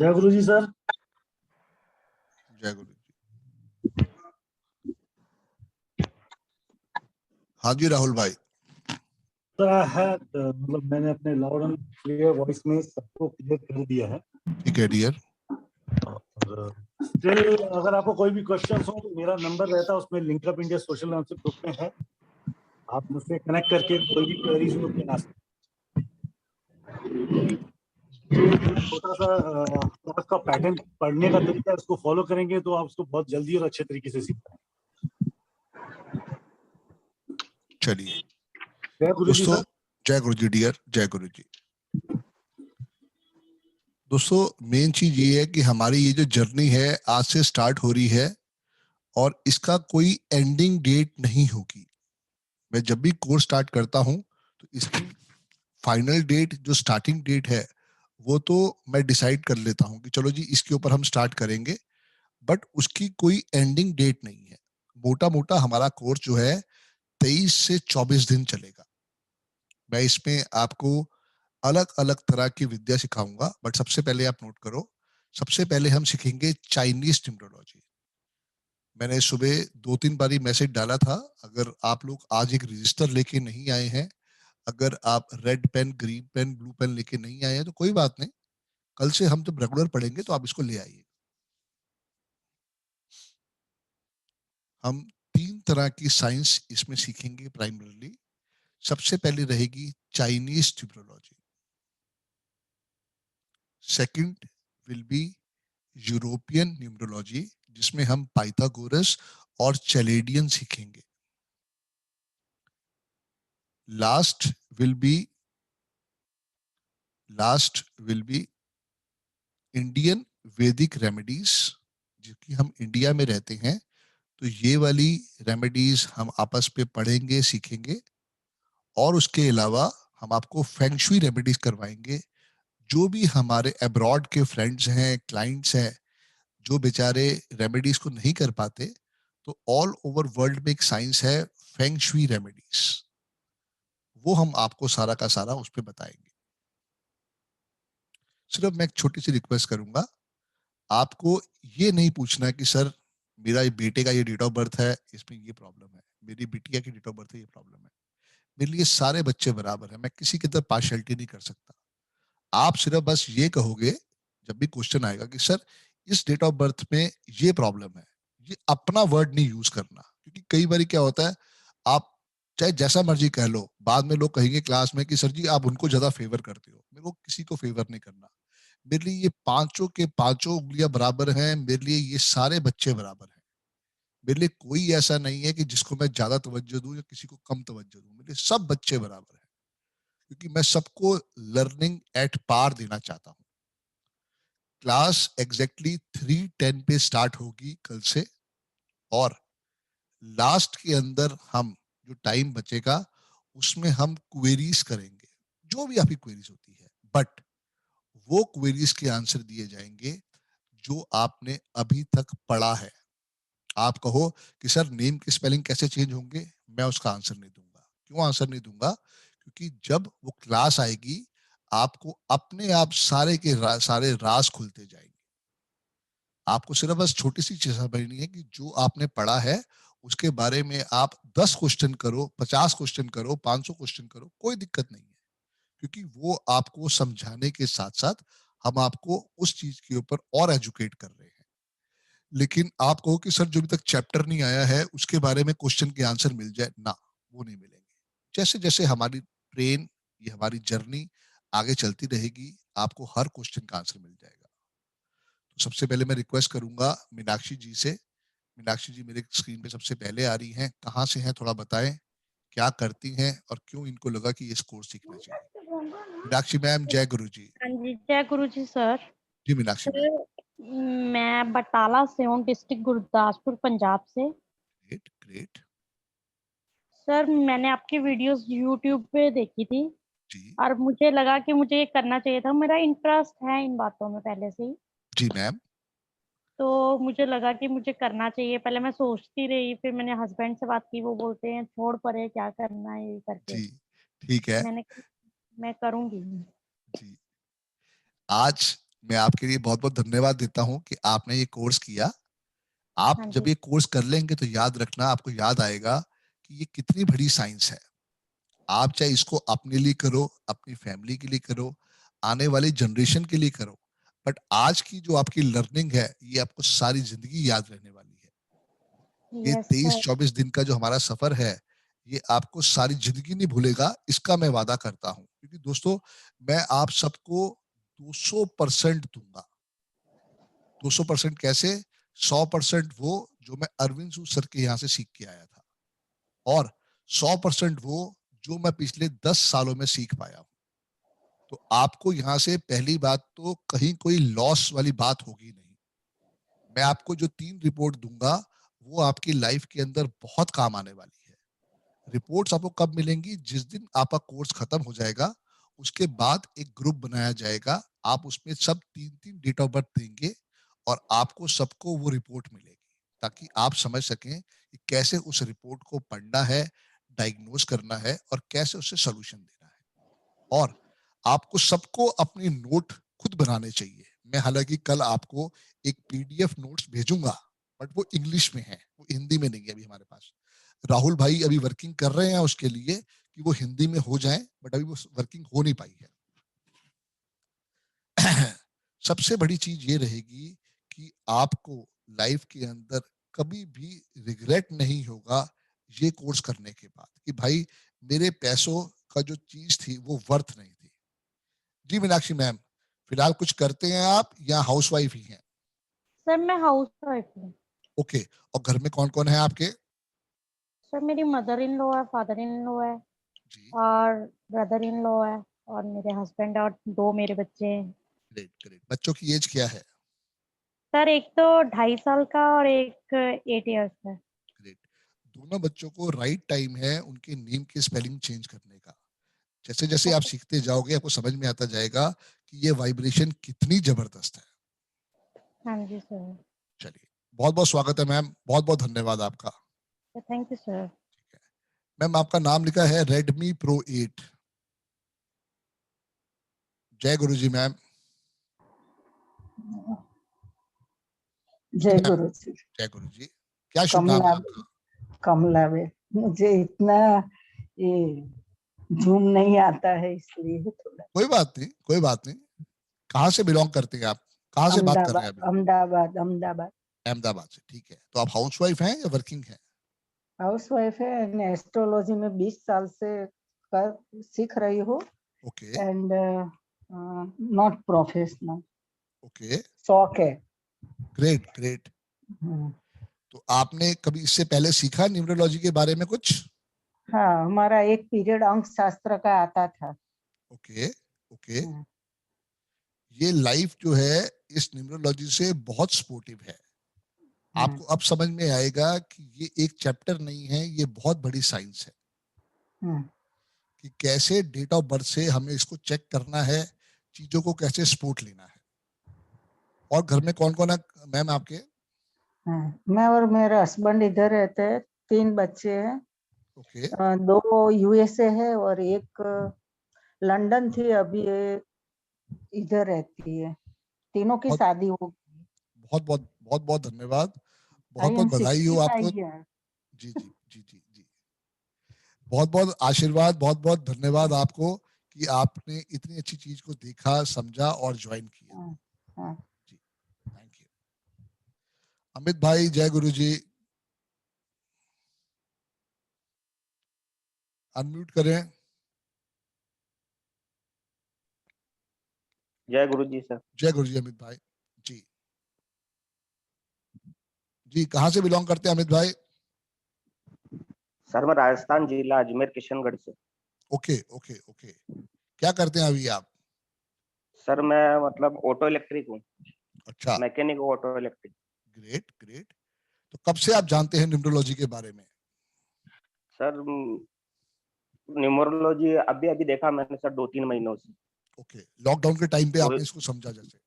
जय गुरु जी सर। जय गुरु जी। हाँ जी राहुल भाई। मतलब मैंने अपने लाउड एंड क्लियर वॉइस में सबको क्लियर कर दिया है। ठीक है डियर। और स्टिल अगर आपको कोई भी क्वेश्चन हो तो मेरा नंबर रहता है उसमें, लिंकअप इंडिया सोशल नाम से ग्रुप में है, आप मुझसे कनेक्ट करके कोई भी क्वेरीज हो अपने आस। छोटा सा क्लास का पैटर्न पढ़ने का तरीका है, उसको फॉलो करेंगे तो आप उसको बहुत जल्दी और अच्छे तरीके से सीख पाएंगे। चलिए जय गुरु जी दोस्तों। सर। जय गुरु जी डियर, जय गुरु जी। दोस्तों मेन चीज ये है कि हमारी ये जो जर्नी है आज से स्टार्ट हो रही है और इसका कोई एंडिंग डेट नहीं होगी। मैं जब भी कोर्स स्टार्ट करता हूं तो इसकी फाइनल डेट जो स्टार्टिंग डेट है वो तो मैं डिसाइड कर लेता हूं कि चलो जी इसके ऊपर हम स्टार्ट करेंगे, बट उसकी कोई एंडिंग डेट नहीं है। मोटा मोटा हमारा कोर्स जो है 23 से 24 दिन चलेगा। मैं इसमें आपको अलग अलग तरह की विद्या सिखाऊंगा, बट सबसे पहले आप नोट करो, सबसे पहले हम सीखेंगे चाइनीज न्यूमरोलॉजी। मैंने सुबह 2-3 बारी मैसेज डाला था, अगर आप लोग आज एक रजिस्टर लेके नहीं आए हैं, अगर आप red pen, green pen, blue pen लेके नहीं आए हैं तो कोई बात नहीं, कल से हम जब रेगुलर पढ़ेंगे तो आप इसको ले आइए। हम 3 तरह की साइंस इसमें सीखेंगे प्राइमरीली। सबसे पहले रहेगी Chinese numerology, second will be European numerology जिसमें हम पाइथागोरस और चैलेडियन सीखेंगे। लास्ट विल बी इंडियन वैदिक रेमेडीज, क्योंकि हम इंडिया में रहते हैं तो ये वाली रेमेडीज हम आपस पे पढ़ेंगे, सीखेंगे। और उसके अलावा हम आपको फेंगशुई रेमेडीज करवाएंगे। जो भी हमारे अब्रॉड के फ्रेंड्स हैं, क्लाइंट्स हैं, जो बेचारे रेमेडीज को नहीं कर पाते, तो ऑल ओवर वर्ल्ड में एक साइंस है फेंगशुई रेमेडीज, वो हम आपको सारा का सारा उस पर बताएंगे। सिर्फ मैं एक छोटी सी रिक्वेस्ट करूंगा, आपको ये नहीं पूछना है कि सर मेरा बेटे का ये डेट ऑफ बर्थ है, इसमें ये प्रॉब्लम है, मेरी बिटिया की डेट ऑफ बर्थ है, ये प्रॉब्लम है। मेरे लिए सारे बच्चे बराबर है, मैं किसी के अंदर पार्शियलिटी नहीं कर सकता। आप सिर्फ बस ये कहोगे जब भी क्वेश्चन आएगा कि सर इस डेट ऑफ बर्थ में ये प्रॉब्लम है, ये अपना वर्ड नहीं यूज करना, क्योंकि कई बार क्या होता है, आप चाहे जैसा मर्जी कह लो, बाद में लोग कहेंगे क्लास में कि सर जी आप उनको ज्यादा फेवर करते हो। मेरे को किसी को फेवर नहीं करना। मेरे लिए ये पांचों के पांचों उंगलियां बराबर हैं, मेरे लिए ये सारे बच्चे बराबर हैं। मेरे लिए कोई ऐसा नहीं है कि जिसको मैं ज्यादा तवज्जो दूं या किसी को कम तवज्जो दूं। मेरे लिए सब बच्चे बराबर हैं, क्योंकि मैं सबको लर्निंग एट पार देना चाहता हूं। क्लास एग्जैक्टली 3:10 पे स्टार्ट होगी कल से, और लास्ट के अंदर हम जो टाइम बचेगा उसमें हम क्वेरीज करेंगे, जो भी आपकी क्वेरीज होती है, बट वो क्वेरीज के आंसर दिए जाएंगे जो आपने अभी तक पढ़ा है। आप कहो कि सर नेम के स्पेलिंग कैसे चेंज होंगे, मैं उसका आंसर नहीं दूंगा। क्यों आंसर नहीं दूंगा? क्योंकि जब वो क्लास आएगी आपको अपने आप सारे के सारे राज खुलते जाएंगे। आपको सिर्फ बस छोटी सी चीज समझनी है कि जो आपने पढ़ा है उसके बारे में आप 10 क्वेश्चन करो, 50 क्वेश्चन करो, 500 क्वेश्चन करो, कोई दिक्कत नहीं है, क्योंकि वो आपको समझाने के साथ साथ हम आपको उस चीज के ऊपर और एजुकेट कर रहे हैं। लेकिन आप कहो कि सर जो अभी तक चैप्टर नहीं आया है उसके बारे में क्वेश्चन के आंसर मिल जाए ना, वो नहीं मिलेंगे। जैसे जैसे हमारी ट्रेन, ये हमारी जर्नी आगे चलती रहेगी, आपको हर क्वेश्चन का आंसर मिल जाएगा। तो सबसे पहले मैं रिक्वेस्ट करूंगा मीनाक्षी जी से। मीनाक्षी जी मेरे स्क्रीन पे सबसे पहले आ रही हैं, कहाँ से हैं थोड़ा बताएं, क्या करती हैं और क्यों इनको लगा कि ये कोर्स सीखना चाहिए। मीनाक्षी मैम जय गुरु जी। हाँ जी, जय गुरु जी सर। जी मीनाक्षी मैम। सर मैं बटाला से हूँ, डिस्ट्रिक्ट गुरदासपुर, पंजाब से। Great great. सर मैंने आपकी वीडियोस यूट्यूब पे देखी थी जी और मुझे लगा कि मुझे ये करना चाहिए था। मेरा इंटरेस्ट है इन बातों में पहले से ही, जी मैम। तो मुझे लगा कि मुझे करना चाहिए। पहले मैं सोचती रही, फिर मैंने हस्बैंड से बात की, वो बोलते हैं छोड़ परे क्या करना है ये करके। जी ठीक है। मैंने कहा, मैं करूंगी। जी आज मैं आपके लिए बहुत बहुत धन्यवाद देता हूं कि आपने ये कोर्स किया। आप हाँ जब जी। ये कोर्स कर लेंगे तो याद रखना, आपको याद आएगा कि ये कितनी बड़ी साइंस है। आप चाहे इसको अपने लिए करो, अपनी फैमिली के लिए करो, आने वाली जनरेशन के लिए करो, बट आज की जो आपकी लर्निंग है ये आपको सारी जिंदगी याद रहने वाली है। ये यस 23-24 दिन का जो हमारा सफर है, ये आपको सारी जिंदगी नहीं भूलेगा, इसका मैं वादा करता हूं। क्योंकि दोस्तों, मैं आप सबको 200% दूंगा। 200% कैसे? 100% वो जो मैं अरविंद सू सर के यहाँ से सीख के आया था, और 100% वो जो मैं पिछले 10 सालों में सीख पाया हूं। तो आपको यहाँ से पहली बात तो कहीं कोई लॉस वाली बात होगी नहीं। मैं आपको जो 3 रिपोर्ट दूंगा वो आपकी लाइफ के अंदर बहुत काम आने वाली है। रिपोर्ट्स आपको कब मिलेंगी? जिस दिन आपका कोर्स खत्म हो जाएगा, उसके बाद एक ग्रुप बनाया जाएगा। आप उसमें सब 3-3 डेट ऑफ बर्थ देंगे और आपको सबको वो रिपोर्ट मिलेगी, ताकि आप समझ सकें कि कैसे उस रिपोर्ट को पढ़ना है, डायग्नोज करना है और कैसे उसे सोल्यूशन देना है। और आपको सबको अपनी नोट खुद बनाने चाहिए। मैं हालांकि कल आपको एक पीडीएफ नोट्स भेजूंगा, बट वो इंग्लिश में है, वो हिंदी में नहीं है अभी हमारे पास। राहुल भाई अभी वर्किंग कर रहे हैं उसके लिए कि वो हिंदी में हो जाए, बट अभी वो वर्किंग हो नहीं पाई है। सबसे बड़ी चीज ये रहेगी कि आपको लाइफ के अंदर कभी भी रिग्रेट नहीं होगा ये कोर्स करने के बाद, कि भाई मेरे पैसों का जो चीज थी वो वर्थ नहीं थी। जी मीनाक्षी मैम, फिलहाल कुछ करते हैं आप या हाउसवाइफ ही हैं? सर, मैं हाउस वाइफ हूँ। ओके। और घर में कौन कौन है आपके? सर, मेरी मदर इन लॉ है, फादर इन लॉ है जी। और ब्रदर इन लॉ है और मेरे हस्बैंड और 2 मेरे बच्चे हैं। Great great. बच्चों की एज क्या है? सर, एक तो 2.5 साल का और एक 8 इयर्स का है। ग्रेट। दोनों बच्चों को राइट टाइम है उनके नेम के स्पेलिंग चेंज करने का। जैसे जैसे आप ओके। सीखते जाओगे आपको समझ में आता जाएगा कि ये वाइब्रेशन कितनी जबरदस्त है। हाँ जी सर। चलिए, बहुत बहुत स्वागत है मैम, बहुत बहुत धन्यवाद आपका। Thank you sir. ठीक है मैम, आपका नाम लिखा है रेडमी प्रो 8। जय गुरु जी मैम। जी जय मैम। गुरु जी। जय गुरु जी। क्या शुभ नाम है कमला आपका? कमला बे, मुझे इतना ये झूम नहीं आता है इसलिए थोड़ा। कोई बात नहीं, कोई बात नहीं। कहाँ से बिलोंग करते हैं आप? कहाँ से बात कर रहे हैं अहमदाबाद अभी? अहमदाबाद अहमदाबाद। अहमदाबाद से। ठीक है, तो आप हाउसवाइफ हैं या वर्किंग हैं? हाउस वाइफ है एंड एस्ट्रोलॉजी में 20 साल से कर सीख रही हूँ okay and not professional, okay. शौक है। Great great. हम्म। तो आपने कभी इससे पहले सीखा न्यूमरोलॉजी के बारे में कुछ? हाँ, हमारा एक पीरियड अंक शास्त्र का आता था। Okay okay. हम्म, ये लाइफ जो है इस न्यूमरोलॉजी से बहुत सपोर्टिव है। हम्म, आपको अब समझ में आएगा कि ये एक चैप्टर नहीं है, ये बहुत बड़ी साइंस है हम्म। कि कैसे डेट ऑफ बर्थ से हमें इसको चेक करना है, चीजों को कैसे सपोर्ट लेना है। और घर में कौन कौन है मैम आपके? हाँ, मैं और मेरे हस्बैंड इधर रहते हैं, 3 बच्चे हैं। ओके। 2 यूएसए है और एक लंदन थी, अभी ये इधर रहती है। तीनों की बहुत शादी हो गई। बहुत बहुत बहुत बहुत धन्यवाद। बहुत आई बहुत एम बधाई हो आपको। 65 ईयर। जी जी जी जी जी। बहुत बहुत आशीर्वाद, बहुत बहुत धन्यवाद आपको कि आपने इतनी अच्छी चीज को देखा, समझा और ज्वाइन किया। जी, थैंक यू। अमित भाई, जय गुरु जी। अनम्यूट करें। जय गुरु जी सर। जय गुरु जी अमित भाई। जी जी, कहाँ से बिलोंग करते हैं अमित भाई? सर मैं राजस्थान जिला अजमेर किशनगढ़ से। Okay okay okay. क्या करते हैं अभी आप? सर मैं मतलब ऑटो इलेक्ट्रिक हूँ, अच्छा। Mechanic auto electric. Great great. तो कब से आप जानते हैं न्यूमरोलॉजी के बारे में? सर न्यूमरोलॉजी अभी अभी देखा मैंने सर 2-3 महीनों से। ओके, लॉकडाउन के टाइम पे तो आपने इसको समझा जैसे?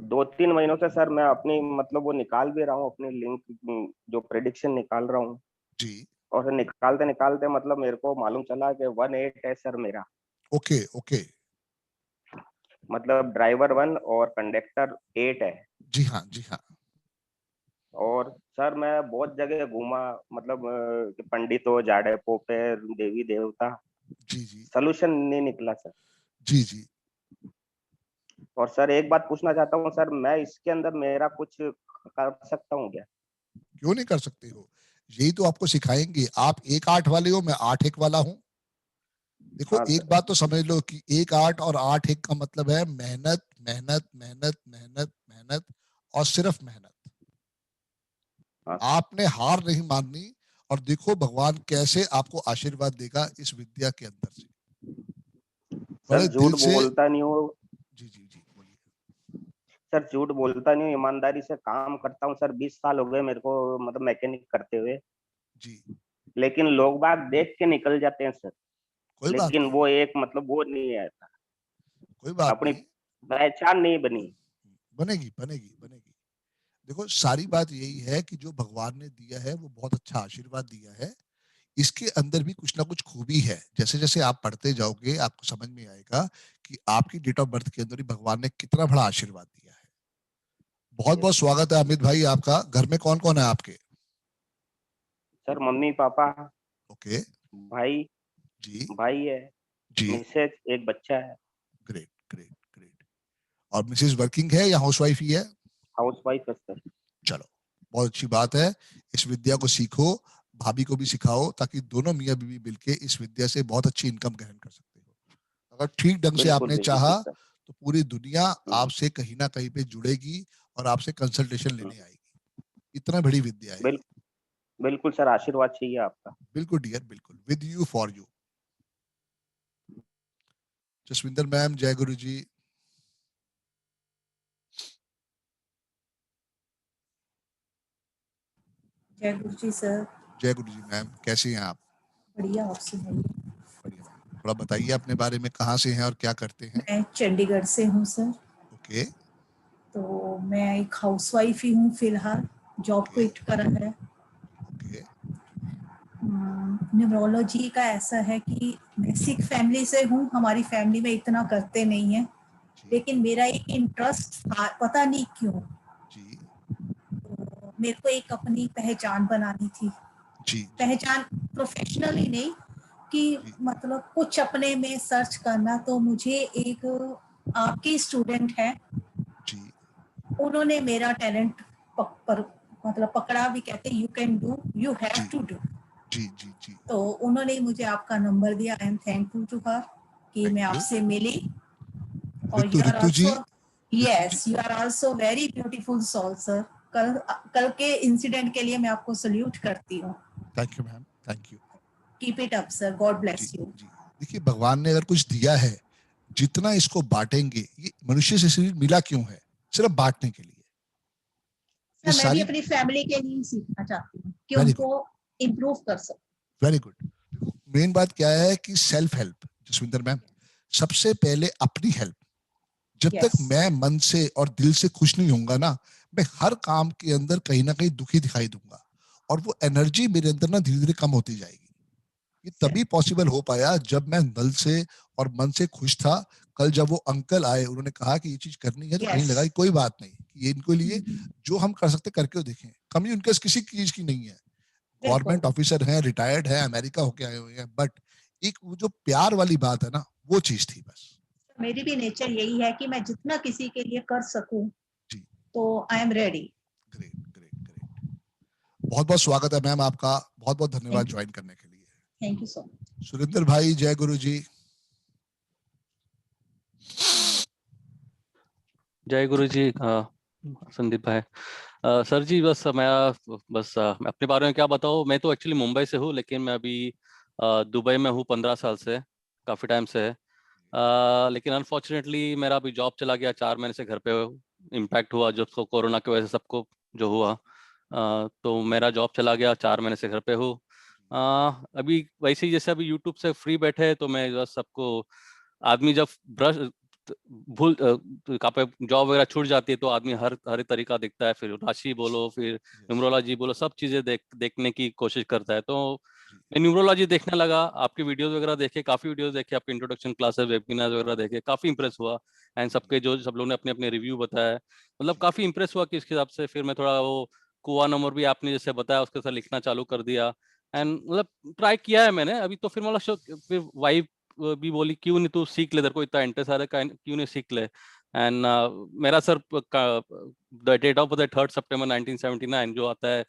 2-3 महीनों से सर मैं अपनी मतलब वो निकाल भी रहा हूँ, अपनी लिंक जो प्रेडिक्शन निकाल रहा हूँ। जी। और निकालते निकालते मतलब मेरे को मालूम चला कि 1-8 है सर मेरा। Okay okay. मतलब ड्राइवर 1 और कंडक्टर 8 है। जी हाँ, जी हाँ। और सर मैं बहुत जगह घूमा, मतलब कि पंडितों, जाड़े पे, देवी देवता, जी जी सलूशन नहीं निकला सर। जी जी। और सर एक बात पूछना चाहता हूँ सर, मैं इसके अंदर मेरा कुछ कर सकता हूँ क्या? क्यों नहीं कर सकते हो? यही तो आपको सिखाएंगे। आप 1-8 वाले हो, मैं 8-1 वाला हूँ। देखो, हाँ एक सर। बात तो समझ लो कि 1-8 और 8-1 का मतलब है मेहनत, मेहनत, मेहनत, मेहनत, मेहनत और सिर्फ मेहनत। हाँ आपने हार नहीं माननी। और देखो भगवान कैसे आपको आशीर्वाद देगा इस विद्या के अंदर से। सर, बड़े दिल झूठ से। बोलता नहीं हूँ। जी जी जी, बोलिए। सर झूठ बोलता नहीं हूँ, ईमानदारी से काम करता हूँ सर। 20 साल हो गए मेरे को, मतलब मैकेनिक करते हुए। जी, लेकिन लोग बाग देख के निकल जाते हैं सर। कोई बात लेकिन नहीं, वो एक मतलब वो नहीं है, कोई बात अपनी नहीं। पहचान नहीं बनी। बनेगी, बनेगी, बनेगी। देखो, सारी बात यही है कि जो भगवान ने दिया है वो बहुत अच्छा आशीर्वाद दिया है। इसके अंदर भी कुछ ना कुछ खूबी है। जैसे जैसे आप पढ़ते जाओगे आपको समझ में आएगा कि आपकी डेट ऑफ बर्थ के अंदर ही भगवान ने कितना बड़ा आशीर्वाद दिया है। बहुत बहुत स्वागत है अमित भाई आपका। घर में कौन कौन है आपके? Sir mummy papa, okay. भाई, जी भाई है, जी। मिसेज, एक बच्चा है। Great great great. और मिसेज वर्किंग है या हाउसवाइफ ही है? हाउस वाइफ है सर। चलो, बहुत अच्छी बात है। इस विद्या को सीखो, भाभी को भी सिखाओ, ताकि दोनों मियाँ बीवी मिलके इस विद्या से बहुत अच्छी इनकम ग्रहण कर सकते हो। अगर ठीक ढंग से बिल्कुल आपने बिल्कुल चाहा सर। तो पूरी दुनिया हम्म, आपसे कहीं ना कहीं पे जुड़ेगी और आपसे कंसल्टेशन हम्म, लेने आएगी। इतना बड़ी विद्या है बिल, ये। बिल्कुल सर, आशीर्वाद चाहिए आपका। बिल्कुल डियर, बिल्कुल। With you, for you. Jaswinder ma'am, जय गुरु जी। जय गुरु जी सर। जय गुरु जी मैम, कैसी हैं आप? बढ़िया, आप सुनाइए। बढ़िया मैम। थोड़ा बताइए अपने बारे में, कहाँ से हैं और क्या करते हैं? मैं चंडीगढ़ से हूँ सर। ओके तो मैं एक हाउसवाइफ ही हूँ फिलहाल, जॉब ओके क्विट करा है। ओके। न्यूरोलॉजी का ऐसा है कि मैं सिख फैमिली से हूँ, हमारी फैमिली में इतना करते नहीं है, जी लेकिन मेरा एक इंटरेस्ट था, पता नहीं क्यों। जी तो मेरे को एक अपनी पहचान बनानी थी। जी जी पहचान प्रोफेशनली नहीं, कि जी मतलब कुछ अपने में सर्च करना। तो मुझे एक आपके स्टूडेंट है, जी उन्होंने मेरा टैलेंट मतलब पकड़ा, भी कहते you can do, you have जी टू डू। जी जी जी। तो उन्होंने मुझे आपका नंबर दिया। I am thankful to her कि थैंक मैं यू। आपसे मिली। और Ritu, you are Ritu ji, also, Ritu ji. Yes you are also very beautiful soul sir. कल कल के इंसिडेंट के लिए मैं आपको सल्यूट करती हूँ। Thank you ma'am, thank you. Keep it up sir, God जी ब्लेस यू। जी। देखिए, भगवान ने अगर कुछ दिया है, जितना इसको बांटेंगे। ये मनुष्य से शरीर मिला क्यों है? सिर्फ बांटने के लिए। ये सर मैं भी सारी। अपनी फैमिली के लिए सीखना चाहती हूँ कि वेरी गुड, उनको इम्प्रूव कर सकूं। Very good. देखो, मेन बात क्या है कि सेल्फ हेल्प। जसविंदर मैम, सबसे पहले अपनी हेल्प। जब तक यस मैं मन से और दिल से खुश नहीं होऊंगा ना, मैं हर काम के अंदर कहीं ना कहीं दुखी दिखाई दूंगा। और वो एनर्जी मेरे अंदर ना धीरे धीरे कम होती जाएगी। ये तभी पॉसिबल हो पाया जब मैं दिल से और मन से खुश था। कल जब वो अंकल आए, उन्होंने कहा कि ये चीज करनी है, तो कहीं लगा कि यस। कोई बात नहीं, कि ये इनको लिए जो हम कर सकते करके देखें। कमी उनके किसी चीज की नहीं है। बिल्कुल। गवर्नमेंट ऑफिसर हैं, रिटायर्ड है, अमेरिका होके आए हुए हैं, बट एक वो जो प्यार वाली बात है ना, वो चीज थी बस। मेरी भी नेचर यही है कि मैं जितना किसी के लिए कर सकूं, जी। तो I am ready. Great great great. बहुत बहुत स्वागत है मैम आपका। बहुत बहुत धन्यवाद थैंक यू, ज्वाइन करने के लिए। Thank you so much. Surendra भाई, जय गुरु जी। जय गुरु जी। संदीप भाई, सर जी, मैं अपने बारे में क्या बताऊँ। मैं तो एक्चुअली मुंबई से हूँ, लेकिन मैं अभी दुबई में हूँ 15 साल से, काफ़ी टाइम से है। लेकिन अनफॉर्चुनेटली मेरा अभी जॉब चला गया, 4 महीने से घर पे इम्पैक्ट हुआ जब को कोरोना की वजह से सबको जो हुआ। तो मेरा जॉब चला गया, 4 महीने से घर पे हूँ। अभी वैसे ही जैसे अभी यूट्यूब से फ्री बैठे हैं, तो मैं बस सबको, आदमी जब ब्रश भूल कहाँ पे जॉब वगैरह छूट जाती है, तो आदमी हर हर तरीका देखता है, फिर राशि बोलो, फिर न्यूमरोलॉजी बोलो, सब चीजें देखने की कोशिश करता है। तो मैं न्यूरोलॉजी देखने लगा, आपकी वीडियोस वगैरह देखे, काफी वीडियोस देखे, आपके इंट्रोडक्शन क्लासेस, वेबिनार वगैरह देखे, काफी इंप्रेस हुआ। एंड सबके जो सब लोगों ने अपने अपने रिव्यू बताया, मतलब काफी इंप्रेस हुआ कि इसके हिसाब से फिर मैं थोड़ा वो कुआ नंबर भी आपने जैसे बताया उसके साथ लिखना चालू कर दिया। एंड मतलब ट्राई किया है मैंने अभी तो, फिर मतलब फिर वाइफ भी बोली क्यों नहीं तू सीख ले, तेरे को इतना इंटरेस्ट आ रहा है क्यों नहीं सीख ले। एंड मेरा sir the date of the 3 सितंबर 1979 जो आता है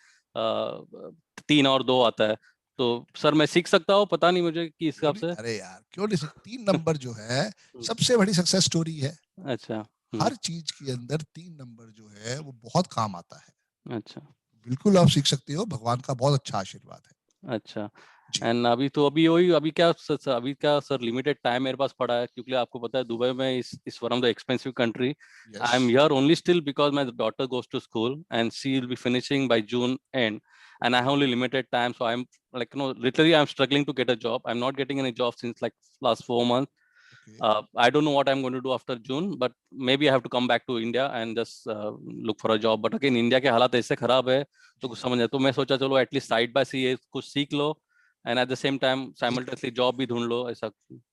3 और 2 आता है, तो सर मैं सीख सकता हूँ, पता नहीं मुझे कि इस हिसाब से। अरे यार क्यों नहीं 3 नंबर जो है सबसे बड़ी सक्सेस स्टोरी है। अच्छा। हर चीज के अंदर 3 नंबर जो है वो बहुत काम आता है। अच्छा। बिल्कुल आप सीख सकते हो, भगवान का बहुत अच्छा आशीर्वाद है। अच्छा। जी। एंड अभी तो अभी वही अभी क्या अभी क्या सर लिमिटेड टाइम मेरे पास पड़ा है, क्योंकि आपको पता है दुबई में is one of the expensive country. I am here only still because my daughter goes to school and she will be finishing by June end, and I have only limited time, so I'm like, literally I'm struggling to get a job. I'm not getting any job since like last 4 months. Okay. I don't know what I'm going to do after June, but maybe I have to come back to India and just look for a job. But again, India के हालात ऐसे खराब है तो कुछ समझ नहीं, तो मैं सोचा चलो एटलीस्ट साइड बाय सी कुछ सीख लो and at the same time simultaneously job भी ढूंढ लो ऐसा।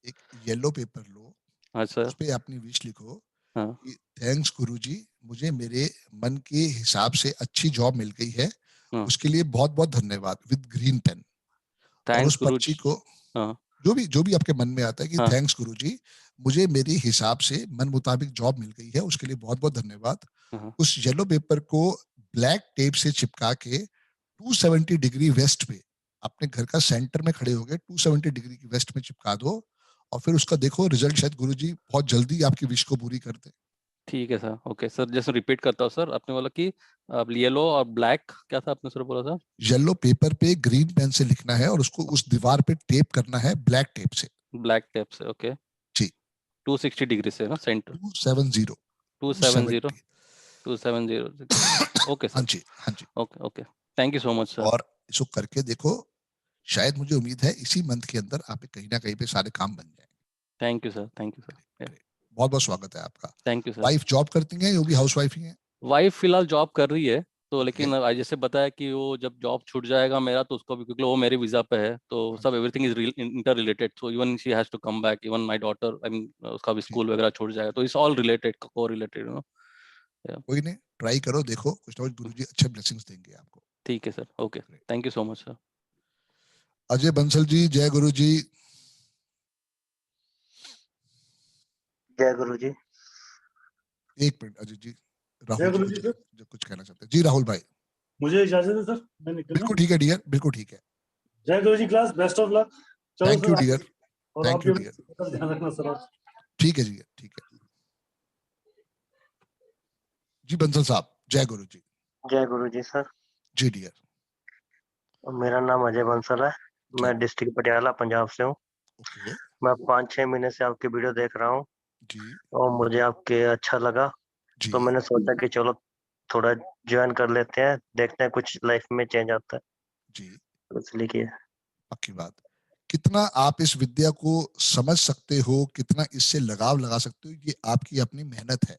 एक येलो पेपर लो, हाँ सर। उस पे अपनी विश लिखो हाँ। कि थैंक्स गुरुजी, मुझे मेरे मन के हिसाब से अच्छी जॉब मिल गई है, हाँ। उसके लिए बहुत बहुत धन्यवाद, विद ग्रीन पेन। और उस थैंक्स गुरु। पक्षी को हाँ। जो भी आपके मन में आता है कि हाँ। थैंक्स गुरुजी, मुझे मेरे हिसाब से मन मुताबिक जॉब मिल गई है, उसके लिए बहुत बहुत धन्यवाद। हाँ। उस येलो पेपर को ब्लैक टेप से चिपका के 270 डिग्री वेस्ट पे अपने घर का सेंटर में खड़े हो गए, 270 डिग्री की वेस्ट में चिपका दो और फिर उसका देखो रिजल्ट, शायद गुरुजी बहुत जल्दी आपकी विश को पूरी कर दे। ठीक है सर। ओके सर, जैसे रिपीट करता हूँ सर, आपने बोला कि येलो और ब्लैक क्या था आपने सर बोला था? येलो पेपर पे ग्रीन पेन से लिखना है और उसको उस दीवार पे टेप करना है ब्लैक टेप से। ब्लैक टेप से, ओके। जी। 260 डिग्री से ना, सेंटर 270 270 270। ओके हाँ सर। जी, हाँ जी। Okay okay, thank you so much sir. और इसको करके देखो, शायद मुझे उम्मीद है इसी मंथ के अंदर आप कहीं ना कहीं पे सारे काम बन जाएंगे। Thank you sir, thank you sir. बहुत बहुत स्वागत है आपका। Thank you sir. Wife job करती हैं, वो भी हाउस वाइफ ही है? वाइफ फिलहाल जॉब कर रही है, तो लेकिन आज जैसे बताया कि वो जब जॉब छूट जाएगा मेरा तो उसको भी, क्योंकि वो मेरे वीजा पे है तो सब everything is interrelated, so even she has to come back, even my daughter, I mean उसका भी स्कूल वगैरह छूट जाएगा, तो it's all related, corelated, कोई नहीं, ट्राई करो, देखो कुछ ना कुछ गुरुजी अच्छे ब्लेसिंग्स देंगे आपको। ठीक है sir. Okay, thank you so much sir. Ajay Bansal ji, जय गुरु जी। जय गुरु जी। एक मिनट अजय जी, जय राहुल गुरु जी जी सर। जो कुछ कहना चाहते हैं। जी राहुल भाई। मुझे इजाजत है सर, मैं निकलूं? बिल्कुल ठीक है डियर, बिल्कुल ठीक है। जय गुरु जी क्लास, बेस्ट ऑफ लक। चलो थैंक यू सर, डियर, और थैंक आप यू भी डियर। अपना ध्यान रखना सर। ठीक है जी, ठीक है जी। बंसल साहब, जय गुरु जी। जय गुरु जी सर। जी डियर। मेरा नाम अजय बंसल है, मैं डिस्ट्रिक्ट पटियाला पंजाब से हूँ। ओके मैं 5-6 महीने से आपकी वीडियो देख रहा हूँ जी और मुझे आपके अच्छा लगा, जी तो मैंने सोचा कि चलो थोड़ा ज्वाइन कर लेते हैं, देखते हैं कुछ लाइफ में चेंज आता है, जी। तो इसलिए किया। पक्की बात। कितना आप इस विद्या को समझ सकते हो, कितना इससे लगाव लगा सकते हो, ये आपकी अपनी मेहनत है।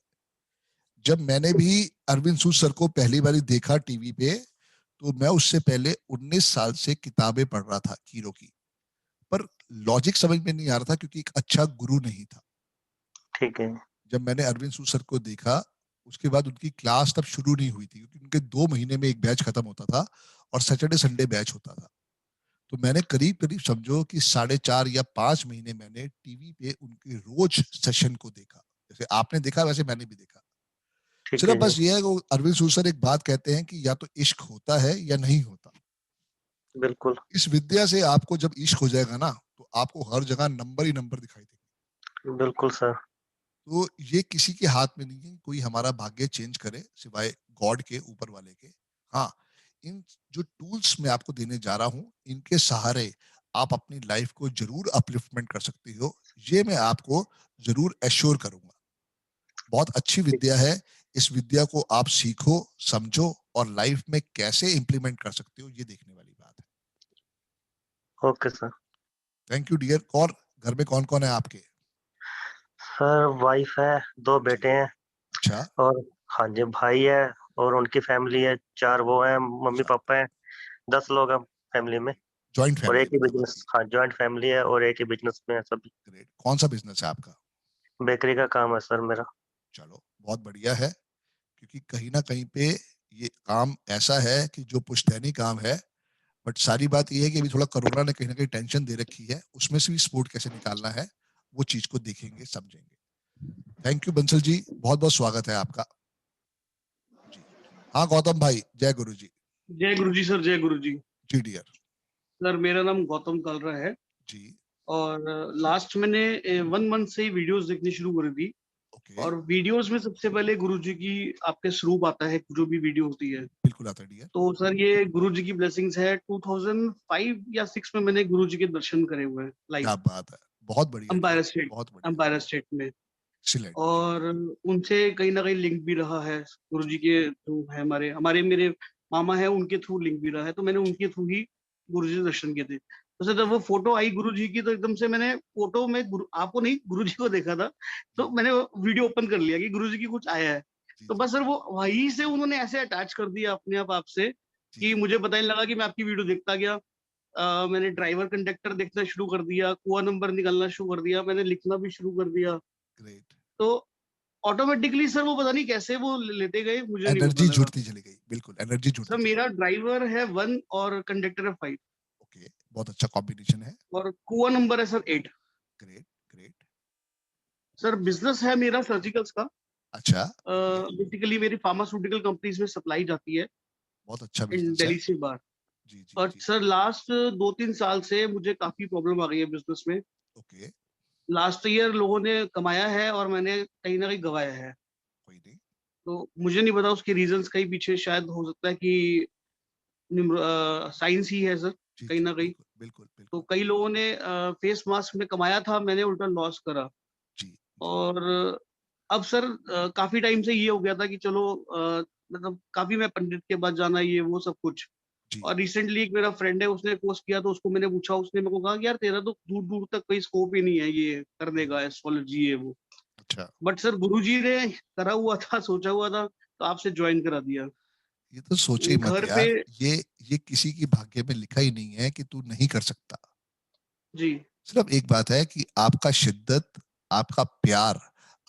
जब मैंने भी अरविंद सूद सर को पहली बार देखा टीवी पे, तो मैं उससे पहले 19 साल से किताबें पढ़ रहा था कीरो की, पर लॉजिक समझ में नहीं आ रहा था क्योंकि एक अच्छा गुरु नहीं था। ठीक है। जब मैंने अरविंद सूद सर को देखा, उसके बाद उनकी क्लास तब शुरू नहीं हुई थी क्योंकि उनके 2 महीने में एक बैच खत्म होता था और सैटरडे संडे बैच होता था। तो मैंने करीब करीब समझो कि 4.5 या 5 महीने मैंने टीवी पे उनके रोज सेशन को देखा। जैसे आपने देखा वैसे मैंने भी देखा। ठीक सिर्फ है बस जी। ये है कि अरविंद सूद सर एक बात कहते हैं कि या तो इश्क होता है या नहीं होता। बिल्कुल। इस विद्या से आपको जब इश्क हो जाएगा ना, तो आपको हर जगह नंबर ही नंबर दिखाई देंगे। बिल्कुल सर। तो ये किसी के हाथ में नहीं है कोई हमारा भाग्य चेंज करे सिवाय गॉड के, ऊपर वाले के। हाँ, इन जो टूल्स मैं आपको देने जा रहा हूँ, इनके सहारे आप अपनी लाइफ को जरूर अपलिफ्टमेंट कर सकती हो, ये मैं आपको जरूर एश्योर करूंगा। बहुत अच्छी विद्या है। इस विद्या को आप सीखो, समझो और लाइफ में कैसे इंप्लीमेंट कर सकते हो, ये देखने वाली बात है। Okay sir. Thank you dear. और घर में कौन कौन है आपके? सर वाइफ है, 2 बेटे हैं। अच्छा। और हाँ जी, भाई है और उनकी फैमिली है, 4 वो हैं, मम्मी अच्छा। पापा हैं, 10 लोग हैं फैमिली में। जॉइंट और एक ही फैमिली? बिजनेस, हाँ जॉइंट फैमिली है और एक ही बिजनेस में है सभी। ग्रेट। कौन सा बिजनेस है आपका? बेकरी का काम है सर मेरा। चलो बहुत बढ़िया है, क्योंकि कहीं ना कहीं पे ये काम ऐसा है कि जो पुश्तैनी काम है, बट सारी बात ये है कि अभी थोड़ा कोरोना ने कहीं ना कहीं टेंशन दे रखी है, उसमें से भी स्पोर्ट कैसे निकालना है वो चीज को देखेंगे, समझेंगे। थैंक यू बंसल जी, बहुत बहुत स्वागत है आपका जी। हाँ गौतम भाई, जय गुरु जी। जय गुरु जी सर, जय गुरु जी। जी डियर। सर मेरा नाम गौतम कालरा है जी। और लास्ट मैंने 1 मंथ से ही वीडियोस देखनी शुरू कर दी। ओके। और वीडियोस में सबसे पहले गुरु जी की आपके स्वरूप आता है, जो भी वीडियो होती है। बिल्कुल आता है डियर। तो सर ये गुरु जी की ब्लेसिंग्स है। 2005 या 6 में मैंने गुरु जी के दर्शन करे हुए हैं लाइव, क्या बात है, बहुत बढ़िया अंपायर dear, स्टेट, बहुत बढ़िया। अंपायर स्टेट में। एक्सीलेंट। और उनसे कहीं ना कहीं लिंक भी रहा है, गुरु जी के थ्रू है, हमारे हमारे मेरे मामा है उनके थ्रू लिंक भी रहा है। तो मैंने उनके थ्रू ही गुरु जी से दर्शन किए थे। तो सर जब वो फोटो आई गुरु जी की, तो एकदम से मैंने फोटो में आपको नहीं, गुरु जी को देखा था। तो मैंने वीडियो ओपन कर लिया कि गुरु जी की कुछ आया है। तो बस सर वो वहीं से उन्होंने ऐसे अटैच कर दिया अपने आप आपसे कि मुझे पता ही लगा कि मैं आपकी वीडियो देखता गया। मैंने ड्राइवर कंडक्टर देखना शुरू कर दिया, कुआ नंबर निकालना शुरू कर दिया, मैंने लिखना भी शुरू कर दिया। ग्रेट। तो ऑटोमेटिकली सर वो पता नहीं कैसे वो लेते गए, मुझे नहीं पता एनर्जी लगा। जुड़ती चली गई, बिल्कुल एनर्जी जुड़ती सर चली मेरा ड्राइवर है 1 और कंडक्टर है 5 गई। ओके, बहुत अच्छा कॉम्बिनेशन है। और कुआ नंबर है sir 8। Great great. Sir business है मेरा सर्जिकल्स का। अच्छा। बेसिकली मेरी फार्मास्यूटिकल कंपनीज में सप्लाई जाती है बहुत अच्छा इन बिजनेस है। दिल्ली से बाहर। जी जी और जी। सर लास्ट 2-3 साल से मुझे काफी प्रॉब्लम आ गई है बिजनेस में। ओके। लास्ट ईयर लोगों ने कमाया है और मैंने कहीं ना कहीं गवाया है। कोई नहीं। तो मुझे नहीं पता उसके रीजंस कहीं पीछे, शायद हो सकता है कि साइंस ही है सर, जी कहीं जी ना कहीं। बिल्कुल बिल्कुल तो बिल्कुल। कई लोगों ने फेस मास्क में कमाया था, मैंने उल्टा लॉस करा। जी जी। और अब सर काफी टाइम से ये हो गया था कि चलो मतलब काफी मैं पंडित के पास जाना, ये वो सब कुछ। जी और रिसेंटली एक मेरा फ्रेंड है, उसने कोर्स किया, तो उसको मैंने पूछा, उसने मेरे को कहा कि यार तेरा तो दूर दूर तक कोई स्कोप ही नहीं है ये करने का, एस्ट्रोलॉजी ये वो। अच्छा। बट सर गुरुजी ने करा हुआ था, सोचा हुआ था, तो आपसे ज्वाइन करा दिया। ये तो सोचे ही मत घर पे। यार, ये किसी की भाग्य में लिखा ही नहीं है कि तू नहीं कर सकता। जी सिर्फ एक बात है कि आपका शिद्दत, आपका प्यार,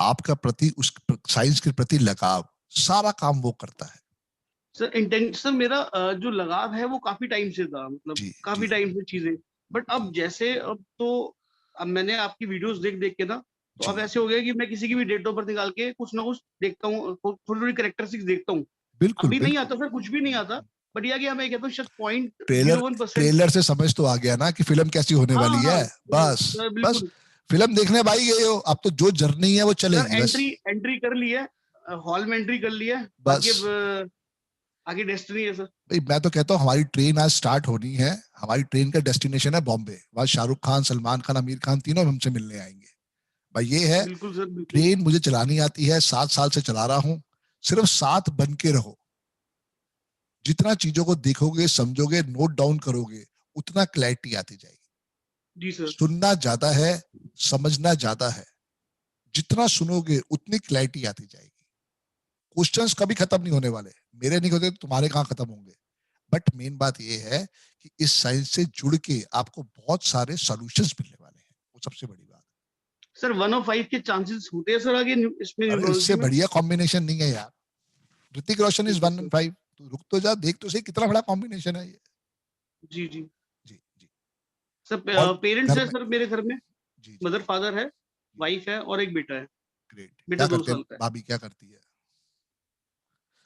आपका प्रति उस साइंस के प्रति लगाव, सारा काम वो करता है। सर इंटेंशन मेरा जो लगाव है वो काफी टाइम से था, मतलब जी काफी जी टाइम से चीजें। बट अब जैसे अब तो अब मैंने आपकी वीडियोस देख देख के ना, तो जी। अब ऐसे हो गया कि मैं किसी की भी डेट ऑफ बर्थ निकाल के कुछ ना कुछ देखता हूँ, थोड़ी थोड़ी कैरेक्टरिस्टिक्स देखता हूँ। बिल्कुल अभी नहीं आता बिल्कुल। सर, कुछ भी नहीं आता। बट यह कि मैं कहता हूँ शायद ट्रेलर 0.01%। ट्रेलर से समझ तो आ गया ना कि फिल्म कैसी होने हाँ वाली हाँ है। बस सर बस बिल्कुल। फिल्म देखने भाई गए हो, अब तो जो जर्नी है वो सर चलेगी बस। एंट्री एंट्री कर ली है, हॉल में एंट्री कर ली है, बस बाकी अब आगे डेस्टिनी है सर। भाई, मैं तो कहता हूँ हमारी ट्रेन आज स्टार्ट होनी है। हमारी ट्रेन का डेस्टिनेशन है बॉम्बे। वहां शाहरुख खान, सलमान खान, आमिर खान तीनों हमसे मिलने आएंगे। भाई ये है, बिल्कुल सर बिल्कुल। ट्रेन मुझे चलानी आती है, 7 साल से चला रहा हूँ। सिर्फ साथ बन के रहो। जितना चीजों को देखोगे, समझोगे, नोट डाउन करोगे, उतना क्लैरिटी आती जाएगी। जी सर। सुनना ज्यादा है, समझना ज्यादा है। जितना सुनोगे उतनी क्लैरिटी आती जाएगी। क्वेश्चंस कभी खत्म नहीं होने वाले। मेरे नहीं होते तो तुम्हारे कहाँ खत्म होंगे। बट मेन बात यह है कि इस साइंस से जुड़ के आपको बहुत सारे सॉल्यूशंस मिलने वाले हैं, वो सबसे बड़ी बात है। सर 1/5 के चांसेस होते हैं सर आगे इसमें, अरे न्यूमरोलॉजी इससे में। बढ़िया कॉम्बिनेशन नहीं है यार। ऋतिक रोशन इज ठीक है 1 सर। and 5। तो रुक तो जा, देख तो सही कितना बड़ा कॉम्बिनेशन है ये। जी जी। जी जी। सर और पेरेंट्स घर है में। सर मेरे घर में, जी जी। मदर फादर है, वाइफ है और एक बेटा है। ग्रेट। बेटा क्या 2 करते हैं साल का है। भाभी, क्या करती है?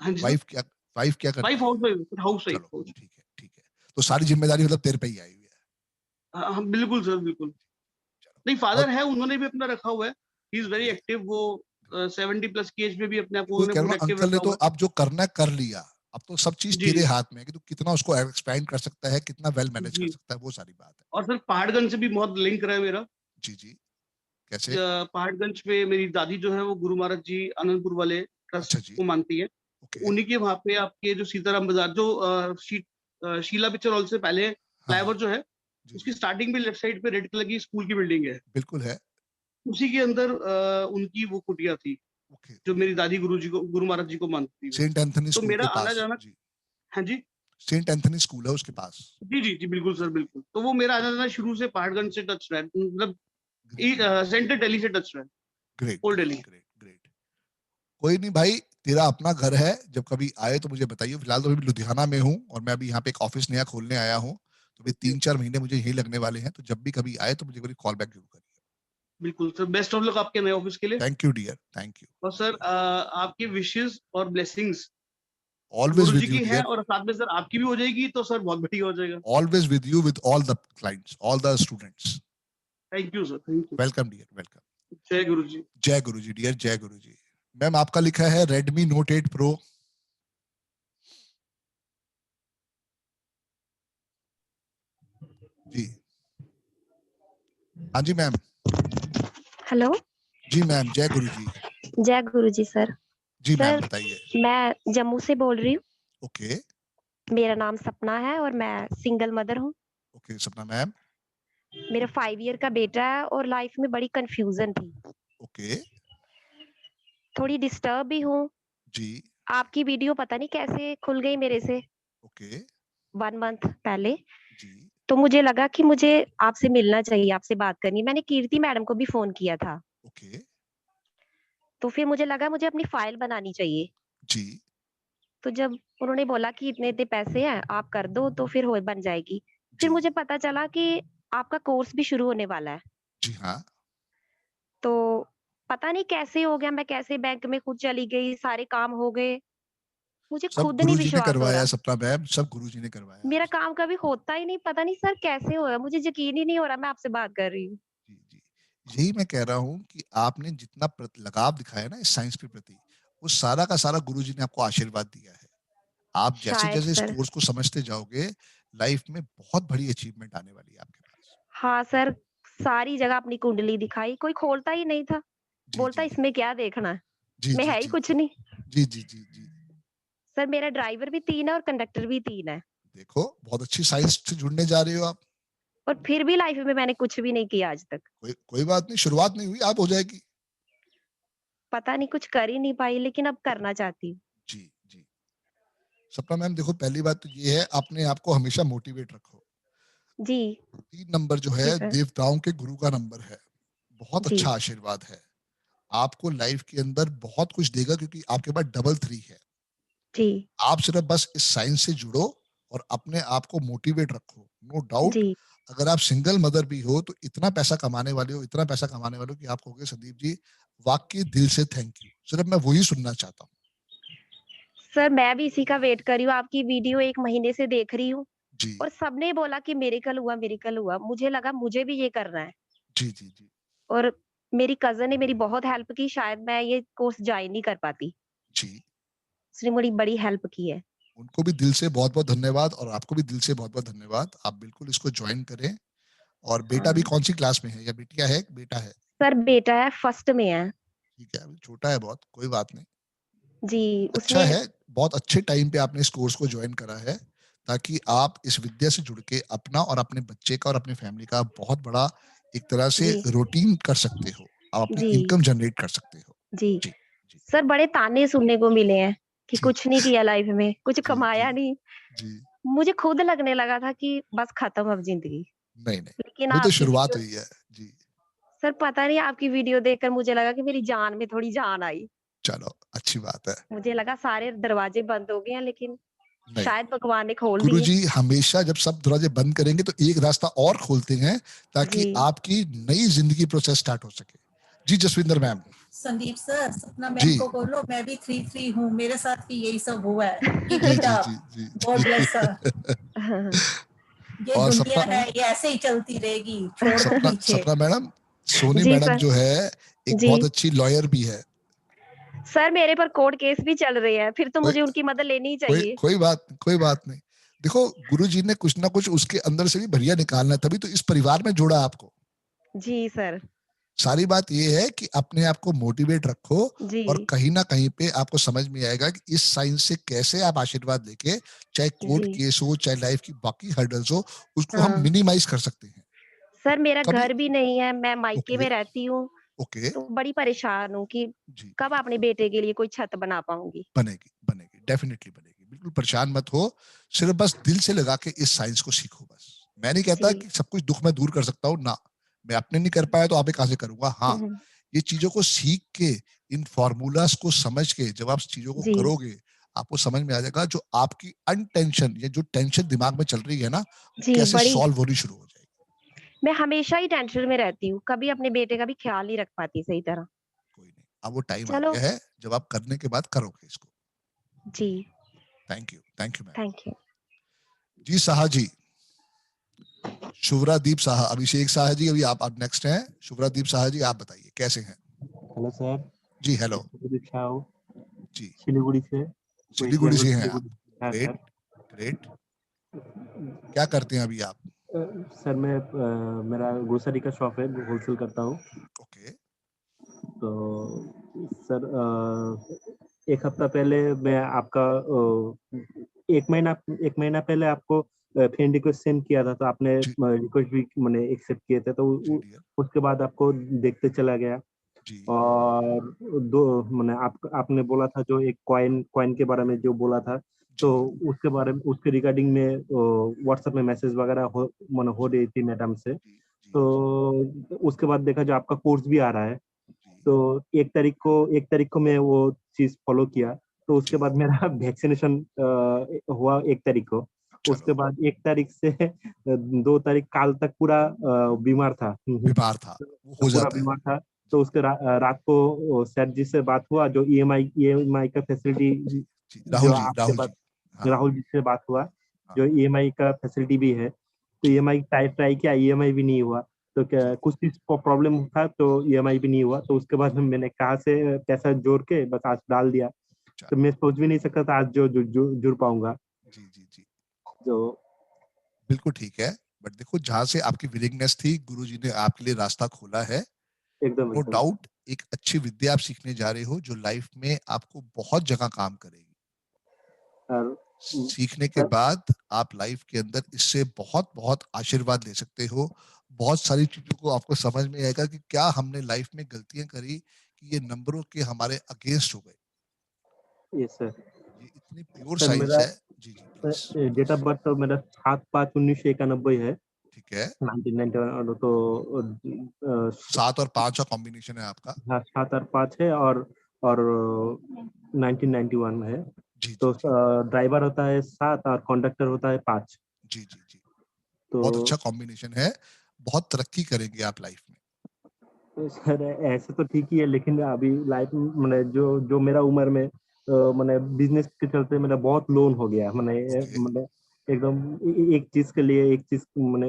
हाँ जी सर। वाइफ क्या वाइफ करती है? हाउस चलो वाइफ। ठीक है ठीक है। तो सारी जिम्मेदारी मतलब तेरे पे ही आई हुई है। हाँ हाँ, बिल्कुल सर बिल्कुल। चलो नहीं और फादर है, उन्होंने भी अपना रखा हुआ है। He is very okay. Active. वो 70+ की एज में भी अपने आप को कोई उन्होंने कह रहा पूरा हूँ, एक्टिव अंकल ने रखा तो हुआ है। अब जो करना कर लिया। अब तो सब चीज जी तेरे जी हाथ में है कि तू कितना उसको एक्सपैंड कर सकता है, कितना वेल मैनेज कर जी। सकता है, वो सारी बात है। और सर पहाड़गंज से भी बहुत लिंक रहा है मेरा। जी जी। कैसे? पहाड़गंज पे मेरी दादी जो है वो गुरु महाराज जी आनंदपुर वाले ट्रस्ट अच्छा जी। को मानती है। ओके। उन्हीं के वहां पे आपके जो सीताराम बाजार, जो शीला पिक्चर हॉल से पहले हाँ फ्लाईओवर हाँ। जो है, जी उसकी जी स्टार्टिंग पे लेफ्ट साइड पे रेड कलर की स्कूल की बिल्डिंग है। बिल्कुल है। उसी के अंदर उनकी वो कुटिया थी, ओके जो ओके। मेरी दादी गुरु महाराज जी को मानती थी वो। सेंट एंथनी तो स्कूल मेरा के आना पास। जाना। जी। हाँ जी। सेंट एंथनी स्कूल है उसके पास। जी जी जी बिल्कुल सर, बिल्कुल। तो वो मेरा आना जाना शुरू से पहाड़गंज से टच रहा है, मतलब सेंट्रल दिल्ली से टच रहा है, great old Delhi. Great great. कोई नहीं भाई, तेरा अपना घर है, जब कभी आए तो मुझे बताइए। फिलहाल तो अभी लुधियाना में हूँ और मैं अभी यहाँ पे एक ऑफिस नया खोलने आया हूँ, तो अभी 3-4 महीने मुझे यही लगने वाले हैं। तो जब भी कभी आए तो मुझे कॉल बैक जरूर करिए। बिल्कुल सर, बेस्ट ऑफ लक आपके नए ऑफिस के लिए। Thank you dear, thank you. और सर आपकी विशेस और blessings always Guru ji with you की है, डियर, और साथ में सर आपकी भी हो जाएगी, तो सर बहुत बढ़िया हो जाएगा। Always with you, with all the clients, all the students. Thank you sir, thank you. Welcome dear, welcome. जय गुरु जी। जय गुरु जी डियर, जय गुरु जी। मैम आपका लिखा है Redmi Note 8 Pro। जी हाँ जी मैम। हेलो। जी मैम, जय गुरु जी। जय गुरु जी सर। जी मैम सर बताइए। मैं जम्मू से बोल रही हूँ। ओके मेरा नाम सपना है और मैं सिंगल मदर हूँ। ओके सपना मैम। मेरा 5 ईयर का बेटा है और लाइफ में बड़ी कंफ्यूजन थी, ओके थोड़ी डिस्टर्ब भी हूँ। जी। आपकी वीडियो पता नहीं कैसे खुल गई मेरे से ओके 1 मंथ पहले। जी। तो मुझे लगा कि मुझे आपसे मिलना चाहिए, आपसे बात करनी। मैंने कीर्ति मैडम को भी फोन किया था, ओके तो फिर मुझे लगा मुझे अपनी फाइल बनानी चाहिए। जी। तो जब उन्होंने बोला कि इतने इतने पैसे हैं आप कर दो, तो फिर हो बन जाएगी। फिर जी मुझे पता चला कि आपका कोर्स भी शुरू होने वाला है। जी हाँ। तो पता नहीं कैसे हो गया, मैं कैसे बैंक में खुद चली गई, सारे काम हो गए, मुझे सब खुद नहीं गुरु जी ने विश्वास हो करवाया रहा। सपना मैम, सब गुरु जी ने करवाया। मेरा काम कभी होता ही नहीं, पता नहीं सर कैसे होया, मुझे यकीन ही नहीं हो रहा। मैं आपसे बात कर रही हूँ। जी जी। यही मैं कह रहा हूँ कि आपने जितना लगाव दिखाया ना इस साइंस के प्रति, वो सारा का सारा गुरु जी ने आपको आशीर्वाद दिया है। आप जैसे शायद जैसे इस सर। कोर्स को समझते जाओगे, लाइफ में बहुत बड़ी अचीवमेंट आने वाली है आपके पास। हाँ सर, सारी जगह अपनी कुंडली दिखाई, कोई खोलता ही नहीं था। जी बोलता जी इसमें क्या देखना है, जी मैं जी है ही जी कुछ जी नहीं। जी जी जी जी। सर मेरा ड्राइवर भी 3 है और कंडक्टर भी 3 है, देखो बहुत अच्छी साइंस से जुड़ने जा रही हो आप। और फिर भी लाइफ में मैंने कुछ भी नहीं किया आज तक। कोई बात नहीं, शुरुआत नहीं हुई, आप हो जाएगी। पता नहीं कुछ कर ही नहीं पाई, लेकिन अब करना चाहती हूँ। जी जी। सपना मैम देखो, पहली बात तो ये है, अपने आप को हमेशा मोटिवेट रखो। जी 3 नंबर जो जी है सर। देवताओं के गुरु का नंबर है, बहुत जी अच्छा आशीर्वाद है। आपको लाइफ के अंदर बहुत कुछ देगा, क्योंकि आपके पास डबल 3 है। जी आप सिर्फ बस इस साइंस से जुड़ो और अपने आप को मोटिवेट रखो। नो डाउट, जी अगर आप सिंगल मदर भी हो तो इतना पैसा कमाने वाले हो, इतना पैसा कमाने वाले हो कि आप कहोगे संदीप जी वाकई दिल से थैंक यू। सिर्फ मैं वही सुनना चाहता हूँ। सर, मैं भी इसी का वेट कर रही हूँ, आपकी वीडियो 1 महीने से देख रही हूँ। जी और सबने बोला कि मिरेकल हुआ, मिरेकल हुआ। मुझे लगा मुझे भी ये करना है। जी जी जी और मेरी कज़न ने मेरी बहुत हेल्प की, शायद मैं ये कोर्स जॉइन नहीं कर पाती। जी। उसने मेरी बड़ी हेल्प की है। उनको भी दिल से बहुत बहुत धन्यवाद, और आपको भी दिल से बहुत बहुत धन्यवाद। आप बिल्कुल इसको ज्वाइन करें। और बेटा भी हाँ। कौन सी क्लास में है, या बेटिया है, बेटा है? सर बेटा है, फर्स्ट में है। ठीक है, अभी छोटा है बहुत, कोई बात नहीं। जी, अच्छा उसने। है, बहुत अच्छे टाइम पे आपने इस कोर्स को ज्वाइन करा है, ताकि आप इस विद्या से जुड़ के अपना और अपने बच्चे का और अपने फैमिली का बहुत बड़ा एक तरह से जी, रूटीन कर सकते हो। आप अपनी जी, इनकम जनरेट कर सकते हो। जी। जी जी सर बड़े ताने सुनने को मिले हैं कि जी कुछ नहीं किया लाइफ में, कुछ जी जी कमाया नहीं। जी। मुझे खुद लगने लगा था कि बस खत्म अब ज़िंदगी। नहीं नहीं, लेकिन अभी तो आपकी शुरुआत वीडियो। हुई है। जी। सर पता नहीं, आपकी वीडियो देखकर मुझे लगा कि मेरी जान में थोड़ी जान आई। चलो अच्छी बात है। मुझे लगा सारे दरवाजे बंद हो गए हैं, लेकिन नहीं, शायद भगवान ने खोल दिए। गुरुजी हमेशा जब सब दरवाजे बंद करेंगे तो एक रास्ता और खोलते हैं, ताकि जी। आपकी नई जिंदगी प्रोसेस स्टार्ट हो सके। जी जसविंदर मैम। संदीप सर, सपना जी मैम को बोलो मैं भी 3-3 हूँ, मेरे साथ भी यही सब हुआ है। कीप जी इट जी अप। जी जी गॉड ब्लेस सर। जी। ये और दुनिया सपना, है, ये ऐसे ही चलती रहेगी, छोड़ दो सपना पीछे। सपना madam, Soni ji madam sir. जो है एक जी बहुत अच्छी लॉयर भी है। सर, मेरे पर कोर्ट केस भी चल रहे हैं, फिर तो कोई मुझे उनकी मदद लेनी ही कोई चाहिए। कोई बात नहीं। देखो गुरु जी ने कुछ ना कुछ उसके अंदर से भी बढ़िया निकालना है, तभी तो इस परिवार में जोड़ा आपको। जी सर। सारी बात ये है कि अपने आप को मोटिवेट रखो, जी और कहीं ना कहीं पे आपको समझ में आएगा कि इस साइंस से कैसे आप आशीर्वाद लेके, चाहे कोर्ट जी। केस हो, चाहे लाइफ की बाकी हर्डल्स हो, उसको हम हाँ। मिनिमाइज कर सकते हैं। सर मेरा कभी घर भी नहीं है, मैं मायके ओके में रहती हूँ। ओके। तो बड़ी परेशान हूँ कि जी कब अपने बेटे के लिए कोई छत बना पाऊंगी। बनेगी बनेगी, डेफिनेटली बनेगी, बिल्कुल परेशान मत हो, सिर्फ बस दिल से लगा के इस साइंस को सीखो बस। मैं नहीं कहता जी। कि सब कुछ दुख मैं दूर कर सकता हूँ ना, मैं अपने नहीं कर पाया तो आप कहां से करूंगा। हाँ, ये चीजों को सीख के, इन फॉर्मूलाज को समझ के जब आप चीजों को जी। करोगे, आपको समझ में आ जाएगा जो आपकी अनटेंशन या जो टेंशन दिमाग में चल रही है ना, वो जी, कैसे बड़ी सॉल्व होनी शुरू हो जाएगी। मैं हमेशा ही टेंशन में रहती हूँ, कभी अपने बेटे का भी ख्याल नहीं रख पाती सही तरह। कोई नहीं, अब वो टाइम आ चलो। गया है जब आप करने के बाद करोगे इसको। जी, thank you ma'am. Thank you. जी साहा जी, शुभ्रादीप साहा, अभिषेक साहा जी अभी आप नेक्स्ट हैं। शुभ्रादीप साहा जी आप बताइए कैसे हैं। Hello sir. जी हेलो जी, सिलीगुड़ी से, वेस्ट सिलीगुड़ी बंगाल से हैं आप। सिलीगुड़ी। हाँ ग्रेट सर। ग्रेट, क्या करते हैं अभी आप। सर मैं मेरा ग्रोसरी का शॉप है, होलसेल करता हूँ। ओके, तो सर एक हफ्ता पहले मैं आपका एक महीना पहले आपको फ्रेंड रिक्वेस्ट सेंड किया था, तो आपने जी रिक्वेस्ट भी मैंने एक्सेप्ट किए थे, तो जी डियर, उसके बाद आपको देखते चला गया। जी और दो मैंने आपने बोला था जो एक कॉइन के बारे में जो बोला था, जी तो उसके बारे में उसके रिगार्डिंग में व्हाट्सएप में मैसेज वगैरह हो रही थी मैडम से। जी जी तो उसके बाद देखा जो आपका कोर्स भी आ रहा है, जी तो एक तारीख को मैं वो चीज फॉलो किया। तो उसके जी, बाद मेरा वैक्सीनेशन हुआ 1 तारीख को। उसके चलो बाद 1 तारीख से 2 तारीख काल तक पूरा बीमार था। बीमार था, वो हो पूरा जाता है। बीमार था। तो जी उसके रात को सर जी से बात हुआ, जो ईएमआई का जी फैसिलिटी जी, जो राहुल जी आपके राहुल पास, जी, हाँ राहुल जी से बात हुआ, हाँ जो ईएमआई का फैसिलिटी भी है। तो जी ईएमआई ट्राई किया, ईएमआई भी नहीं हुआ। तो जी, कुछ चीज प्रॉब्लम था, तो ईएमआई भी नहीं हुआ। तो उसके बाद मैंने कहा से पैसा जोड़ के बस आज डाल दिया। तो चलो मैं सोच भी नहीं सकता था आज जुड़ पाऊंगा। जी जी जी, तो बिल्कुल ठीक है। बट देखो जहां से आपकी विलिंगनेस थी, गुरु जी ने आपके लिए रास्ता खोला है। एकदम नो एकदम डाउट, एक अच्छी विद्या आप सीखने जा रहे हो जो लाइफ में आपको बहुत जगह काम करेगी। और सीखने के बाद आप लाइफ के अंदर इससे बहुत बहुत आशीर्वाद ले सकते हो। बहुत सारी चीजों को आपको समझ में आएगा कि क्या हमने लाइफ में गलतियां करी कि ये नंबरों के हमारे अगेंस्ट हो गए। ये सर ये इतनी प्योर सर साइंस मेरा है। जी जी please date of please. Birth तो मेरा 7/5/1991 है। ठीक है, 1991। तो 7 और 5 का कॉम्बिनेशन है आपका। हाँ 7 और 5 है, और 1991 है। जी तो जी जी ड्राइवर होता है 7 और कंडक्टर होता है 5। जी जी जी, तो बहुत अच्छा कॉम्बिनेशन है। बहुत तरक्की करेंगे आप लाइफ में। सर ऐसे तो ठीक ही है, लेकिन अभी लाइफ में मैंने जो मेरा उम्र में मैंने बिजनेस के चलते मेरा बहुत लोन हो गया। ओके, मैंने एकदम एक चीज के लिए एक चीज मैंने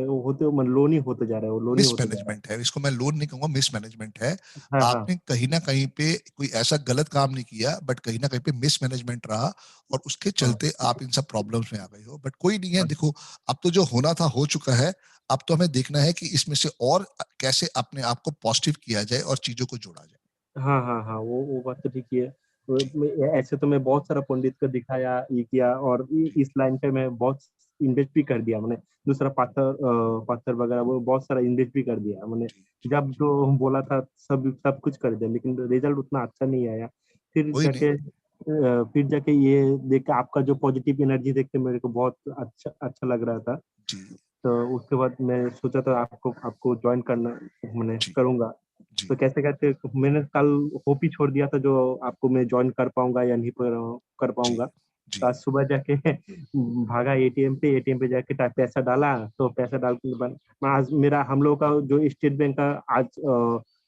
लोन ही होते जा रहा है, वो लोन ही होते जा रहा मिसमैनेजमेंट है, इसको मैं लोन नहीं कहूंगा, मिसमैनेजमेंट है। है। हाँ हाँ आपने कहीं ना कहीं पे कोई ऐसा गलत काम नहीं किया, बट कहीं ना कहीं पे मिसमैनेजमेंट रहा और उसके हाँ चलते आप इन सब प्रॉब्लम्स में आ गए हो। बट कोई नहीं है, देखो अब तो जो होना था हो चुका है। अब तो हमें देखना है कि इसमें से और कैसे अपने आप को पॉजिटिव किया जाए और चीजों को जोड़ा जाए। हाँ हाँ हाँ, वो बात तो ठीक ही है। जी ऐसे तो मैं बहुत सारा पंडित को दिखाया, ये किया, और जी इस लाइन पे मैं बहुत इन्वेस्ट भी कर दिया मैंने। दूसरा पत्थर वगैरह वो बहुत सारा इन्वेस्ट भी कर दिया मैंने। जी जी जब जी, जो बोला था सब कुछ कर दिया, लेकिन रिजल्ट उतना अच्छा नहीं आया। कोई नहीं। फिर जाके ये देख के आपका जो पॉजिटिव एनर्जी देख के मेरे को बहुत अच्छा अच्छा लग रहा था। जी तो उसके बाद मैं सोचा था आपको आपको ज्वाइन करना मैंने जी करूंगा। जी तो कैसे कैसे मैंने कल होप ही छोड़ दिया था जो आपको मैं ज्वाइन कर पाऊंगा या नहीं कर जी पाऊंगा। जी तो आज सुबह जाके भागा एटीएम पे जाके पैसा डाला। तो पैसा डाल के आज मेरा हम लोग का जो स्टेट बैंक का आज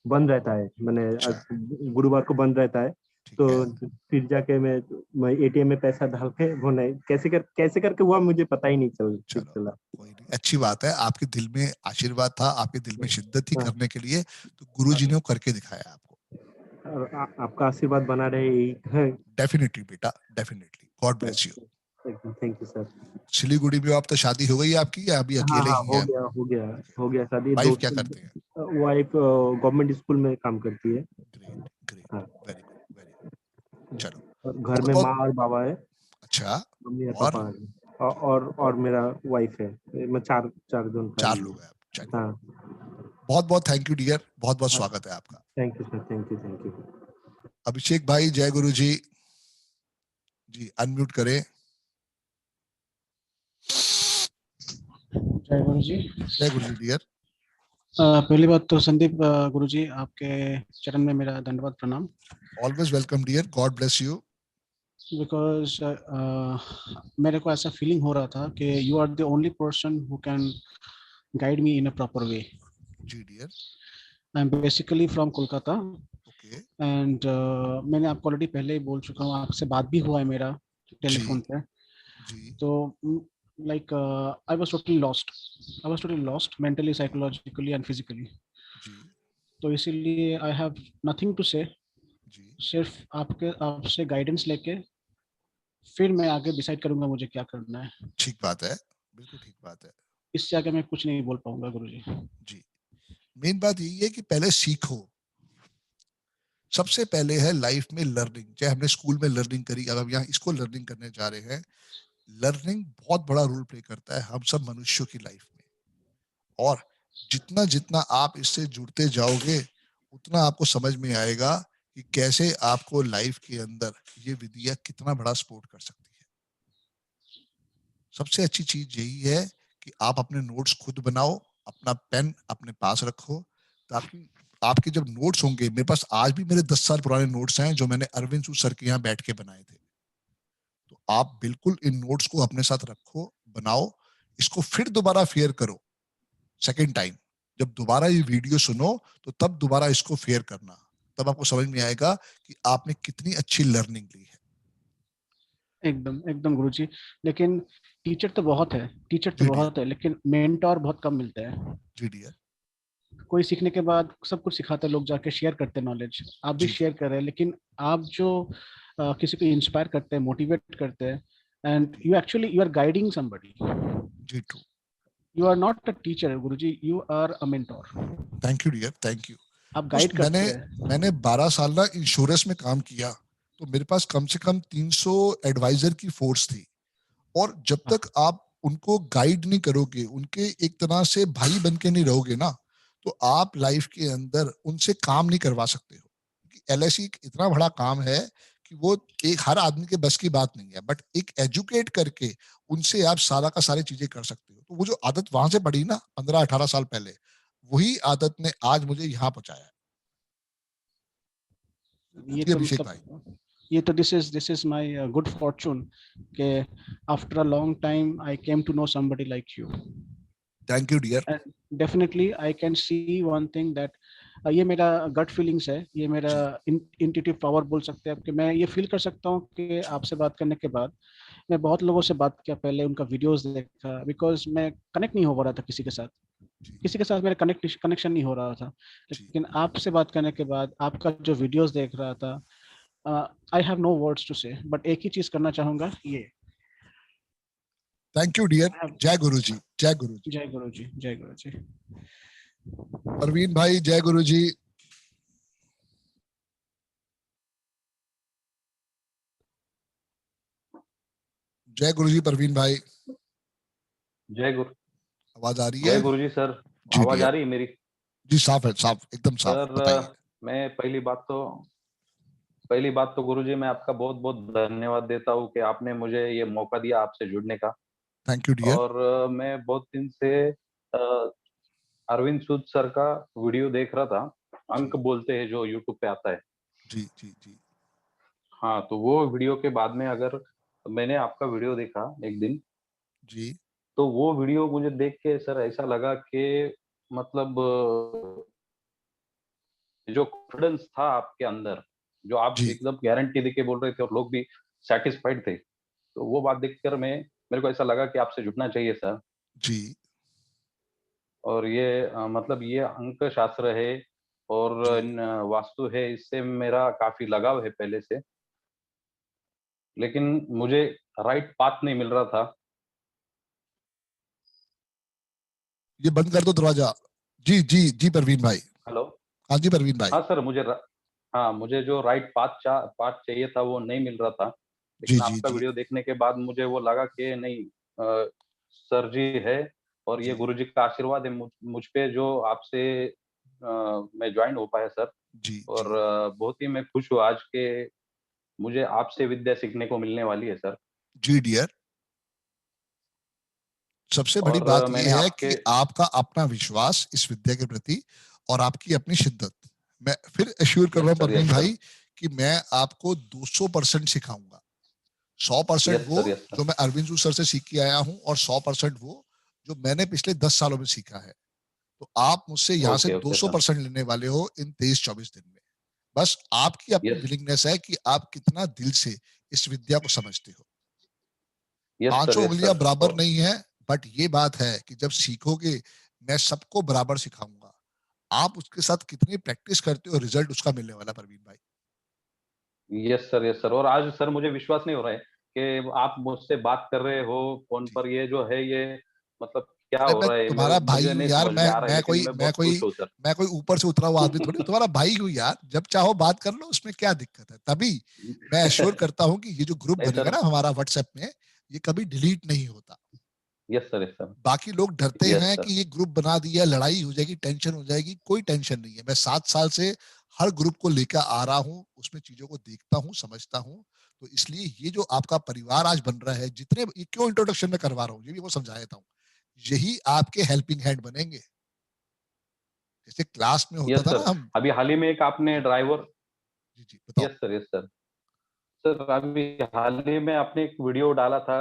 बंद रहता है, मैंने अच्छा, आज गुरुवार को बंद रहता है। ठीक तो है, फिर जाके मैं एटीएम में पैसा डाल के वो नहीं कैसे करके हुआ मुझे पता ही नहीं चलो चला। कोई नहीं, अच्छी बात है। आपके दिल में आशीर्वाद था, आपके दिल में शिद्दत थी हाँ, करने के लिए, तो गुरु जी ने वो करके दिखाया आपको। और आपका आशीर्वाद बना रहे यही है। डेफिनेटली बेटा, डेफिनेटली, गॉड ब्लेस यू। एकदम थैंक यू सर। सिलीगुड़ी में आप तो शादी हो गई है आपकी या अभी हाँ अकेले हाँ, ही हैं। हो गया शादी। वाइफ क्या करते हैं। वाइफ गवर्नमेंट स्कूल में काम करती है। ग्रेट ग्रेट, हाँ, वेरी गुड वेरी गुड। चलो और घर बहुत में बहुत माँ और बाबा है, अच्छा। मम्मी और और पापा है, और मेरा वाइफ है। मैं चार चार जन 4 फैमिली लोग है। हैं आप, चलिए। हाँ बहुत बहुत थैंक यू डियर, बहुत बहुत हाँ, स्वागत है आपका। Thank you sir, thank you. Abhishek भाई, जय गुरु जी। जी अनम्यूट करें। जय गुरु जी। जय गुरु जी डियर। पहली बात तो संदीप गुरु जी, आपके चरण में मेरा धन्यवाद प्रणाम। Always welcome dear, God bless you. Because मेरे को ऐसा फीलिंग हो रहा था कि you are the only person who can guide me in a proper way. जी dear. I am basically from Kolkata okay. And मैंने आपको ऑलरेडी पहले ही बोल चुका हूँ, आपसे बात भी हुआ है मेरा टेलीफोन पे। जी तो like I was totally lost mentally, psychologically and physically. जी तो इसीलिए आई हैव नथिंग टू से, जी सिर्फ आपसे गाइडेंस लेके फिर मैं आगे डिसाइड करूंगा मुझे क्या करना है। ठीक बात है, बिल्कुल ठीक बात है। इससे आगे मैं कुछ नहीं बोल पाऊंगा गुरुजी। जी मेन बात यही है कि पहले सीखो। सबसे पहले है लाइफ में लर्निंग। चाहे हमने स्कूल में लर्निंग करी, अगर हम यहाँ इसको लर्निंग करने जा रहे हैं, लर्निंग बहुत बड़ा रोल प्ले करता है हम सब मनुष्यों की लाइफ में। और जितना जितना आप इससे जुड़ते जाओगे उतना आपको समझ में आएगा कि कैसे आपको लाइफ के अंदर ये विद्या कितना बड़ा सपोर्ट कर सकती है। सबसे अच्छी चीज यही है कि आप अपने नोट्स खुद बनाओ, अपना पेन अपने पास रखो, ताकि आपके जब नोट्स होंगे, मेरे पास आज भी मेरे 10 साल पुराने नोट्स हैं जो मैंने अरविंद सूद सर के यहाँ बैठ के बनाए थे। तो आप बिल्कुल इन नोट्स को अपने साथ रखो, बनाओ, इसको फिर दोबारा फेयर करो सेकेंड टाइम। जब दोबारा ये वीडियो सुनो तो तब दोबारा इसको फेयर करना, तब आपको समझ में आएगा कि आपने कितनी अच्छी लर्निंग ली है। एकदम एकदम गुरुजी, लेकिन टीचर तो बहुत है लेकिन मेंटोर बहुत कम मिलते हैं। जी डियर। कोई सीखने के बाद सब कुछ सिखाते हैं, लोग जाके शेयर करते हैं नॉलेज, आप भी शेयर कर रहे हैं, लेकिन आप जो किसी को इंस्पायर करते हैं, मोटिवेट करते हैं, and you are guiding somebody. जी true. You are not a teacher Guruji, you are a mentor. Thank you dear, thank you. आप गाइड करते हैं। मैंने 12 साल ना इंश्योरेंस में काम किया, तो मेरे पास कम से कम 300 एडवाइजर की फोर्स थी। और जब तक आप उनको गाइड नहीं करोगे, उनके एक तरह से भाई बन के नहीं रहोगे ना, तो आप लाइफ के अंदर उनसे काम नहीं करवा सकते हो। क्योंकि LIC एक इतना बड़ा काम है कि वो एक हर आदमी के बस की बात नहीं है, बट एक एजुकेट करके उनसे आप सारा का सारी चीजें कर सकते हो। तो वो जो आदत वहां से पड़ी ना 15-18 साल पहले, वही आदत ने आज मुझे यहाँ पहुंचाया है। ये तो अभिषेक भाई, ये तो this is my good fortune कि after a long time I came to know somebody like you. Thank you dear. Definitely I can see one thing that ये मेरा गट फीलिंग्स है, ये मेरा इंट्यूटिव पावर बोल सकते हैं आप, कि मैं ये फील कर सकता हूँ कि आपसे बात करने के बाद, मैं बहुत लोगों से बात किया पहले, उनका वीडियोस देखा, बिकॉज मैं कनेक्ट नहीं हो रहा था किसी के साथ मेरा कनेक्शन नहीं हो रहा था। लेकिन आपसे बात करने के बाद, आपका जो वीडियोस देख रहा था, I have no words to say, but एक ही चीज करना चाहूंगा, ये। Thank you dear. जय गुरु जी, जय गुरु जी, जय गुरु जी, जय गुरु जी। परवीन भाई जय गुरु जी। जय गुरु जी परवीन भाई। जय गुरु। आवाज आ रही है? जय गुरु जी सर, आवाज आ रही है मेरी? जी साफ है, साफ, एकदम साफ। सर बताइए। मैं पहली बात तो गुरु जी मैं आपका बहुत बहुत धन्यवाद देता हूँ कि आपने मुझे ये मौका दिया आपसे जुड़ने का। Thank you dear. और मैं बहुत दिन से अरविंद सूद सर का वीडियो देख रहा था, अंक बोलते हैं जो यूट्यूब पे आता है। जी जी जी। हाँ, तो वो वीडियो के बाद में अगर मैंने आपका वीडियो देखा एक दिन जी, तो वो वीडियो मुझे देख के सर ऐसा लगा कि मतलब जो कॉन्फिडेंस था आपके अंदर, जो आप एकदम गारंटी देके बोल रहे थे और लोग भी सैटिस्फाइड थे, तो वो बात देखकर मेरे को ऐसा लगा कि आपसे जुड़ना चाहिए सर। जी। और ये मतलब ये अंक शास्त्र है और वास्तु है, इससे मेरा काफी लगाव है पहले से, लेकिन मुझे राइट पाथ नहीं मिल रहा था। ये बंद कर दो दरवाजा। जी जी जी परवीन भाई। हेलो। हाँ जी परवीन भाई। हाँ सर, मुझे जो राइट पाथ चाहिए था वो नहीं मिल रहा था, लेकिन आपका वीडियो देखने के बाद मुझे वो लगा कि नहीं, सर जी है और ये गुरु जी का आशीर्वाद है मुझ पे जो आपसे मैं ज्वाइन हो पाया सर। जी। और बहुत ही मैं खुश हूँ आज के मुझे आपसे विद्या सीखने को मिलने वाली है सर। जी डियर। सबसे बड़ी और बात ये मैंने है कि आपका अपना विश्वास इस विद्या के प्रति और आपकी अपनी शिद्दत। मैं फिर एश्योर कर रहा हूँ परवीन भाई कि मैं आपको 200% सिखाऊंगा। 100% वो जो मैं अरविंद सर से सीख के आया हूँ और 100% वो जो मैंने पिछले 10 सालों में सीखा है। तो आप मुझसे यहाँ से 200% लेने वाले हो इन 23-24 दिन में। बस आपकी अपनी विलिंगनेस है कि आप कितना दिल से इस विद्या को समझते हो। पांचों उंगलियां बराबर नहीं है, बट ये बात है कि जब सीखोगे मैं सबको बराबर सिखाऊंगा। आप उसके साथ कितनी प्रैक्टिस करते हो, रिजल्ट उसका मिलने वाला परवीन भाई। Yes sir. और आज सर मुझे विश्वास नहीं हो रहा है कि आप मुझसे बात कर रहे हो फोन पर। ये जो है ये मतलब क्या हो रहा है, तुम्हारा भाई मुझे हूँ नहीं यार। समझ में आ रहा है, लेकिन मैं बहुत खुश हूँ सर। मैं कोई ऊपर से उतरा हुआ आदमी थोड़ी। तुम्हारा भाई हूँ यार, जब चाहो बात कर लो, उसमें क्या दिक्कत है। तभी मैं एश्योर करता हूँ कि ये जो ग्रुप बनेगा ना हमारा व्हाट्सएप में, ये कभी डिलीट नहीं होता। Yes sir. बाकी लोग डरते हैं कि ये ग्रुप बना दिया, लड़ाई हो जाएगी, टेंशन हो जाएगी। कोई टेंशन नहीं है। मैं 7 साल से हर ग्रुप को लेकर आ रहा हूँ, उसमें चीजों को देखता हूँ, समझता हूँ। तो इसलिए ये जो आपका परिवार आज बन रहा है, जितने ये क्यों इंट्रोडक्शन में करवा रहा हूँ, ये भी वो समझा देता हूँ। यही आपके हेल्पिंग हैंड बनेंगे। जैसे क्लास में होता था ना हम। अभी हाल ही में एक आपने ड्राइवर। जी बताओ। Yes sir. सर अभी हाल ही में आपने एक वीडियो डाला था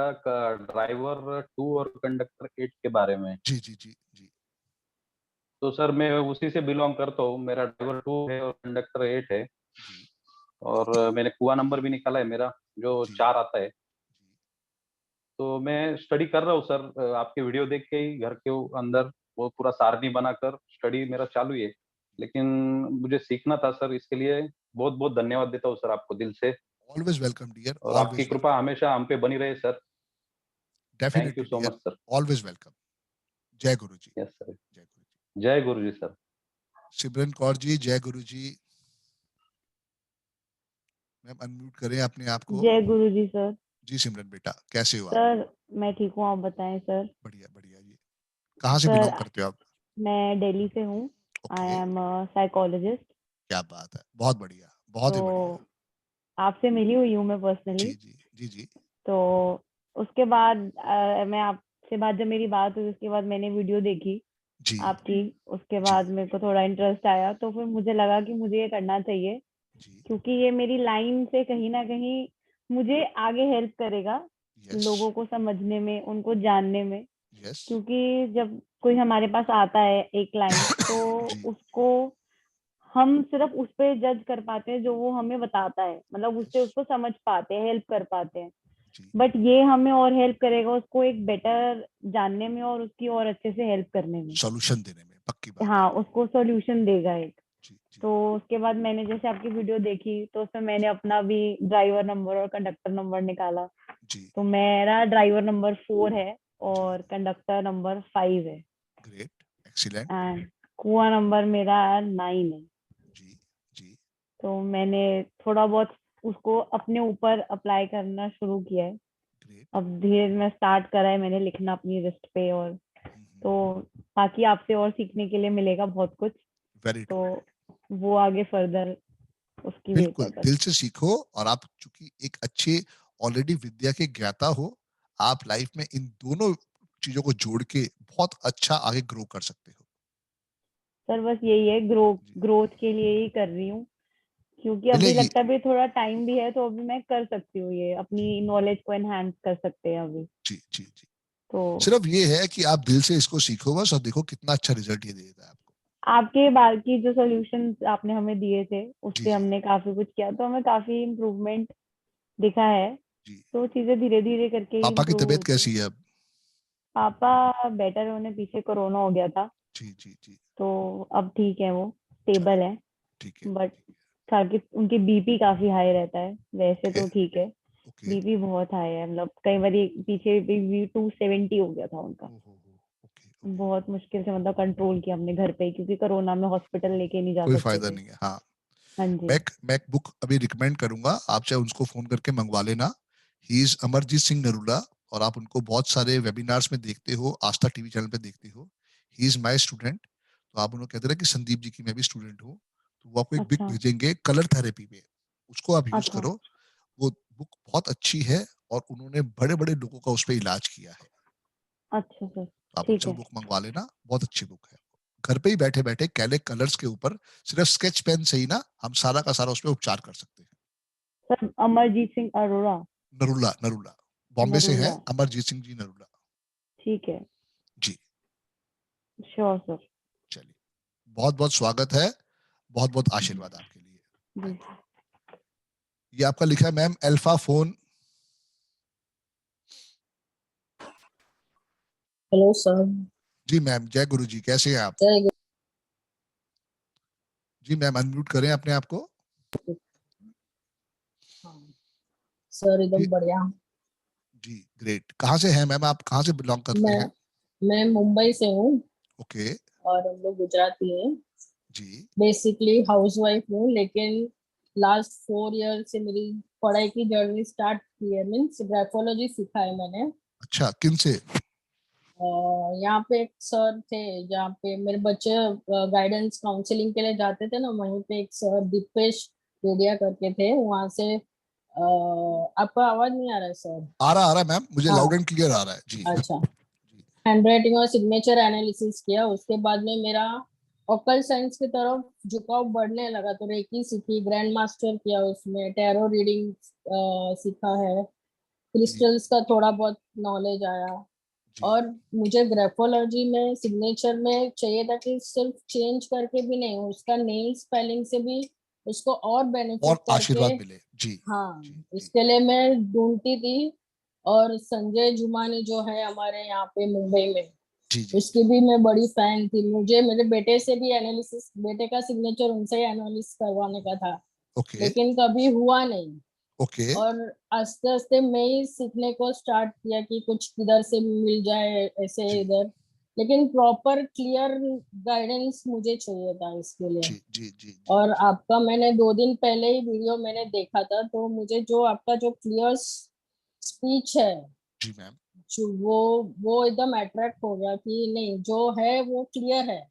ड्राइवर 2 और कंडक्टर 8 के बारे में। जी। तो सर मैं उसी से बिलोंग करता हूँ। मेरा ड्राइवर 2 है और कंडक्टर 8 है। और मैंने कुआ नंबर भी निकाला है मेरा, जो 4 आता है। तो मैं स्टडी कर रहा हूँ सर, आपके वीडियो देख के ही घर के अंदर वो पूरा सारणी बनाकर स्टडी मेरा चालू है। लेकिन मुझे सीखना था सर, इसके लिए बहुत बहुत धन्यवाद देता हूँ सर आपको दिल से। Always welcome dear. और आपकी कृपा हमेशा हम पे बनी रहे sir. Thank you so much sir. Always welcome. जय गुरु जी। Yes sir. जय गुरु जी सर। सिमरन कौर जी, जय गुरु जी। मैम अनम्यूट करें अपने आप को। जय गुरु जी सर। जी सिमरन बेटा, कैसे हो आप? सर मैं ठीक हूँ, आप बताएं सर। बढ़िया जी। कहाँ से बिलोंग करते हो आप? मैं दिल्ली से हूँ। I am psychologist. क्या बात है, बहुत बढ़िया, बहुत ही बढ़िया। आपसे मिली हुई हूँ मैं पर्सनली। जी। तो उसके बाद मैं आपसे बात, जब मेरी बात हुई उसके बाद मैंने वीडियो देखी आपकी। उसके बाद मेरे को थोड़ा इंटरेस्ट आया, तो फिर मुझे लगा कि मुझे ये करना चाहिए, क्योंकि ये मेरी लाइन से कहीं ना कहीं मुझे आगे हेल्प करेगा लोगों को समझने में, उनको जानने में। क्योंकि जब कोई हमारे पास आता है एक क्लाइंट, तो उसको हम सिर्फ उस पे जज कर पाते हैं जो वो हमें बताता है, मतलब उससे उसको समझ पाते हैं, हेल्प कर पाते हैं। बट ये हमें और हेल्प करेगा उसको एक बेटर जानने में और उसकी और अच्छे से हेल्प करने में, सॉल्यूशन देने में। पक्की बात। हाँ, उसको सॉल्यूशन देगा एक। तो उसके बाद मैंने जैसे आपकी वीडियो देखी, तो उसमें मैंने अपना भी ड्राइवर नंबर और कंडक्टर नंबर निकाला। तो मेरा ड्राइवर नंबर 4 है और कंडक्टर नंबर 5 है। Great, excellent. एंड कुआ नंबर मेरा 9 है। जी। तो मैंने थोड़ा बहुत उसको अपने ऊपर अप्लाई करना शुरू किया है। अब धीरे मैं स्टार्ट करा है मैंने लिखना अपनी रिस्ट पे, और तो बाकी आपसे और सीखने के लिए मिलेगा बहुत कुछ। तो वो आगे फर्दर उसकी बिल्कुल दिल से सीखो। और आप चूंकि एक अच्छे ऑलरेडी विद्या के ज्ञाता हो, आप लाइफ में इन दोनों चीजों को जोड़ के बहुत अच्छा आगे ग्रो कर सकते हो। सर बस यही है, ग्रोथ के लिए ही कर रही हूँ, क्योंकि अभी लगता है थोड़ा टाइम भी है, तो अभी मैं कर सकती हूँ, ये अपनी नॉलेज को एनहांस कर सकते हैं अभी। जी। तो सिर्फ ये है कि आप दिल से इसको सीखो बस, और देखो कितना अच्छा रिजल्ट ये देता है आपको। आपके बाकी जो सॉल्यूशंस आपने हमें दिए थे, उससे हमने काफी कुछ किया, तो हमें काफी इम्प्रूवमेंट दिखा है। तो चीजें धीरे धीरे करके पापा की तबीयत कैसी है अब? पापा बेटर होने, पीछे कोरोना हो गया था। जी। तो अब ठीक है, वो स्टेबल है। बट ताकि उनकी बीपी काफी हाई रहता है, वैसे तो ठीक है। बीपी बहुत हाई है, मतलब कई बार पीछे भी 270 हो गया था उनका। बहुत मुश्किल से मतलब कंट्रोल किया हमने घर पे ही, क्योंकि कोरोना में हॉस्पिटल लेके नहीं जा सकते। कोई फायदा नहीं है। हाँ जी। मैक बुक अभी रिकमेंड करूंगा, आप चाहे उनको फोन करके मंगवा लेना। ही इज अमरजीत सिंह नरूला, और आप उनको बहुत सारे वेबिनार्स में देखते हो, आस्था टीवी चैनल पे देखते हो। He is my student. तो आप उनको कहते रहे कि संदीप जी की मैं भी स्टूडेंट हूँ, तो वो आपको एक बुक भेजेंगे कलर थेरेपी पे, उसको आप यूज करो। वो बुक बहुत अच्छी है, और उन्होंने बड़े बड़े लोगों का उस पर इलाज किया है। अच्छा सर, आप ठीक उनसे है। बुक मंगवा लेना, बहुत अच्छी बुक है। घर पे ही बैठे बैठे कैलिक कलर्स के ऊपर सिर्फ स्केच पेन से ही ना हम सारा का सारा उसमें उपचार कर सकते हैं। सर अमरजीत सिंह अरोड़ा। नरूला, नरूला बॉम्बे से है, नरूला, अमरजीत सिंह जी नरूला ठीक है। जी। Sure sir. चलिए, बहुत बहुत स्वागत है, बहुत बहुत आशीर्वाद आपके लिए। जी। ये आपका लिखा है ma'am alpha phone. Hello sir. जी मैम, जय गुरु जी, कैसे हैं आप? जय गुरु। जी मैम, अनम्यूट करें अपने आप को। सर एकदम बढ़िया। जी ग्रेट। कहाँ से हैं मैम आप, कहाँ से बिलोंग करते हैं? मैं मुंबई से हूँ। ओके। और हम लोग गुजराती हैं। जी। बेसिकली हाउसवाइफ हूँ, लेकिन लास्ट 4 ईयर से मेरी पढ़ाई की जर्नी स्टार्ट की है। मीन्स ग्राफोलॉजी सीखा है मैंने। अच्छा, किन से? यहाँ पे एक सर थे, जहाँ पे मेरे बच्चे गाइडेंस काउंसलिंग के लिए जाते थे ना, वहीं पे एक सर दीपेश रेडिया करके थे, वहां से। आपका आवाज नहीं आ रहा है सर? आ रहा मैम, मुझे लाउड एंड क्लियर आ रहा है जी। अच्छा। हैंडराइटिंग और सिग्नेचर एनालिसिस किया, उसके बाद में मेरा ऑकल साइंस की तरफ झुकाव बढ़ने लगा, तो रेकी सीखी, ग्रैंड मास्टर किया, उसमें टैरो रीडिंग सीखा है, क्रिस्टल्स का थोड़ा बहुत नॉलेज आया। और मुझे ग्राफोलॉजी में सिग्नेचर में चाहिए था कि सिर्फ चेंज करके भी नहीं, उसका नेम स्पेलिंग से भी उसको और बेनिफिट और करके आशीर्वाद मिले जी। हाँ, इसके लिए मैं ढूंढती थी। और संजय जुमानी जो है हमारे यहाँ पे मुंबई में, उसकी भी मैं बड़ी फैन थी। मुझे मेरे बेटे से भी एनालिसिस, बेटे का सिग्नेचर उनसे ही एनालिसिस करवाने का था, लेकिन कभी हुआ नहीं। ओके। और आस्ते आस्ते मैं ही सीखने को स्टार्ट किया कि कुछ किधर से मिल जाए ऐसे इधर, लेकिन प्रॉपर क्लियर गाइडेंस मुझे चाहिए था इसके लिए। जी। और आपका मैंने 2 दिन पहले ही वीडियो मैंने देखा था, तो मुझे जो आपका जो क्लियर स्पीच है जी मैम, जो वो एकदम अट्रैक्ट हो गया कि नहीं, जो है वो क्लियर है।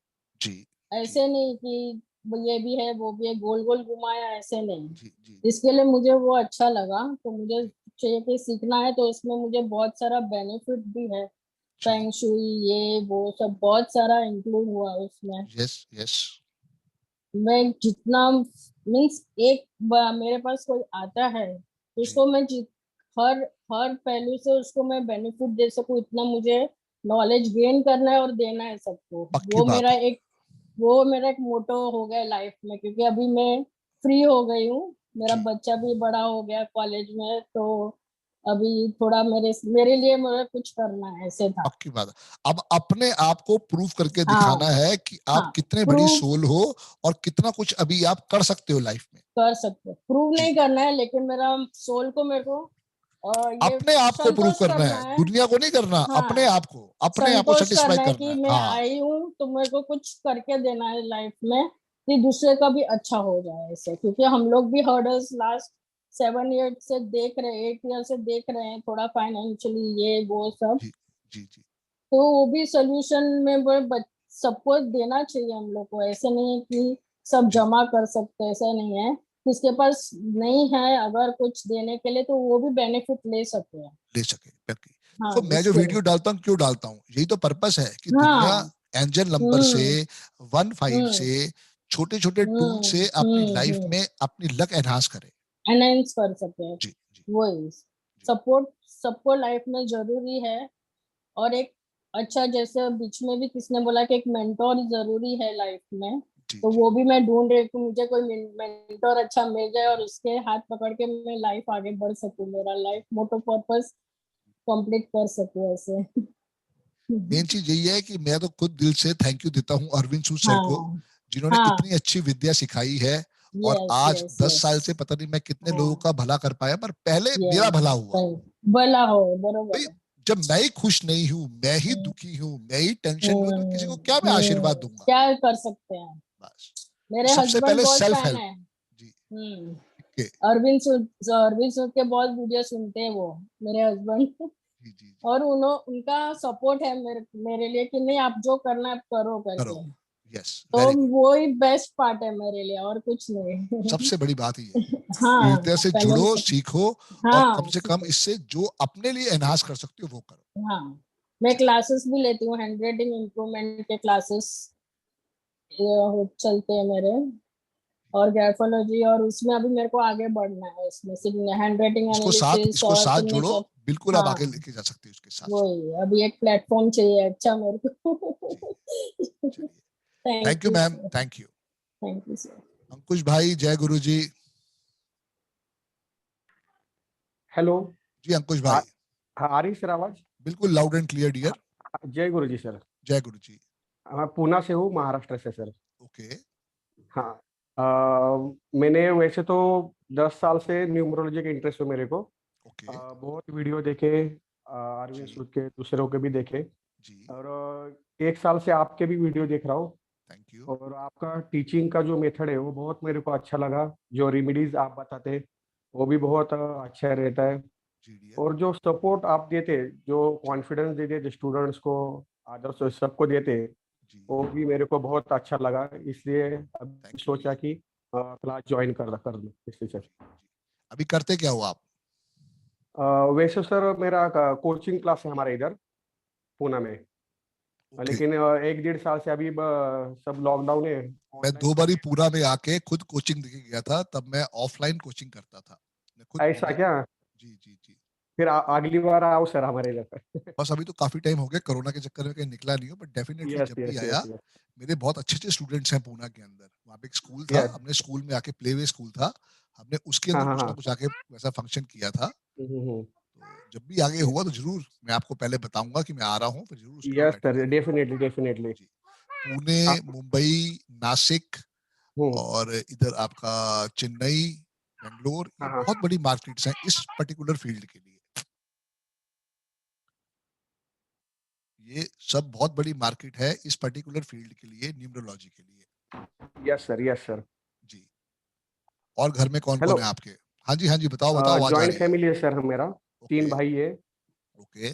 जी। ऐसे नहीं कि ये भी है वो भी है, गोल गोल घुमाया, ऐसे नहीं। इसके लिए मुझे वो अच्छा लगा। तो मुझे चाहिए कि सीखना है, तो इसमें मुझे बहुत सारा बेनिफिट भी है। फेंग शुई ये वो सब बहुत सारा इंक्लूड हुआ उसमें। यस। मैं जितना मीन्स मेरे पास कोई आता है, उसको मैं हर हर पहलू से उसको मैं बेनिफिट दे सकूं, इतना मुझे नॉलेज गेन करना है और देना है सबको। वो मेरा एक मोटो हो गया लाइफ में, क्योंकि अभी मैं फ्री हो गई हूँ, मेरा बच्चा भी बड़ा हो गया कॉलेज में, तो अभी थोड़ा मेरे लिए मुझे कुछ करना है, ऐसे था। पक्की बात है। अब अपने आप को प्रूव करके दिखाना है कि आप कितने बड़ी सोल हो और कितना कुछ अभी आप कर सकते हो लाइफ में। कर सकते हो, प्रूव नहीं करना है, लेकिन मेरा सोल को मेरे को ये अपने आप को प्रूव करना है, दुनिया को नहीं करना। हाँ, अपने आप को सेटिस्फाई करना है कि मैं आई हूँ, तो मेरे को कुछ करके देना है लाइफ में कि दूसरे का भी अच्छा हो जाए ऐसे। क्योंकि हम लोग भी हर्डल्स लास्ट 7 ईयर से देख रहे हैं, 8 ईयर से देख रहे हैं, थोड़ा फाइनेंशियली ये वो सब। जी। तो वो भी सोल्यूशन में सबको देना चाहिए हम लोग को। ऐसे नहीं है कि सब जमा कर सकते, ऐसा नहीं है। किसके पास नहीं है अगर कुछ देने के लिए, तो वो भी बेनिफिट ले सकते हैं, ले सके। हाँ, तो मैं जो वीडियो डालता हूँ क्यों डालता हूँ, यही तो पर्पस है कि दुनिया एंजल नंबर से 15 से छोटे छोटे टूल से अपनी लाइफ में अपनी लक एनहांस करे, एनहांस कर सके। वही सपोर्ट सबको लाइफ में जरूरी है। और एक अच्छा, जैसे बीच में भी किसने बोला कि एक मेंटोर जरूरी है लाइफ में, तो वो भी मैं ढूंढ रही हूँ। मुझे कोई मेंटोर अच्छा मिल जाए और उसके हाथ पकड़ के मैं लाइफ आगे बढ़ सकूं, मेरा लाइफ मोटो पर्पस कंप्लीट कर सकूं ऐसे। मेन चीज यही है कि मैं तो खुद दिल से थैंक यू देता हूँ अरविंद सूद सर को, जिन्होंने इतनी अच्छी विद्या सिखाई है। और आज 10 साल से पता नहीं मैं कितने लोगों का भला कर पाया, पर पहले मेरा भला हुआ। भला हो, बरोबर। जब मैं ही खुश नहीं हूँ, मैं ही दुखी हूँ, मैं ही टेंशन में हूँ, तो किसी को क्या मैं आशीर्वाद दूंगा? क्या कर सकते हैं? बस मेरे सबसे हस्बैंड पहले बहुत सेल्फ फैन हेल्प। है अरविंद सूद के बहुत वीडियो सुनते हैं वो, मेरे हस्बैंड। और उनका सपोर्ट है मेरे लिए कि नहीं, आप जो करना है करो करके। तो वो ही बेस्ट पार्ट है मेरे लिए, और कुछ नहीं। सबसे बड़ी बात ही है। हाँ, से जुड़ो, सीखो, हाँ, और कम से कम इससे जो अपने लिए एनहांस कर सकते हो वो करो। हाँ, मैं क्लासेस भी लेती हूँ, हैंडराइटिंग इम्प्रूवमेंट के क्लासेस चलते हैं मेरे, और ग्राफोलॉजी, और उसमें अभी मेरे को आगे बढ़ना है, इसमें हैंडराइटिंग एनालिसिस इसको और साथ जोड़ो, सिग्नेचर। बिल्कुल आप हाँ, आगे लेके जा सकते हो उसके साथ। वही अभी एक प्लेटफॉर्म चाहिए अच्छा मेरे को। Thank you ma'am, thank you. Thank you sir. Ankush भाई, जय गुरु जी। हेलो जी अंकुश भाई। हाँ, आ रही सर आवाज? बिल्कुल लाउड एंड क्लियर डियर। जय गुरु जी सर। जय गुरु जी। मैं पूना से हूँ, महाराष्ट्र से सर। ओके। हाँ, मैंने वैसे तो 10 साल से न्यूमरोलॉजी का इंटरेस्ट है मेरे को। बहुत वीडियो देखे, अरविंद सूद के, दूसरों के भी देखे, और 1 साल से आपके भी वीडियो देख रहा हूँ। Thank you. और आपका टीचिंग का जो मेथड है वो बहुत मेरे को अच्छा लगा, जो रेमेडीज आप बताते हैं वो भी बहुत अच्छा रहता है। और जो सपोर्ट आप देते, जो कॉन्फिडेंस देते स्टूडेंट्स को, अदर्स सबको देते, वो भी मेरे को बहुत अच्छा लगा, इसलिए अब सोचा कि क्लास ज्वाइन कर लूं इसलिए सर। अभी करते क्या हो आप? वैसे सर मेरा कोचिंग क्लास है हमारे इधर पूना में, लेकिन 1-1.5 साल से अभी सब लॉकडाउन है। मैं 2 बारी पूना में आके खुद कोचिंग देके गया था, तब मैं ऑफलाइन कोचिंग करता था। ऐसा क्या? जी जी जी। फिर अगली बार आओ सर हमारे इधर। बस अभी तो काफी टाइम हो गया, कोरोना के चक्कर में कहीं निकला नहीं हो, बट डेफिनेटली जब भी आया, मेरे बहुत अच्छे स्टूडेंट्स हैं पूना के अंदर। वहाँ पे एक स्कूल था, हमने स्कूल में आके प्ले वे स्कूल था, हमने उसके अंदर कुछ ना कुछ आके वैसा फंक्शन किया था। तो जब भी आगे हुआ तो जरूर मैं आपको पहले बताऊंगा कि मैं आ रहा हूँ, फिर जरूर। Yes sir, definitely definitely. Pune, Mumbai, Nashik और इधर आपका चेन्नई, बेंगलोर, ये बहुत बड़ी मार्केट्स हैं इस पर्टिकुलर फील्ड के लिए। ये सब बहुत बड़ी मार्केट है इस पर्टिकुलर फील्ड के लिए, न्यूमरोलॉजी के लिए। Yes sir, yes sir. जी। और घर में कौन कौन है आपके? हाँ जी हाँ जी, बताओ बताओ, आवाज आ जॉइंट रही है। फैमिली है सर मेरा, 3 भाई है। ओके।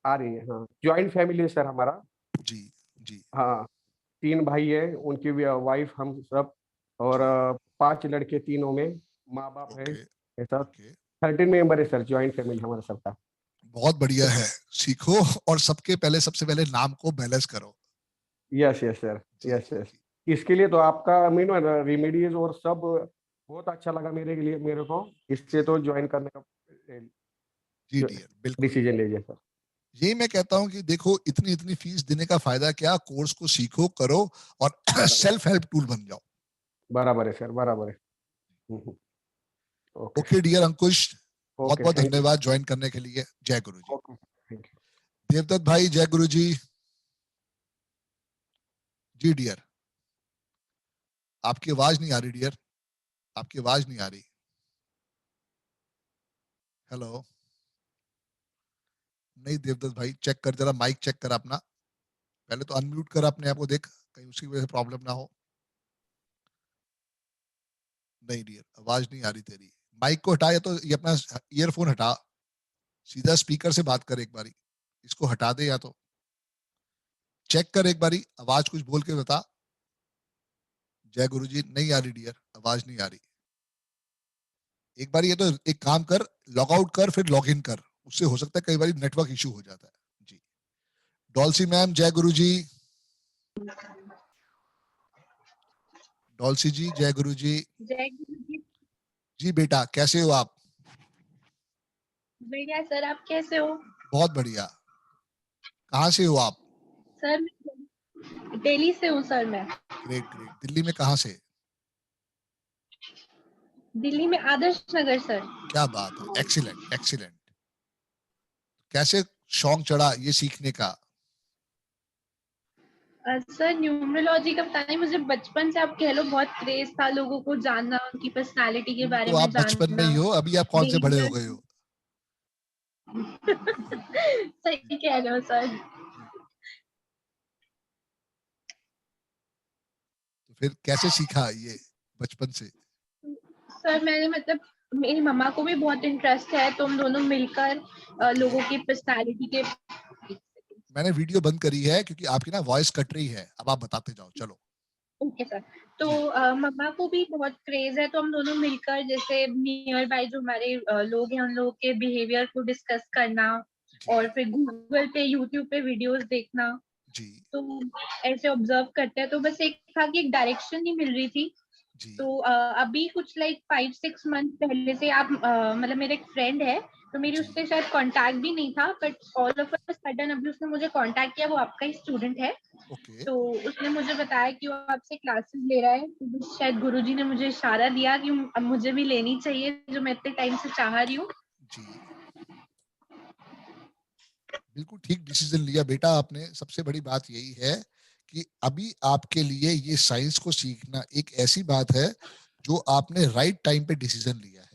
आ रही है, हाँ, जॉइंट फैमिली है सर हमारा। जी जी। हाँ, 3 भाई है, उनकी भी वाइफ, हम सब, और 5 लड़के, तीनों में माँ बाप है, ऐसा 13 मेंबर है सर, जॉइंट फैमिली हमारा सबका। बहुत बढ़िया है, सीखो और सबसे पहले नाम को बैलेंस करो। Yes yes sir, yes yes. इसके लिए तो आपका मीन रेमेडीज और सब बहुत अच्छा लगा मेरे लिए, मेरे को इससे तो ज्वाइन करने का जी डियर, बिल्कुल डिसीजन लीजिए सर। यही मैं कहता हूँ कि देखो, इतनी इतनी फीस देने का फायदा क्या, कोर्स को सीखो, करो और सेल्फ हेल्प टूल बन जाओ। बराबर है सर, बराबर है। ओके डियर अंकुश, बहुत बहुत धन्यवाद ज्वाइन करने के लिए। जय गुरु जी। देवदत्त भाई, जय गुरु जी। जी डियर, आपकी आवाज नहीं आ रही डियर, आपकी आवाज नहीं आ रही। हेलो, नहीं देवदत्त भाई, चेक कर जरा, माइक चेक कर अपना, पहले तो अनम्यूट कर अपने आप को, देख कहीं उसकी वजह से प्रॉब्लम ना हो। नहीं डियर, आवाज नहीं आ रही तेरी। माइक को हटा, या तो ये अपना ईयरफोन हटा, सीधा स्पीकर से बात कर एक बारी, इसको हटा दे, या तो चेक कर एक बारी, आवाज कुछ बोल के बता। जय गुरु जी, नहीं आ रही डियर, आवाज नहीं आ रही। एक बार ये तो एक काम कर, लॉग आउट कर फिर लॉग इन कर, उससे हो सकता है कई बार नेटवर्क इशू हो जाता है। जी। डॉल्सी मैम, जय गुरु जी। डॉल्सी जी, जय गुरु जी। जय गुरु जी। जी बेटा, कैसे हो आप? बढ़िया सर, आप कैसे हो? बहुत बढ़िया। कहाँ से हो आप? सर दिल्ली से हूँ सर मैं। Great great. दिल्ली में कहाँ से? दिल्ली में आदर्श नगर सर। क्या बात है, एक्सीलेंट एक्सीलेंट। कैसे शौक चढ़ा ये सीखने का? सर न्यूमरोलॉजी का पता नहीं, मुझे बचपन से आप कह लो बहुत क्रेज था लोगों को जानना, उनकी पर्सनालिटी के बारे तो में आप बचपन में ही हो, अभी आप कौन से बड़े हो गए हो? सही कह रहे हो सर। तो फिर कैसे सीखा ये बचपन से? सर मैंने मतलब मेरी मम्मा को भी बहुत इंटरेस्ट है, तो हम दोनों मिलकर लोगों की पर्सनालिटी के। मैंने वीडियो बंद करी है क्योंकि आपकी ना वॉइस कट रही है, अब आप बताते जाओ, चलो। Okay sir. तो मम्मा को भी बहुत क्रेज है, तो हम दोनों मिलकर जैसे नियर बाय जो हमारे लोग हैं उन लोगों के बिहेवियर को डिस्कस करना, और फिर गूगल पे, यूट्यूब पे वीडियोस देखना, तो ऐसे ऑब्जर्व करते हैं। तो बस एक था कि एक डायरेक्शन नहीं मिल रही थी। तो अभी कुछ लाइक 5-6 मंथ पहले से आप मतलब मेरे एक फ्रेंड है, तो मेरी उससे शायद कांटेक्ट भी नहीं था, but all of a sudden अभी उसने मुझे कांटेक्ट किया। वो आपका ही स्टूडेंट है। तो उसने मुझे बताया कि वो आपसे क्लासेस ले रहा है। तो शायद गुरुजी ने मुझे इशारा दिया कि अब मुझे भी लेनी चाहिए, जो मैं इतने टाइम से चाह रही हूँ। बिल्कुल ठीक डिसीजन लिया बेटा आपने। सबसे बड़ी बात यही है कि अभी आपके लिए ये साइंस को सीखना एक ऐसी बात है जो आपने राइट टाइम पे डिसीजन लिया है।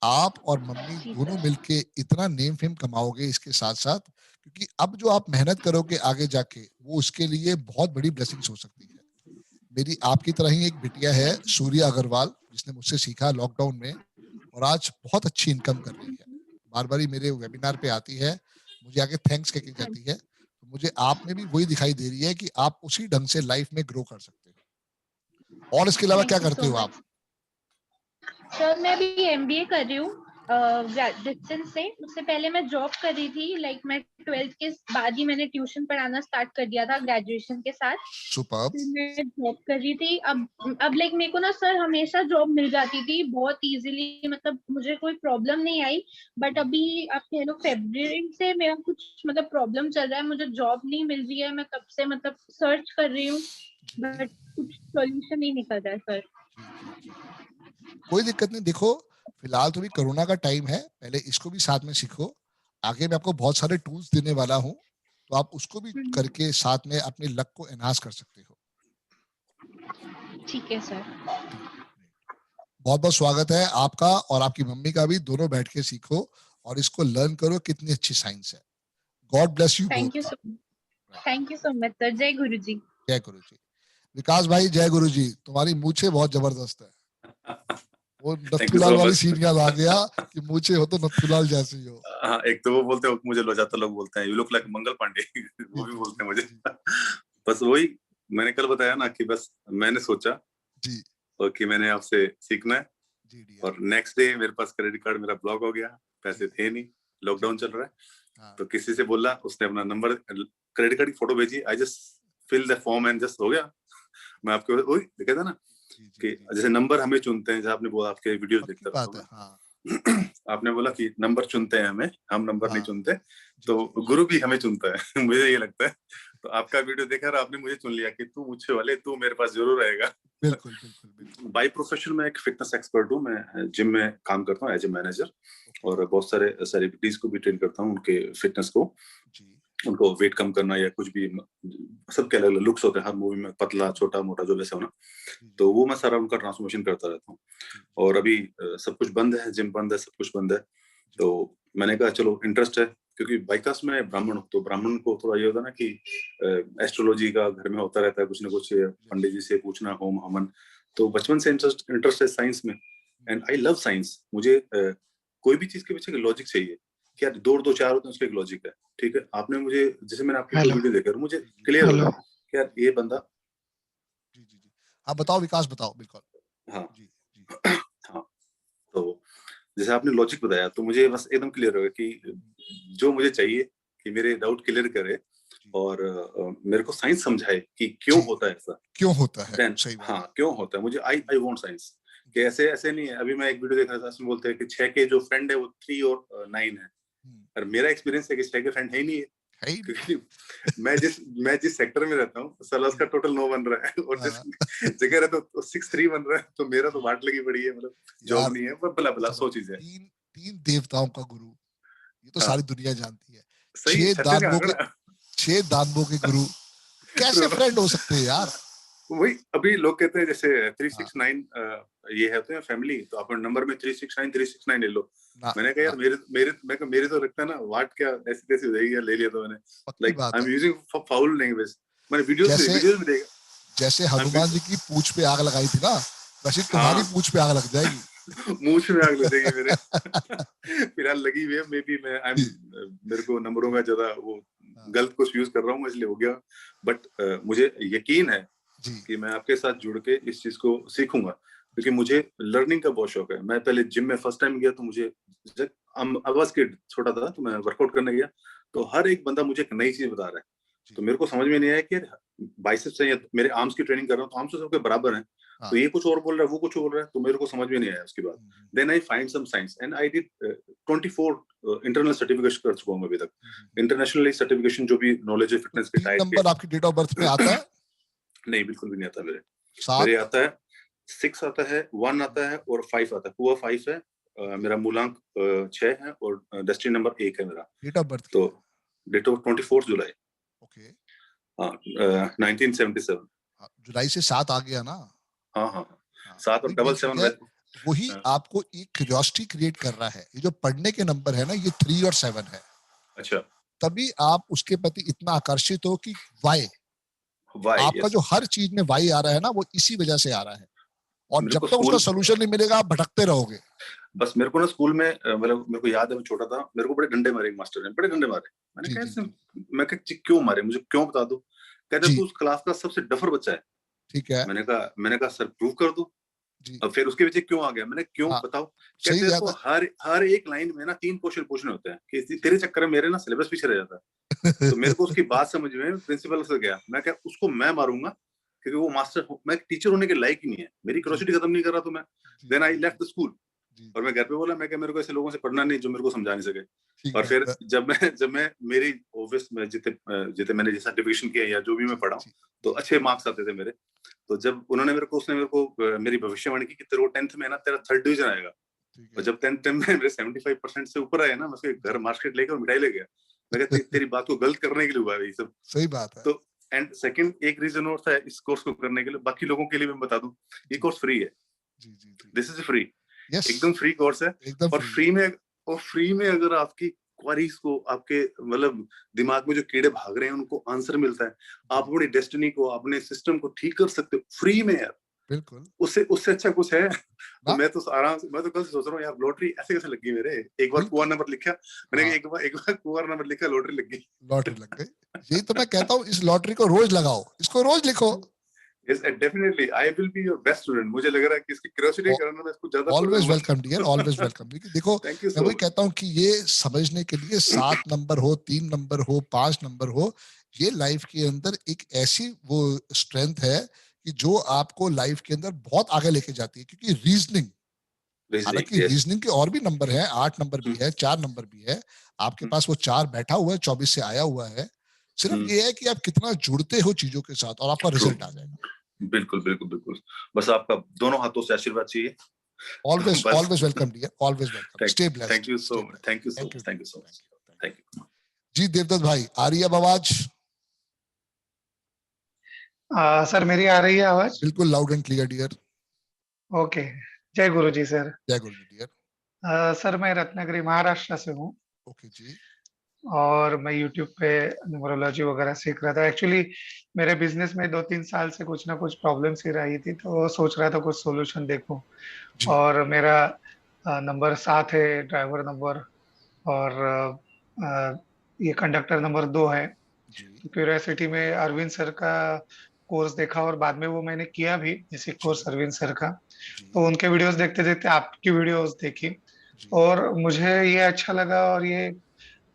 आप और मम्मी दोनों मिलके इतना नेम फेम कमाओगे इसके साथ साथ, क्योंकि अब जो आप मेहनत करोगे आगे जाके वो उसके लिए बहुत बड़ी ब्लेसिंग्स हो सकती है। मेरी आपकी तरह ही एक बिटिया है सूर्या अग्रवाल, जिसने मुझसे सीखा लॉकडाउन में और आज बहुत अच्छी इनकम कर रही है। बार बार मेरे वेबिनार पे आती है, मुझे आगे थैंक्स कहके जाती है। तो मुझे आप में भी वही दिखाई दे रही है कि आप उसी ढंग से लाइफ में ग्रो कर सकते हो। और इसके अलावा क्या करते हो आप? सर मैं अभी एमबीए कर रही हूँ डिस्टेंस से। उससे पहले मैं जॉब कर रही थी। लाइक मैं 12th के बाद ही मैंने ट्यूशन पढ़ाना स्टार्ट कर दिया था ग्रेजुएशन के साथ। सुपर्ब। मैं जॉब कर रही थी। अब लाइक मेरे को ना सर हमेशा जॉब मिल जाती थी बहुत इजीली, मतलब मुझे कोई प्रॉब्लम नहीं आई। बट अभी आप कह लो फरवरी से मेरा कुछ मतलब प्रॉब्लम चल रहा है, मुझे जॉब नहीं मिल रही है। मैं कब से मतलब सर्च कर रही हूँ, बट कुछ सॉल्यूशन नहीं निकल रहा है सर। कोई दिक्कत नहीं, देखो फिलहाल तो भी कोरोना का टाइम है, पहले इसको भी साथ में सीखो। आगे मैं आपको बहुत सारे टूल्स देने वाला हूँ, तो आप उसको भी करके साथ में अपने लक को एनहांस कर सकते हो। ठीक है सर। बहुत बहुत स्वागत है आपका और आपकी मम्मी का भी। दोनों बैठ के सीखो और इसको लर्न करो, कितनी अच्छी साइंस है। God bless you. Thank you so much sir. जय गुरु जी। जय गुरु जी। विकास भाई जय गुरु जी। तुम्हारी मूछें बहुत जबरदस्त है। वो नथुलाल वाली सीन याद आ गया कि मूछें हो तो नथुलाल जैसी हो। हाँ, एक तो वो बोलते हैं, मुझे लोग बोलते हैं you look like Mangal Pandey. वो भी बोलते हैं मुझे। बस वही मैंने कल बताया ना कि बस मैंने सोचा जी और कि मैंने आपसे सीखना है। और नेक्स्ट डे मेरे पास क्रेडिट कार्ड मेरा ब्लॉक हो गया, पैसे थे नहीं, लॉकडाउन चल रहा है। तो किसी से बोला, उसने अपना नंबर क्रेडिट कार्ड की फोटो भेजी। I just fill the form and just हो गया। मैं आपके वही देखा था ना कि जैसे नंबर हमें चुनते हैं, जैसे आपने बोला आपके वीडियोस देखता रहता हूं मैं। आपने बोला कि नंबर चुनते हैं हमें, हम नंबर नहीं चुनते। तो गुरु भी हमें चुनता है। मुझे ये लगता है। तो आपका वीडियो देखा और आपने मुझे चुन लिया कि तू मुझे वाले, तू मेरे पास जरूर रहेगा। बिल्कुल बिल्कुल बिल्कुल। बाय प्रोफेशन में एक फिटनेस एक्सपर्ट हूँ। मैं जिम में काम करता हूँ एज ए मैनेजर, और बहुत सारे सेलिब्रिटीज को भी ट्रेन करता हूँ, उनके फिटनेस को, उनको वेट कम करना या कुछ भी। सबके अलग अलग लुक्स होते हैं हर मूवी में, पतला छोटा मोटा जो वैसे होना। तो वो मैं सारा उनका ट्रांसफॉर्मेशन करता रहता हूँ। और अभी सब कुछ बंद है, जिम बंद है, सब कुछ बंद है। तो मैंने कहा चलो इंटरेस्ट है, क्योंकि बाइकास में ब्राह्मण हूँ, तो ब्राह्मण को थोड़ा ये होता है ना कि एस्ट्रोलॉजी का घर में होता रहता है कुछ ना कुछ, पंडित जी से पूछना, होम हवन। तो बचपन से इंटरेस्ट है साइंस में, एंड आई लव साइंस। मुझे कोई भी चीज के पीछे लॉजिक चाहिए। क्या 2 और 2 4 होते हैं, उसका एक लॉजिक है। ठीक है, आपने मुझे, जैसे मैंने आपकी वीडियो देखा, मुझे क्लियर हो गया कि यार ये बंदा। जी जी जी, आप बताओ विकास, बताओ। बिल्कुल। हाँ जी जी हाँ। तो जैसे आपने लॉजिक बताया, तो मुझे बस एकदम क्लियर हो गया कि जो मुझे चाहिए कि मेरे डाउट क्लियर करे और मेरे को साइंस समझाए कि क्यों होता है ऐसा, क्यों होता है। सही बात। हाँ, क्यों होता है। मुझे आई वांट साइंस कि ऐसे ऐसे नहीं है। अभी मैं एक वीडियो देख रहा था, उसमें बोलते हैं कि 6 के जो फ्रेंड है वो 3 और 9 है। और मेरा एक्सपीरियंस है कि 6 के फ्रेंड है ही नहीं है, क्योंकि मैं जिस सेक्टर में रहता हूँ, साला उसका टोटल 9 बन रहा है, और जिस जगह रहता हूँ 6-3 बन रहा है। तो मेरा तो वाट लगी पड़ी है, मतलब जॉब नहीं है, भला भला सो चीज है। 3 देवताओं का गुरु, ये तो सारी दुनिया जानती है। 6 दानवों के गुरु कैसे फ्रेंड हो सकते हैं यार। वही अभी लोग कहते हैं जैसे 369 ये होते हैं फैमिली, तो आप नंबर में 369 ले लो। मैंने कहा यार मेरे तो रखता है ना, वाट क्या ऐसी तैसी हो जाएगी यार, ले लिया तो मैंने। Like I am using foul language. मैंने वीडियोस में देखा, जैसे हनुमान जी की पूंछ पे आग लगाई थी ना, वैसे तुम्हारी पूंछ पे आग लग जाएगी। मूंछ में आग लग जाएगी मेरे। फिलहाल लगी हुई है, मे बी मेरे को नंबरों का ज्यादा वो गलत कुछ यूज कर रहा हूँ, इसलिए हो गया। बट मुझे यकीन है कि मैं आपके साथ जुड़ के इस चीज को सीखूंगा, क्योंकि मुझे लर्निंग का बहुत शौक है। मैं पहले जिम में फर्स्ट टाइम गया तो मुझे आई वाज किड, छोटा था, तो मैं वर्कआउट करने गया, तो हर एक बंदा मुझे एक नई चीज बता रहा है, तो मेरे को समझ में नहीं आया कि बाइसेप्स है या मेरे आर्म्स की ट्रेनिंग कर रहा हूँ, तो आर्म्स तो सबके बराबर हैं, तो ये कुछ और बोल रहा है, वो कुछ और बोल रहा है, तो मेरे को समझ में नहीं आया। उसके बाद then I find some science and I did 24 internal certification कर चुका हूँ अभी तक, इंटरनेशनली सर्टिफिकेशन जो भी नॉलेज है फिटनेस के टाइप नंबर आपकी डेट ऑफ बर्थ में आता है? नहीं, बिल्कुल भी नहीं आता मेरे आता है 6 आता है, 1 आता है और 5 आता है। पूरा 5 है, मेरा मूलांक 6 है और डेस्टिनी नंबर 1 है मेरा। Date of birth? तो डेट ऑफ 24 जुलाई। ओके। 1977। जुलाई से 7 आ गया ना? हाँ 7 और 77 वही आपको एक क्यूरियोसिटी क्रिएट कर रहा है। ये जो पढ़ने के नंबर है ना, ये 3 और 7 है। अच्छा। तभी आप उसके प्रति इतना आकर्षित हो कि वाई आपका जो हर चीज में वाई आ रहा है ना, वो इसी वजह से आ रहा है, और जब तक उसका सोल्यूशन नहीं मिलेगा आप भटकते रहोगे। बस मेरे को ना स्कूल में, मतलब मेरे को याद है, मैं छोटा था, मेरे को बड़े डंडे मारे मास्टर ने, बड़े डंडे मारे। मैंने कहा मैं क्यों मारे, मुझे क्यों बता दो। कहते तू उस क्लास का सबसे डफर बच्चा है। ठीक है। मैंने कहा सर प्रूव कर दो। अब फिर उसके पीछे क्यों आ गया, मैंने क्यों बताओ। कहते तो हर एक लाइन में ना 3 क्वेश्चन पूछने होते हैं कि तेरे चक्कर में मेरे ना सिलेबस पीछे रह जाता है। तो मेरे को उसकी बात समझ में प्रिंसिपल से गया, मैं क्या उसको मैं मारूंगा क्योंकि वो मास्टर, मैं टीचर होने के लायक ही नहीं है, मेरी क्यूरियोसिटी खत्म नहीं कर रहा, तो मैं then I left the school. और मैं घर पे बोला, मैं क्या मेरे को ऐसे लोगों से पढ़ना नहीं जो मेरे को समझा नहीं सके। और फिर जब मैं मेरी ऑफिस में जितने मैंने जैसा सर्टिफिकेशन किया या जो भी मैं पढ़ा, तो अच्छे मार्क्स आते थे मेरे। तो जब उसने मेरे को मेरी भविष्यवाणी की कि तेरे को 10th में ना तेरा 3rd डिवीजन आएगा, और जब 10th में मेरे 75% से ऊपर आए ना, मैं उसके घर मार्केट लेकर मिठाई ले गया। मैं कहता तेरी बात को गलत करने के लिए हुआ है ये सब। सही बात है। तो एंड सेकंड एक रीजन और था इस कोर्स को करने के लिए, बाकी लोगों के लिए मैं बता दूं, ये कोर्स फ्री है। This is free. एकदम फ्री कोर्स है। और फ्री में अगर आपकी क्वेरीज को, आपके मतलब दिमाग में जो कीड़े भाग रहे हैं उनको आंसर मिलता है, आप अपनी डेस्टिनी को, अपने सिस्टम को ठीक कर सकते हो फ्री में यार। बिल्कुल। उससे अच्छा कुछ है? तो मैं तो आराम से, मैं तो कल से सोच रहा हूँ यार, लॉटरी ऐसे कैसे लगी मेरे। एक बार कुआर नंबर लिखा मैंने, एक बार कुआर नंबर लिखा, लॉटरी लग गई। यही तो मैं कहता हूँ, इस लॉटरी को रोज लगाओ, इसको रोज लिखो। Yes, definitely. I will be your best student. मुझे लग रहा है कि इसकी क्यूरियोसिटी करना मैं इसको ज्यादा always welcome dear, always welcome। देखो मैं वही कहता हूँ कि ये समझने के लिए 7 नंबर हो, 3 नंबर हो, 5 नंबर हो, ये लाइफ के अंदर एक ऐसी वो स्ट्रेंथ है कि जो आपको लाइफ के अंदर बहुत आगे लेके जाती है। क्योंकि रीजनिंग, हालांकि रीजनिंग के और भी नंबर है, 8 नंबर भी है, 4 नंबर भी है, आपके पास वो 4 बैठा हुआ है, 24 से आया हुआ है। सिर्फ ये है कि आप कितना जुड़ते हो चीजों के साथ और आपका रिजल्ट आ जाएगा। बिल्कुल बिल्कुल बिल्कुल। बस आपका दोनों हाथों से आशीर्वाद चाहिए। Always welcome dear, always welcome। Stay blessed। Thank you so much। Thank you so much। Thank you। जी देवदत्त भाई, आ रही है आवाज? सर मेरी आ रही है आवाज? बिल्कुल loud and clear dear. Okay, जय गुरु जी सर। जय गुरु जी डियर। सर मैं रत्नागिरी महाराष्ट्र से हूँ। ओके जी। और मैं YouTube पे न्यूमरोलॉजी वगैरह सीख रहा था। एक्चुअली मेरे बिजनेस में 2-3 साल से कुछ ना कुछ प्रॉब्लम्स ही रही थी, तो सोच रहा था कुछ सॉल्यूशन देखूं। और मेरा नंबर 7 है, ड्राइवर नंबर, और ये कंडक्टर नंबर 2 है। क्यूरियोसिटी में अरविंद सर का कोर्स देखा और बाद में वो मैंने किया भी, बेसिक कोर्स अरविंद सर का। तो उनके वीडियोस देखते देखते आपकी वीडियोस देखी और मुझे ये अच्छा लगा। और ये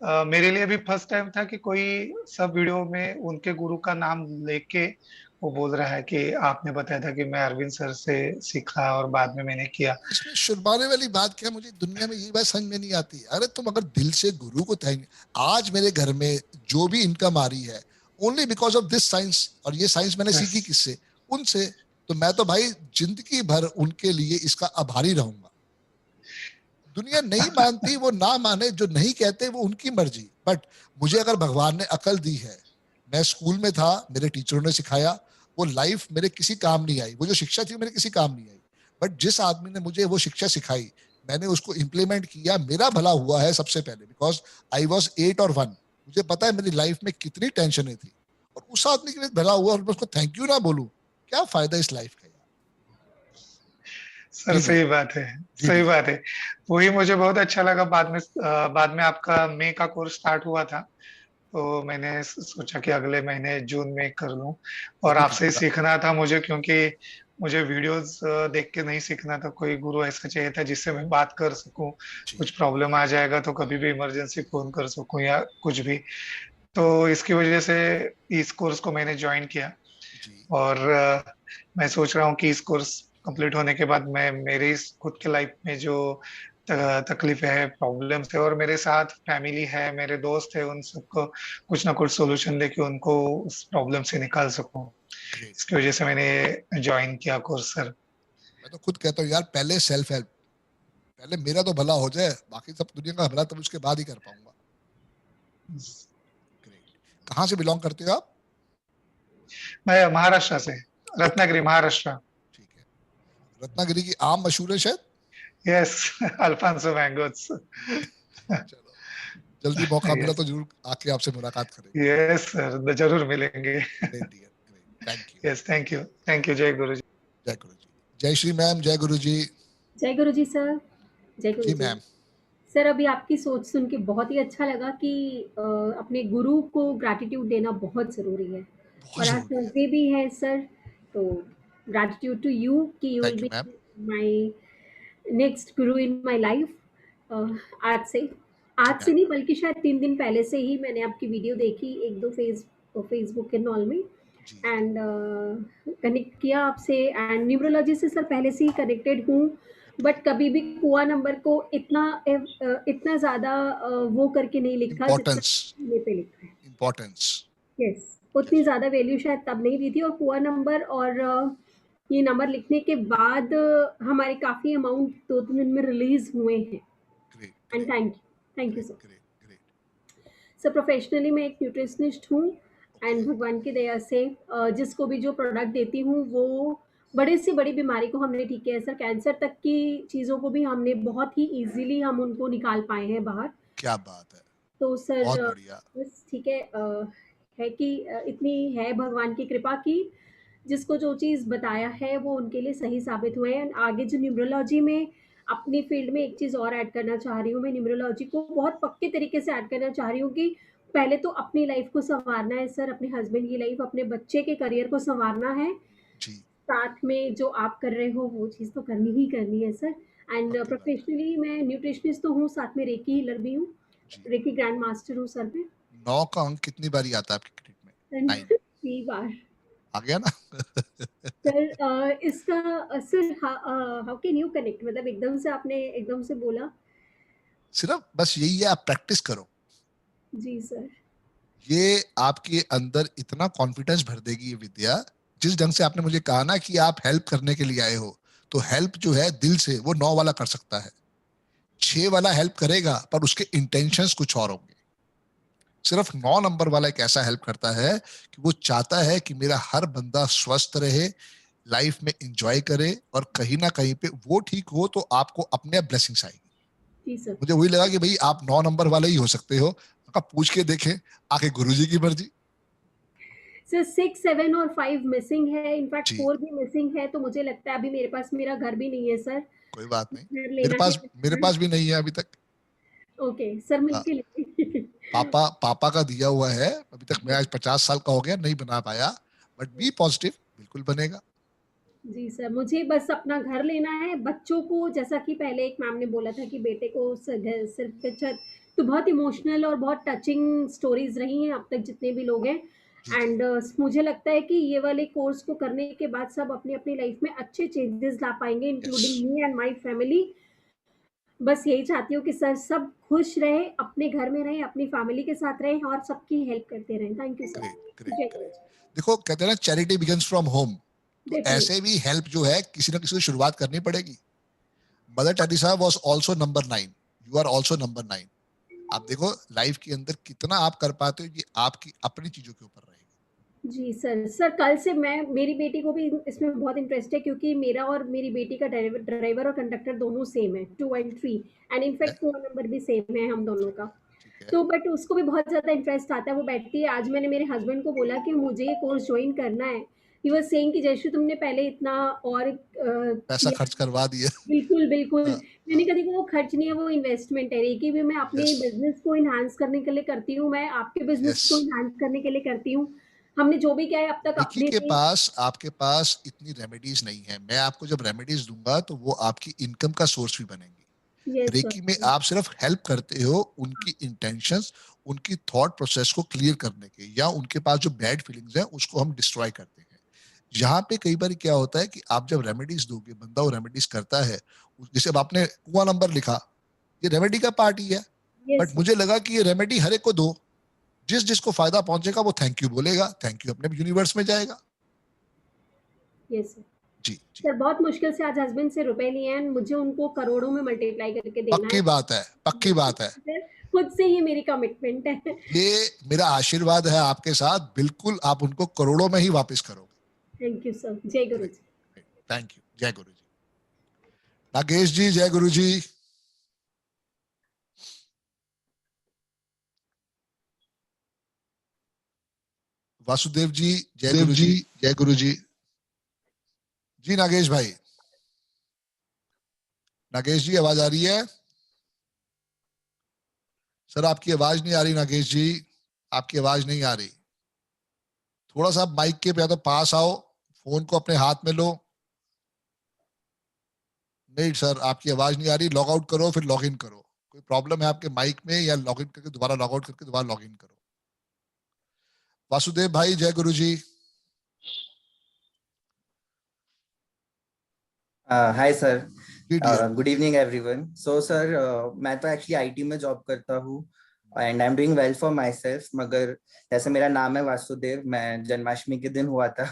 मेरे लिए भी फर्स्ट टाइम था कि कोई सब वीडियो में उनके गुरु का नाम लेके वो बोल रहा है कि आपने बताया था कि मैं अरविंद सर से सीखा और बाद में मैंने किया। इसमें शर्माने वाली बात क्या, मुझे दुनिया में यही बात समझ में नहीं आती। अरे तुम अगर दिल से गुरु को थैंक, आज मेरे घर में जो भी इनकम आ रही है only because of this science, और ये साइंस मैंने सीखी किससे? उनसे। तो मैं तो भाई जिंदगी भर उनके लिए इसका आभारी रहूंगा। दुनिया नहीं मानती वो ना माने, जो नहीं कहते वो उनकी मर्जी। बट मुझे अगर भगवान ने अकल दी है, मैं स्कूल में था, मेरे टीचरों ने सिखाया, वो लाइफ मेरे किसी काम नहीं आई, वो जो शिक्षा थी मेरे किसी काम नहीं आई। बट जिस आदमी ने मुझे वो शिक्षा सिखाई, मैंने उसको इम्प्लीमेंट किया, मेरा भला हुआ है सबसे पहले, बिकॉज आई वॉज 8 और 1। मुझे पता है मेरी लाइफ में कितनी टेंशनें थी, और उस आदमी के लिए भला हुआ और मैं उसको थैंक यू ना बोलूं, क्या फायदा इस लाइफ का? सर सही बात है, सही बात है। वही मुझे बहुत अच्छा लगा। बाद में आपका मई का कोर्स स्टार्ट हुआ था, तो मैंने सोचा कि अगले महीने जून में कर लूं। और आपसे सीखना था मुझे, क्योंकि मुझे वीडियोस देख के नहीं सीखना था, कोई गुरु ऐसा चाहिए था जिससे मैं बात कर सकूं, कुछ प्रॉब्लम आ जाएगा तो कभी भी इमरजेंसी फोन कर सकूं या कुछ भी। तो इसकी वजह से इस कोर्स को मैंने ज्वाइन किया और मैं सोच रहा हूँ कि इस कोर्स कंप्लीट होने के बाद मैं मेरे इस खुद के लाइफ में जो तकलीफ है, प्रॉब्लम्स है, और मेरे साथ फैमिली है, मेरे दोस्त है, उन सबको कुछ ना कुछ सोल्यूशन देके उनको उस प्रॉब्लम से निकाल सकूं। इसकी वजह से मैंने ज्वाइन किया कोर्स सर। मैं तो खुद कहता हूँ यार, पहले सेल्फ हेल्प, पहले मेरा तो भला हो जाए, बाकी सब दुनिया का भला तब उसके बाद ही कर पाऊंगा। कहाँ से बिलोंग करते हो आप? मैं महाराष्ट्र से, रत्नागिरी महाराष्ट्र। ठीक है, रत्नागिरी की आम मशहूर है शायद। Yes, Alphonso mangoes. चलो, जल्दी मौका मिला तो जरूर आके आपसे मुलाकात करेंगे। यस सर, जरूर मिलेंगे। Thank you. Yes, thank you, thank you. जय गुरु जी। जय गुरु जी। जय श्री मैम, जय गुरु जी। जय गुरु जी सर। जय गुरु जी जी मैम। सर, अभी आपकी सोच सुन के बहुत ही अच्छा लगा कि अपने गुरु को ग्रैटिट्यूड देना बहुत ज़रूरी है, और आज थर्सडे भी है सर, तो ग्रैटिट्यूड टू यू कि you will be my next Guru in my life. आज से नहीं बल्कि शायद 3 दिन पहले से ही मैंने आपकी वीडियो देखी, 1-2 फेसबुक एंड ऑल में, एंड कनेक्ट किया आपसे। एंड न्यूमरोलॉजी से सर पहले से ही कनेक्टेड हूँ, बट कभी भी कुआ नंबर को इतना ज़्यादा वो करके नहीं लिखा जितना पे लिखा है। इम्पोर्टेंस। यस, उतनी ज़्यादा वैल्यू शायद तब नहीं दी थी, और कुआ नंबर और ये नंबर लिखने के बाद हमारे काफ़ी अमाउंट 2-3 दिन में रिलीज हुए हैं। And thank you sir. Sir, professionally मैं एक न्यूट्रिशनिस्ट हूँ, एंड भगवान की दया से जिसको भी जो प्रोडक्ट देती हूँ वो बड़े से बड़ी बीमारी को हमने ठीक किया है सर। कैंसर तक की चीज़ों को भी हमने बहुत ही इजीली हम उनको निकाल पाए हैं बाहर। क्या बात है। तो सर बहुत बढ़िया। बस ठीक है कि इतनी है भगवान की कृपा की जिसको जो चीज़ बताया है वो उनके लिए सही साबित हुए हैं। आगे जो न्यूमरोलॉजी में अपनी फील्ड में एक चीज़ और ऐड करना चाह रही हूँ, मैं न्यूमरोलॉजी को बहुत पक्के तरीके से ऐड करना चाह रही हूँ कि पहले तो अपनी लाइफ को संवारना है सर, अपने हस्बैंड की लाइफ, अपने बच्चे के करियर को संवारना है, साथ में जो आप कर रहे हो वो चीज़ तो करनी ही करनी है सर। एंड प्रोफेशनली मैं न्यूट्रिशनिस्ट तो हूँ, साथ में रेकी हीलर भी हूँ, रेकी ग्रैंड मास्टर हूँ सर मैं। 9 का अंक कितनी बारी आता है आपकी क्रेडिट में? 3 बार आ गया ना। सर इसका sir how can you connect, मतलब एकदम से आपने एकदम से बोला। सिर्फ बस यही है, आप प्रैक्टिस करो। जी सर। ये आपके अंदर इतना कॉन्फिडेंस भर देगी ये विद्या। जिस ढंग से आपने मुझे कहा ना कि आप हेल्प करने के लिए आए हो, तो हेल्प जो है दिल से वो 9 वाला कर सकता है, 6 वाला हेल्प करेगा पर उसके इंटेंशंस कुछ और होंगे। सिर्फ 9 नंबर वाला एक ऐसा हेल्प करता है कि वो चाहता है कि मेरा हर बंदा स्वस्थ रहे, लाइफ में एंजॉय करे, और कहीं ना कहीं पे वो ठीक हो तो आपको अपने आप ब्लेसिंग्स आएगी। मुझे वही लगा कि भाई आप 9 नंबर वाले ही हो सकते हो। आप पूछ के देखें, आगे गुरुजी की मर्जी। सर 6, 7 और 5 मिसिंग है, इनफैक्ट 4 भी मिसिंग है, तो मुझे लगता है अभी मेरे पास मेरा घर भी नहीं है सर। कोई बात नहीं, मेरे पास भी नहीं है अभी तक। ओके सर, मिलके लेंगे। पापा का दिया हुआ है, अभी तक मैं आज 50 साल का हो गया, नहीं बना पाया, बट बी पॉजिटिव, बिल्कुल बनेगा। जी सर, मुझे बस अपना घर लेना है, बच्चों को जैसा कि पहले एक मैम ने बोला था कि बेटे को सिर पे छत, तो बहुत इमोशनल और बहुत टचिंग स्टोरीज रही हैं अब तक जितने भी लोग हैं। एंड मुझे लगता है कि ये वाले कोर्स को करने के बाद सब अपनी अपनी लाइफ में अच्छे चेंजेस ला पाएंगे, including me and my family. बस यही चाहती हूँ कि सर सब खुश रहे, अपने घर में रहें, अपनी फैमिली के साथ रहें और सबकी हेल्प करते रहें। Thank you sir. देखो, कहते हैं ना चैरिटी बिगिंस फ्रॉम होम, तो ऐसे भी हेल्प जो है किसी ना किसी से शुरुआत करनी पड़ेगी। Mother Teresa was also number 9, you are also number 9। आप देखो लाइफ के अंदर कितना आप कर पाते हो, ये आपकी अपनी चीजों के ऊपर रहेगा। जी सर कल से मेरी बेटी को भी इसमें बहुत इंटरेस्ट है, क्योंकि मेरा और मेरी बेटी का ड्राइवर और कंडक्टर दोनों सेम है, 2 and 3, and in fact phone number भी सेम है हम दोनों का। तो बट उसको भी बहुत ज्यादा इंटरेस्ट आता है, वो बैठती है। आज मैंने मेरे हस्बैंड को बोला कि मुझे ये कोर्स ज्वाइन करना है, ही वाज सेइंग कि जयश्री तुमने पहले इतना और पैसा खर्च करवा दिया। बिल्कुल। मैंने कहा देखो वो खर्च नहीं है, वो इन्वेस्टमेंट है। रेकी भी मैं अपने बिजनेस को इनहांस करने के लिए करती हूँ, मैं आपके बिजनेस को इनहांस करने के लिए करती हूँ। हमने जो भी किया है अब तक विकी अपने के से। पास, आपके पास इतनी रेमेडीज नहीं है। मैं आपको जब रेमेडीज दूंगा तो वो आपकी इनकम का सोर्स भी बनेंगी। यस रेकी में सर। आप सिर्फ हेल्प करते हो उनकी इंटेंशंस, उनकी थॉट प्रोसेस को क्लियर करने के, या उनके पास जो बैड फीलिंग्स हैं उसको हम डिस्ट्रॉय करते हैं। यहाँ पे कई बार क्या होता है कि आप जब रेमेडीज दोगे, बंदा वो रेमेडीज करता है, जैसे अब आपने कुआं नंबर लिखा, ये रेमेडी का पार्ट ही है, बट मुझे लगा कि ये रेमेडी हर एक को दो, जिस जिसको फायदा पहुंचेगा वो थैंक यू बोलेगा, थैंक यू अपने यूनिवर्स में जाएगा। Yes sir. जी सर बहुत मुश्किल से आज हस्बैंड से रुपए लिए हैं, मुझे उनको करोड़ों में मल्टीप्लाई करके देना है। पक्की बात है, पक्की बात है। खुद से ये मेरी कमिटमेंट है। ये मेरा आशीर्वाद है आपके साथ, बिल्कुल आप उनको करोड़ों में ही वापस करोगे। Thank you sir. जय गुरु जी। Thank you. जय गुरु जी। नागेश जी, जय गुरु जी। वासुदेव जी, जय गुरु जी। जय गुरु जी। जी नागेश भाई। नागेश जी आवाज आ रही है? सर आपकी आवाज नहीं आ रही नागेश जी, आपकी आवाज नहीं आ रही। थोड़ा सा माइक के या तो पास आओ, फोन को अपने हाथ में लो। नहीं सर आपकी आवाज नहीं आ रही, लॉग आउट करो फिर लॉग इन करो। कोई प्रॉब्लम है आपके माइक में, या लॉग इन करके दोबारा लॉग आउट करके दोबारा लॉग इन करो। वासुदेव भाई, जय गुरु जी। Hi sir, good evening everyone. So sir मैं तो एक्चुअली आईटी में जॉब करता हूँ and I am doing well for myself. मगर जैसे मेरा नाम है वासुदेव, मैं जन्माष्टमी के दिन हुआ था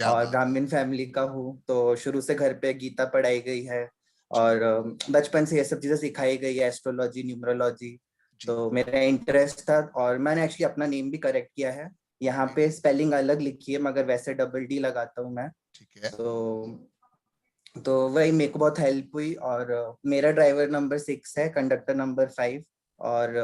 और ब्राह्मण फैमिली का हूँ, तो शुरू से घर पे गीता पढ़ाई गई है और बचपन से ये सब चीजें सिखाई गई है, एस्ट्रोलॉजी, न्यूमरोलॉजी। तो मेरा इंटरेस्ट था और मैंने एक्चुअली अपना नेम भी करेक्ट किया है। यहाँ पे स्पेलिंग अलग लिखी है मगर वैसे डबल डी लगाता हूँ मैं। ठीक है। तो वही मेरे को बहुत हेल्प हुई और मेरा ड्राइवर नंबर 6 है, कंडक्टर नंबर 5। और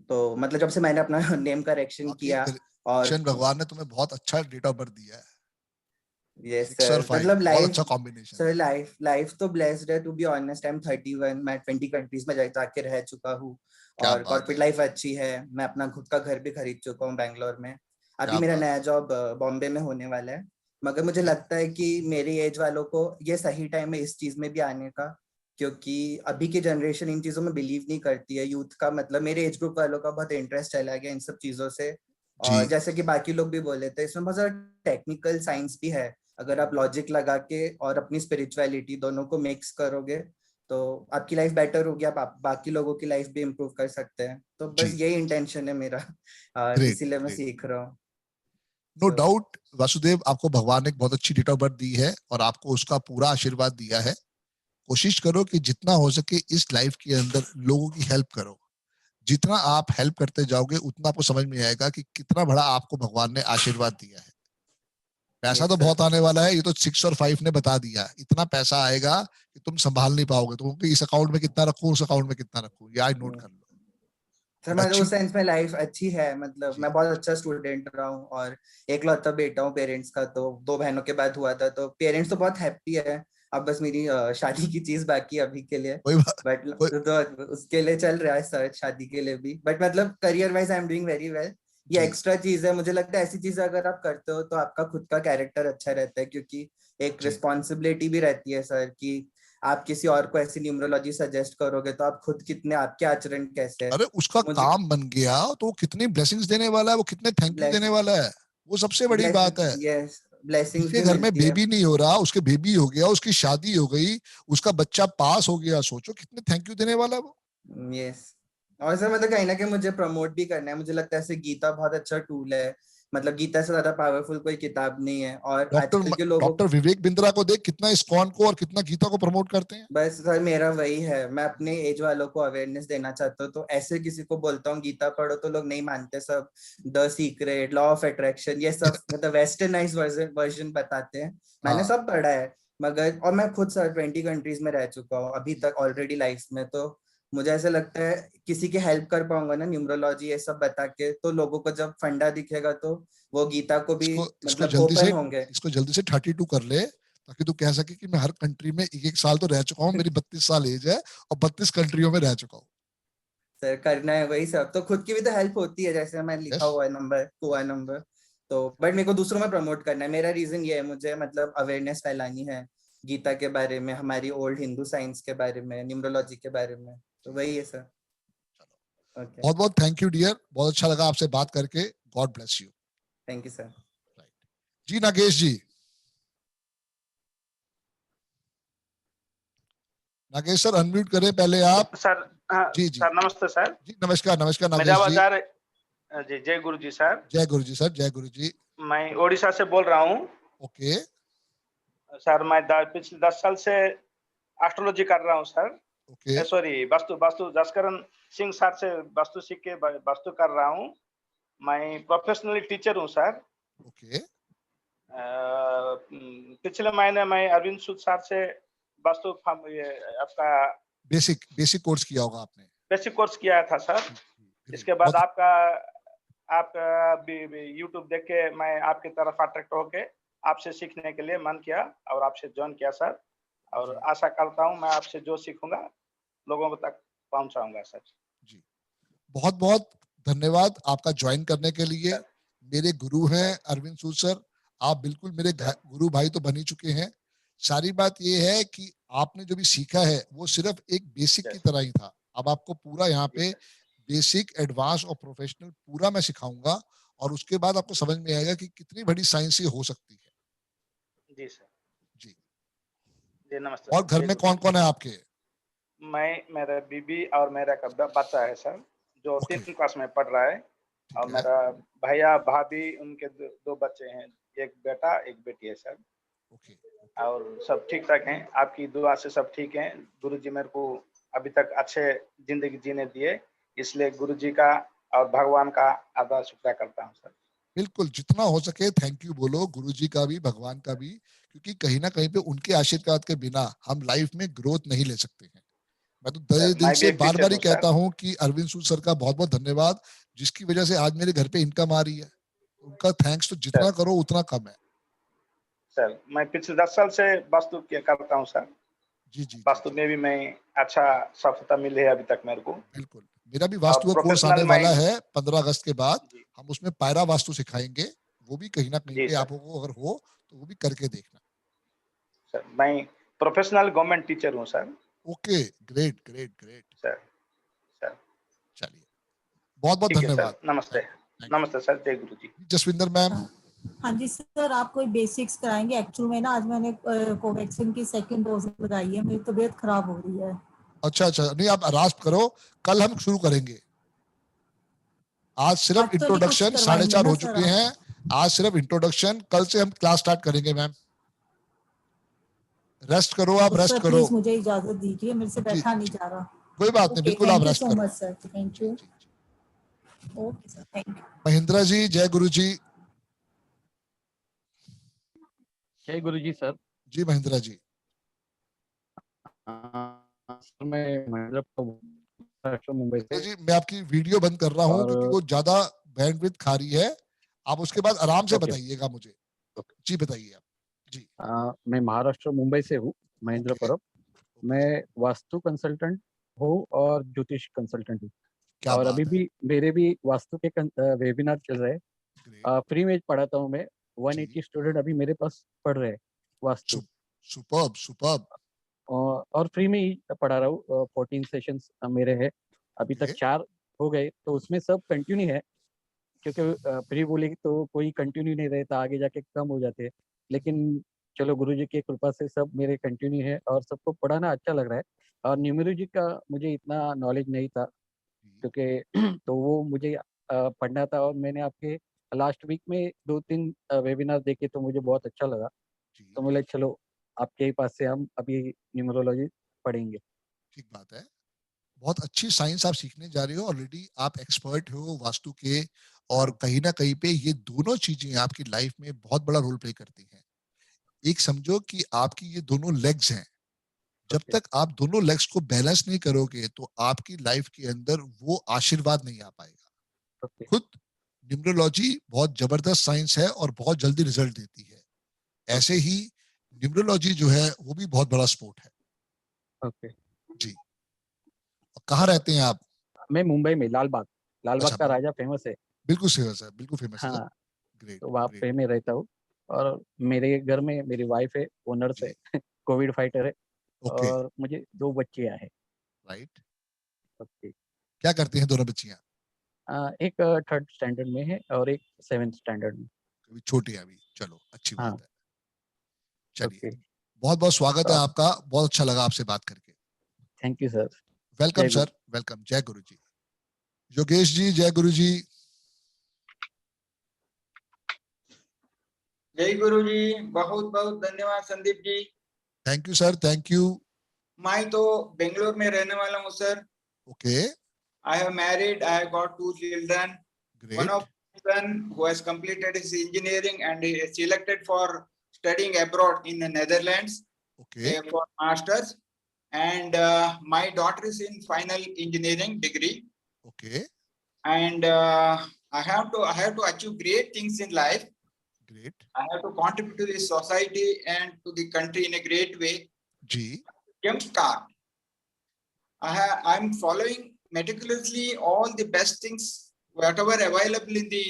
तो मतलब जब से मैंने अपना नेम करेक्शन किया और भगवान ने तुम्हें बहुत अच्छा डेट ऑफ बर्थ दिया है। यस सर, मतलब अच्छा कॉम्बिनेशन। सर लाइफ तो ब्लेस्ड है। To be honest, I am 31, मैं 20 कंट्रीज में जाके रह चुका हूँ और कॉर्पोरेट लाइफ अच्छी है। मैं अपना खुद का घर भी खरीद चुका हूँ बैंगलोर में। अभी मेरा नया जॉब बॉम्बे में होने वाला है। मगर मुझे लगता है कि मेरी एज वालों को ये सही टाइम है इस चीज में भी आने का, क्योंकि अभी की जनरेशन इन चीजों में बिलीव नहीं करती है। यूथ का मतलब मेरे एज ग्रुप वालों का बहुत इंटरेस्ट चला गया इन सब चीजों से। और जैसे कि बाकी लोग भी बोले थे, इसमें बहुत सारा टेक्निकल साइंस भी है। अगर आप लॉजिक लगा के और अपनी स्पिरिचुअलिटी दोनों को मिक्स करोगे तो आपकी लाइफ बेटर होगी, आप बाकी लोगों की लाइफ भी इम्प्रूव कर सकते हैं। तो बस यही इंटेंशन है मेरा, इसीलिए मैं सीख रहा हूँ। नो डाउट वासुदेव, आपको भगवान ने एक बहुत अच्छी डेट ऑफ बर्थ दी है और आपको उसका पूरा आशीर्वाद दिया है। कोशिश करो कि जितना हो सके इस लाइफ के अंदर लोगों की हेल्प करो। जितना आप हेल्प करते जाओगे उतना आपको समझ में आएगा कि कितना बड़ा आपको भगवान ने आशीर्वाद दिया है। पैसा तो बहुत आने वाला है, ये तो 6 और 5 ने बता दिया। इतना पैसा आएगा कि तुम संभाल नहीं पाओगे। तो इस अकाउंट में कितना रखूं, उस अकाउंट में कितना रखूं, ये आज नोट कर लो। सर मतलब उस सेंस में लाइफ अच्छी है। मतलब मैं बहुत अच्छा स्टूडेंट रहा हूँ और एकलौता बेटा हूँ पेरेंट्स का, तो 2 बहनों के बाद हुआ था। तो पेरेंट्स तो बहुत हैप्पी है। अब बस मेरी शादी की चीज बाकी अभी के लिए, बट तो उसके लिए चल रहा है सर, शादी के लिए भी। बट मतलब career wise I am doing very well. ये एक्स्ट्रा चीज है। मुझे लगता है ऐसी चीजें अगर आप करते हो तो आपका खुद का कैरेक्टर अच्छा रहता है, क्योंकि एक रिस्पॉन्सिबिलिटी भी रहती है सर कि आप किसी और को ऐसी न्यूमरोलॉजी सजेस्ट करोगे तो आप खुद कितने, आपके आचरण कैसे है। अरे उसका काम बन गया तो वो कितनी ब्लेसिंग्स देने वाला है, वो कितने थैंक यू देने वाला है, वो सबसे बड़ी बात है। यस, ब्लेसिंग्स उसके घर में बेबी नहीं हो रहा, उसके बेबी हो गया, उसकी शादी हो गई, उसका बच्चा पास हो गया, सोचो कितने थैंक यू देने वाला है वो। यस। और सर मतलब कहीं ना कहीं मुझे प्रमोट भी करना है। मुझे लगता है ऐसे गीता बहुत अच्छा टूल है। मतलब गीता से ज्यादा पावरफुल कोई किताब नहीं है। और आजकल के लोगों, डॉक्टर विवेक बिंद्रा को देख, कितना इस्कॉन को और कितना गीता को प्रमोट करते हैं। बस सर मेरा वही है, मैं अपने एज वालों को अवेयरनेस देना चाहता हूँ। तो ऐसे किसी को बोलता हूँ गीता पढ़ो तो लोग नहीं मानते। सब the secret, law of attraction, ये सब मतलब वेस्टर्नाइज वर्जन बताते हैं। मैंने सब पढ़ा है मगर, और मैं खुद सर 20 कंट्रीज में रह चुका हूँ अभी तक ऑलरेडी लाइफ में। तो मुझे ऐसा लगता है किसी की हेल्प कर पाऊंगा ना न्यूमरोलॉजी ये सब बता के, तो लोगों को जब फंडा दिखेगा तो वो गीता को भी मतलब ओपन होंगे। इसको जल्दी से 32 कर ले ताकि तू कह सके कि मैं हर कंट्री में 1 साल तो रह चुका हूँ। मेरी 32 साल एज है और 32 कंट्रियों में रह चुका हूँ। सर करना है वही सब, तो खुद की भी तो हेल्प होती है। जैसे मैं लिखा हुआ है नंबर, कुआ नंबर, तो बट मेरे को दूसरों में प्रमोट करना है। मेरा रीजन ये है, मुझे मतलब अवेयरनेस फैलानी है गीता के बारे में, हमारी ओल्ड हिंदू साइंस के बारे में, न्यूमरोलॉजी के बारे में, तो वही है सर। बहुत बहुत थैंक यू डियर, बहुत अच्छा लगा आपसे बात करके। God bless you. Thank you sir. जी नागेश जी, नागेश सर अनम्यूट करें पहले आप। सर जी जी सर नमस्ते सर। जी नमस्कार नमस्कार मेरी नागेश आवाज जी। आ रही जी? जय गुरु जी सर। जय गुरु जी सर, जय गुरु जी। मैं ओडिशा से बोल रहा हूँ। ओके सर मैं पिछले 10 साल से एस्ट्रोलॉजी कर रहा हूँ sir. Okay sorry vastu Jaskaran Singh sir से वास्तु सीख के वास्तु कर रहा हूँ। मैं प्रोफेशनली टीचर हूँ सर। ओके पिछले महीने मैं अरविंद सूद सर से वास्तु आपका बेसिक कोर्स किया होगा आपने। बेसिक कोर्स किया था सर। इसके बाद आपका यूट्यूब देख के मैं आपकी तरफ अट्रैक्ट होके आपसे सीखने के लिए मन किया और आपसे ज्वाइन किया सर। और आशा करता हूँ मैं आपसे जो सीखूंगा लोगों तक पहुंचाऊंगा सर। जी बहुत बहुत धन्यवाद आपका ज्वाइन करने के लिए। मेरे गुरु हैं अरविंद सूद सर, आप बिल्कुल मेरे गुरु भाई तो बन ही चुके हैं। सारी बात ये है कि आपने जो भी सीखा है वो सिर्फ एक बेसिक की तरह ही था। अब आपको पूरा यहाँ पे बेसिक, एडवांस और प्रोफेशनल पूरा मैं सिखाऊंगा और उसके बाद आपको समझ में आएगा कि कितनी बड़ी साइंस ये हो सकती है। जी सर। जी जी नमस्ते। और घर में कौन कौन है आपके? मैं, मेरा बीबी और मेरा बच्चा है सर जो 3 क्लास में पढ़ रहा है। और मेरा भैया भाभी उनके 2 बच्चे हैं, एक बेटा एक बेटी है सर। और सब ठीक ठाक हैं, आपकी दुआ से सब ठीक हैं। गुरुजी मेरे को अभी तक अच्छे जिंदगी जीने दिए, इसलिए गुरुजी का और भगवान का आदर शुक्रिया करता हूँ सर। बिल्कुल जितना हो सके थैंक यू बोलो गुरुजी का भी, भगवान का भी, क्योंकि कहीं ना कहीं पे उनके आशीर्वाद के बिना हम लाइफ में ग्रोथ नहीं ले सकते हैं। मैं तो दिल से बार बार ही कहता हूँ कि अरविंद सूद सर का बहुत बहुत धन्यवाद, जिसकी वजह से आज मेरे घर पे इनकम आ रही है। उनका थैंक्स तो जितना करो उतना कम है सर। मैं पिछले 10 साल से वास्तु करता हूँ सर। जी जी वास्तु में भी मैं अच्छा सफलता मिली है अभी तक मेरे को। बिल्कुल मेरा भी वास्तु का कोर्स आने वाला है 15 अगस्त के बाद। हम उसमें पायरा वास्तु सिखाएंगे, वो भी कहीं ना कहीं पे आपको अगर हो तो वो भी करके देखना सर। मैं प्रोफेशनल गवर्नमेंट टीचर हूँ sir. Okay great great great sir. Sir चलिए बहुत बहुत धन्यवाद। नमस्ते नमस्ते सर। जय गुरु जी। जसविंदर मैम। हाँ जी सर, आप कोई बेसिक्स कराएंगे? एक्चुअल में ना आज मैंने कोवैक्सीन की 2nd डोज लगाई है, मेरी तबीयत खराब हो रही है। अच्छा नहीं आप आराम करो, कल हम शुरू करेंगे। आज सिर्फ इंट्रोडक्शन 4:30 हो चुके हैं। आज सिर्फ इंट्रोडक्शन, कल से हम क्लास स्टार्ट करेंगे मैम। रेस्ट करो, आप रेस्ट करो। प्लीज मुझे इजाजत दीजिए, मेरे से बैठा नहीं जा रहा। कोई बात नहीं, बिल्कुल आप रेस्ट करो। Sir thank you. Okay sir thank you. Mahendra ji जय गुरु जी। जय गुरु जी सर। जी महेंद्रा जी। सर मैं महेंद्र मुंबई से। जी मैं आपकी वीडियो बंद कर रहा हूँ क्योंकि वो ज्यादा बैंडविड्थ खा रही है। आप उसके बाद आराम से बताइएगा मुझे। जी बताइए आप। जी मैं महाराष्ट्र मुंबई से हूँ, महेंद्र परब। मैं वास्तु कंसल्टेंट हूँ और ज्योतिष कंसल्टेंट हूँ। और अभी भी मेरे भी वास्तु के वेबिनार चल रहे हैं। फ्री में पढ़ाता हूँ मैं। 180 स्टूडेंट अभी मेरे पास पढ़ रहे हैं वास्तु। Superb superb. और फ्री में ही पढ़ा रहा हूँ। 14 सेशंस मेरे हैं, अभी तक 4 हो गए, तो उसमें सब कंटिन्यू है। क्योंकि फ्री बोलेगी तो कोई कंटिन्यू नहीं रहता, आगे जाके कम हो जाते हैं। लेकिन चलो गुरुजी की कृपा से सब मेरे कंटिन्यू है और सबको पढ़ाना अच्छा लग रहा है। और न्यूमरोलॉजी का मुझे इतना नॉलेज नहीं था क्योंकि तो वो मुझे पढ़ना था। और मैंने आपके लास्ट वीक में 2-3 वेबिनार देखे तो मुझे बहुत अच्छा लगा। तो बोले चलो आपके ही पास से हम अभी न्यूमरोलॉजी पढ़ेंगे। ठीक बात है, बहुत अच्छी साइंस आप सीखने जा रहे हो। ऑलरेडी आप एक्सपर्ट हो वास्तु के, और कहीं ना कहीं पे ये दोनों चीजें आपकी लाइफ में बहुत बड़ा रोल प्ले करती हैं। एक समझो कि आपकी ये दोनों लेग्स हैं, जब तक आप दोनों लेग्स को बैलेंस नहीं करोगे तो आपकी लाइफ के अंदर वो आशीर्वाद नहीं आ पाएगा। खुद न्यूमरोलॉजी बहुत जबरदस्त साइंस है और बहुत जल्दी रिजल्ट देती है। ऐसे ही न्यूमरोलॉजी जो है वो भी बहुत बड़ा स्पोर्ट है। ओके जी। कहाँ रहते हैं आप? मैं मुंबई में लालबाग। लालबाग का राजा फेमस है। बिल्कुल फेमस है, बिल्कुल फेमस है। तो वहाँ पे मैं रहता हूँ। और मेरे घर में मेरी वाइफ है, वो नर्स है, कोविड फाइटर है, और मुझे 2 बच्चियां हैं। राइट। ओके। क्या करती हैं दोनों बच्चियां? एक 3rd स्टैंडर्ड में है और एक 7th स्टैंडर्ड में। अभी छोटी है अभी, चलो अच्छी हाँ। बात है। चलिए, ओके। बहुत बहुत स्वागत है आपका, बहुत अच्छा लगा आपसे बात करके। Thank you sir. Welcome sir, welcome. जय गुरु जी। योगेश जी, जय गुरु जी। जय गुरु जी, बहुत बहुत धन्यवाद Sandeep ji. Thank you sir, thank you. मैं तो बेंगलोर में रहने वाला हूँ sir. Okay. I have married, I have got 2 children. Great. One of my son who has completed his engineering and he is selected for studying abroad in the Netherlands. Okay. For masters. And my daughter is in final engineering degree. Okay. And I have to achieve great things in life. Great. I have to contribute to the society and to the country in a great way. जी. Jumpstart. I'm following meticulously all the best things, whatever available in the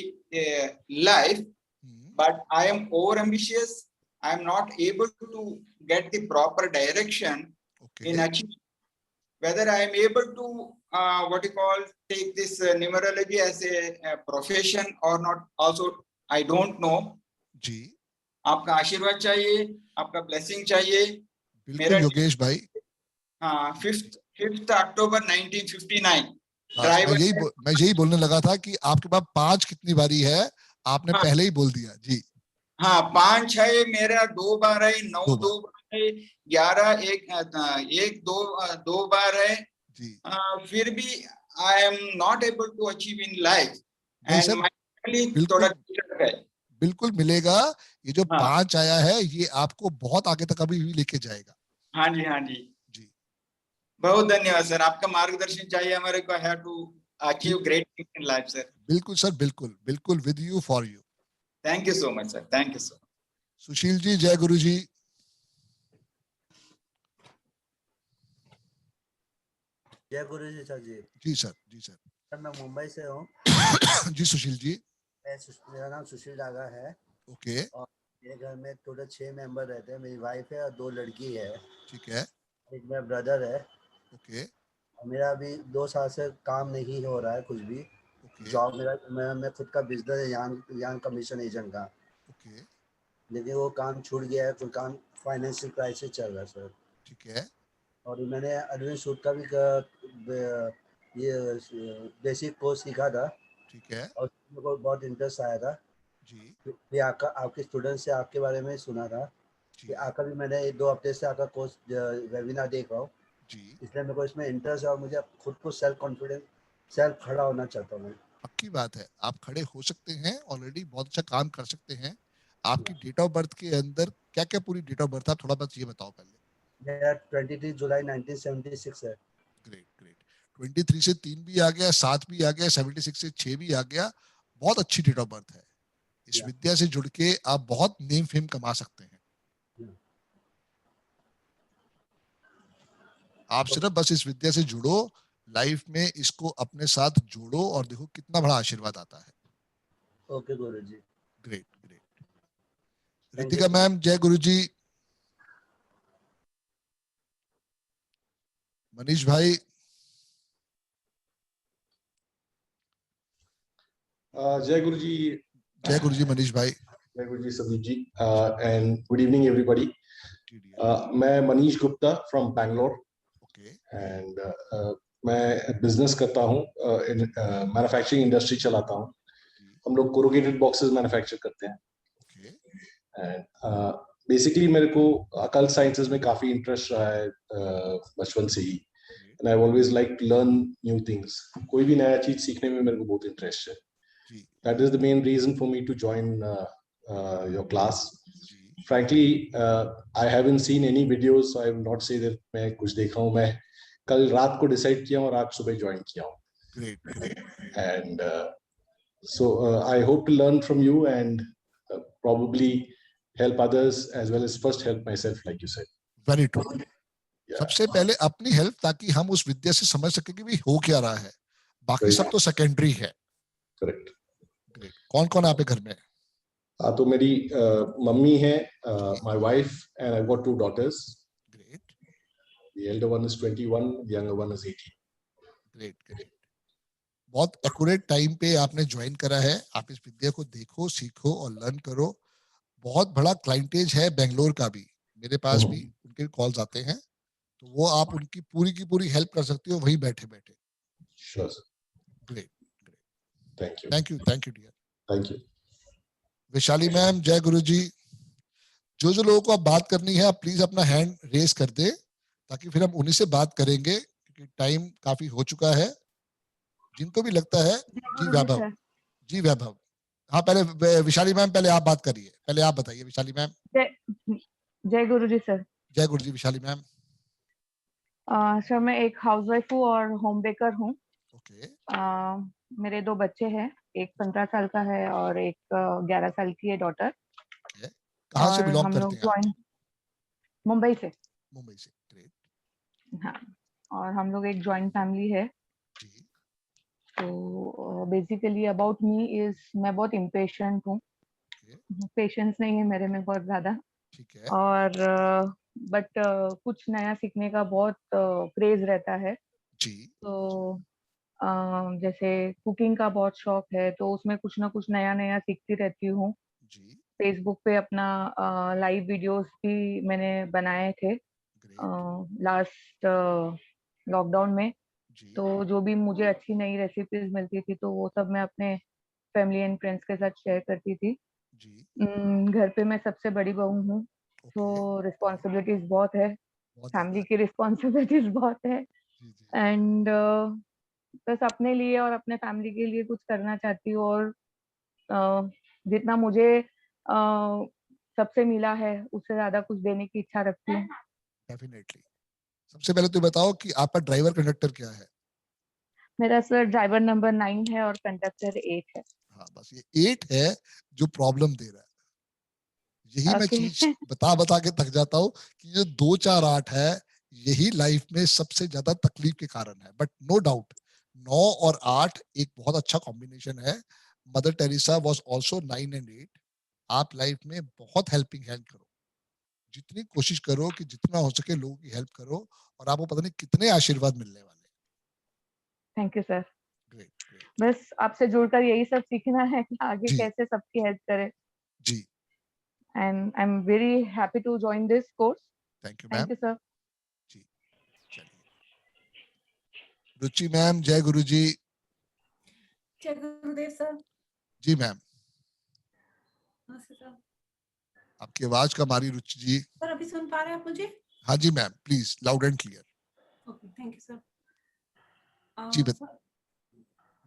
life, but I am over ambitious. I am not able to get the proper direction in achieving. Whether I am able to take this numerology as a profession or not, also I don't know. जी. आपका आशीर्वाद चाहिए, आपका blessing चाहिए। बिल्कुल योगेश भाई। हाँ, 5th अक्टूबर 1959। मैं यही बोलने लगा था कि आपके पास 5 कितनी बारी है, आपने पहले ही बोल दिया जी। हाँ, 5 है मेरा, 2 बार है, 9 2 बार है, 11 1 2 बार है जी। फिर भी I am not able to achieve in life and my family थोड़ा है। बिल्कुल मिलेगा, ये जो 5 आया है ये आपको बहुत आगे तक अभी भी लेके जाएगा। हाँ जी, हाँ जी जी। बहुत धन्यवाद सर, आपका मार्गदर्शन चाहिए हमारे को, have to achieve great things in life sir. बिल्कुल सर, बिल्कुल बिल्कुल, with you, for you. Thank you so much sir, thank you so much. Sushil ji, जय गुरु जी। जय गुरु जी सर जी। जी सर, जी सर। सर मैं मुंबई से हूँ। जी सुशील जी। मेरा नाम सुशील डागा है। ओके। और मेरे घर में टोटल 6 मेंबर रहते हैं। मेरी वाइफ है और 2 लड़की है। ठीक है। एक मेरा ब्रदर है। ओके। मेरा अभी 2 साल से काम नहीं हो रहा है कुछ भी। जॉब मैं खुद का बिजनेस है यान कमीशन एजेंट का। ओके। लेकिन वो काम छूट गया है, कुछ काम फाइनेंशियल क्राइसिस चल रहा है सर। ठीक है। और मैंने अरविंद सूद का भी ये बेसिक कोर्स सीखा था। ठीक है। और मेरे को बहुत इंटरेस्ट आया था जी। फिर आपके स्टूडेंट से आपके बारे में सुना था कि आका भी मैंने 2 हफ्ते से आपका कोर्स वेबिनार देख रहा हूँ जी। इसलिए मेरे को इसमें इंटरेस्ट है और मुझे खुद को सेल्फ खड़ा होना चाहता हूँ। पक्की बात है, आप खड़े हो सकते हैं, ऑलरेडी बहुत अच्छा काम कर सकते हैं। आपकी डेट ऑफ बर्थ के अंदर क्या क्या पूरी डेट ऑफ बर्थ है, थोड़ा बस ये बताओ पहले। मेरा 23 जुलाई 1976 है। Great great. 23 से 3 भी आ गया, 7 भी आ गया, 76 से 6 भी आ गया। बहुत अच्छी डेट ऑफ बर्थ है। इस विद्या से जुड़ के आप बहुत नेम फेम कमा सकते हैं। आप सिर्फ बस इस विद्या से जुड़ो, लाइफ में इसको अपने साथ जोड़ो और देखो कितना बड़ा आशीर्वाद आता है। ओके गुरु जी। Great great. रितिका मैम, जय गुरु जी। मनीष भाई। जय गुरु जी। जय गुरु जी मनीष भाई। जय गुरु जी Sandeep ji and good evening everybody. मैं मनीष गुप्ता फ्रॉम बैंगलोर एंड मैं बिजनेस करता हूँ, मैन्युफैक्चरिंग इंडस्ट्री चलाता हूँ। हम लोग कोरुगेटेड बॉक्सेस मैन्युफैक्चर करते हैं एंड बेसिकली मेरे को अकल्ट साइंसेस में काफी इंटरेस्ट रहा है बचपन से ही and I always like to learn new things. कोई भी नया चीज सीखने में मेरे को बहुत इंटरेस्ट है। That is the main reason for me to join your class. Frankly, I haven't seen any videos, so I will not say that मैं कुछ देखा हूँ। मैं कल रात को डिसाइड किया और आज सुबह ज्वाइन किया हूँ। Great, great. And so I hope to learn from you and probably help others as well as first help myself, like you said. Very true. सबसे पहले अपनी हेल्प, ताकि हम उस विद्या से समझ सके कि भाई हो क्या रहा है। बाकी सब तो सेकेंडरी है। करेक्ट। कौन कौन आपके घर में? तो मेरी मम्मी है, my wife, and I've got 2 daughters. Great. The elder one is 21, the younger one is 18. Great. बहुत एक्यूरेट टाइम पे आपने ज्वाइन करा है। आप इस विद्या को देखो, सीखो और लर्न करो। बहुत बड़ा क्लाइंटेज है बेंगलोर का भी, मेरे पास भी उनके कॉल्स आते हैं, तो वो आप उनकी पूरी की पूरी हेल्प कर सकते हो वहीं बैठे बैठे। Sure, sir. Great. Thank you. Thank you dear. Thank you. Vaishali ma'am, जय गुरु जी। जो लोगों को आप बात करनी है, आप प्लीज अपना हैंड रेज कर दे, ताकि फिर हम उन्हीं से बात करेंगे, क्योंकि टाइम काफी हो चुका है। जिनको भी लगता है। जी वैभव। हाँ, पहले विशाली मैम, पहले आप बात करिए, पहले आप बताइए विशाली मैम। जय गुरु जी सर। जय गुरु जी विशाली मैम। सर मैं एक हाउसवाइफ हूँ और होम बेकर हूँ। ओके। मेरे 2 बच्चे हैं, एक 15 साल का है और एक 11 साल की है डॉटर। कहाँ से बिलोंग करते हैं आप? मुंबई से। मुंबई से। ग्रेट। हाँ, और हम लोग एक जॉइंट फैमिली है। तो बेसिकली अबाउट मी इज, मैं बहुत इम्पेशेंट हूँ। पेशेंस नहीं है मेरे में बहुत ज्यादा। ठीक है। और बट कुछ नया सीखने का बहुत क्रेज रहता है। जी। तो जैसे कुकिंग का बहुत शौक है, तो उसमें कुछ ना कुछ नया सीखती रहती हूँ। फेसबुक पे अपना लाइव वीडियोस भी मैंने बनाए थे लास्ट लॉकडाउन में। तो जो भी मुझे अच्छी नई रेसिपीज मिलती थी, तो वो सब मैं अपने फैमिली एंड फ्रेंड्स के साथ शेयर करती थी। घर पे मैं सबसे बड़ी बहू हूँ, तो रिस्पॉन्सिबिलिटीज बहुत है, फैमिली की रिस्पॉन्सिबिलिटीज बहुत है। एंड बस अपने लिए और अपने फैमिली के लिए कुछ करना चाहती हूँ, और जितना मुझे सबसे मिला है उससे ज्यादा कुछ देने की इच्छा रखती हूँ। डेफिनेटली। सबसे पहले तो बताओ कि आपका ड्राइवर कंडक्टर क्या है? मेरा सर ड्राइवर नंबर 9 है और कंडक्टर 8 है। हाँ, बस ये 8 है जो प्रॉब्लम दे रहा है। यही मैं चीज बता के थक जाता हूँ कि जो 2, 4, 8 है, यही लाइफ में सबसे ज्यादा तकलीफ के कारण है। बट नो डाउट 9 और 8 एक बहुत अच्छा कॉम्बिनेशन है। Mother Teresa was also 9 and 8। आप लाइफ में बहुत हेल्पिंग हैंड करो, जितनी कोशिश करो कि जितना हो सके लोगों की हेल्प करो, और आपको पता नहीं कितने आशीर्वाद मिलने वाले हैं। Thank you sir. बस आपसे जुड़कर यही सब सीखना है कि आगे कैसे सबकी हेल्प करें। जी। And I'm very happy to join this course. Thank you, ma'am. Thank you, sir. जी, चलिए। रुचि मैम, जय गुरु जी। जय गुरुदेव सर। जी मैम। नमस्ते सर। आपकी आवाज कम आ रही रुचि जी। सर अभी सुन पा रहे हैं आप मुझे? हाँ जी ma'am, please loud and clear. Okay, thank you sir. जी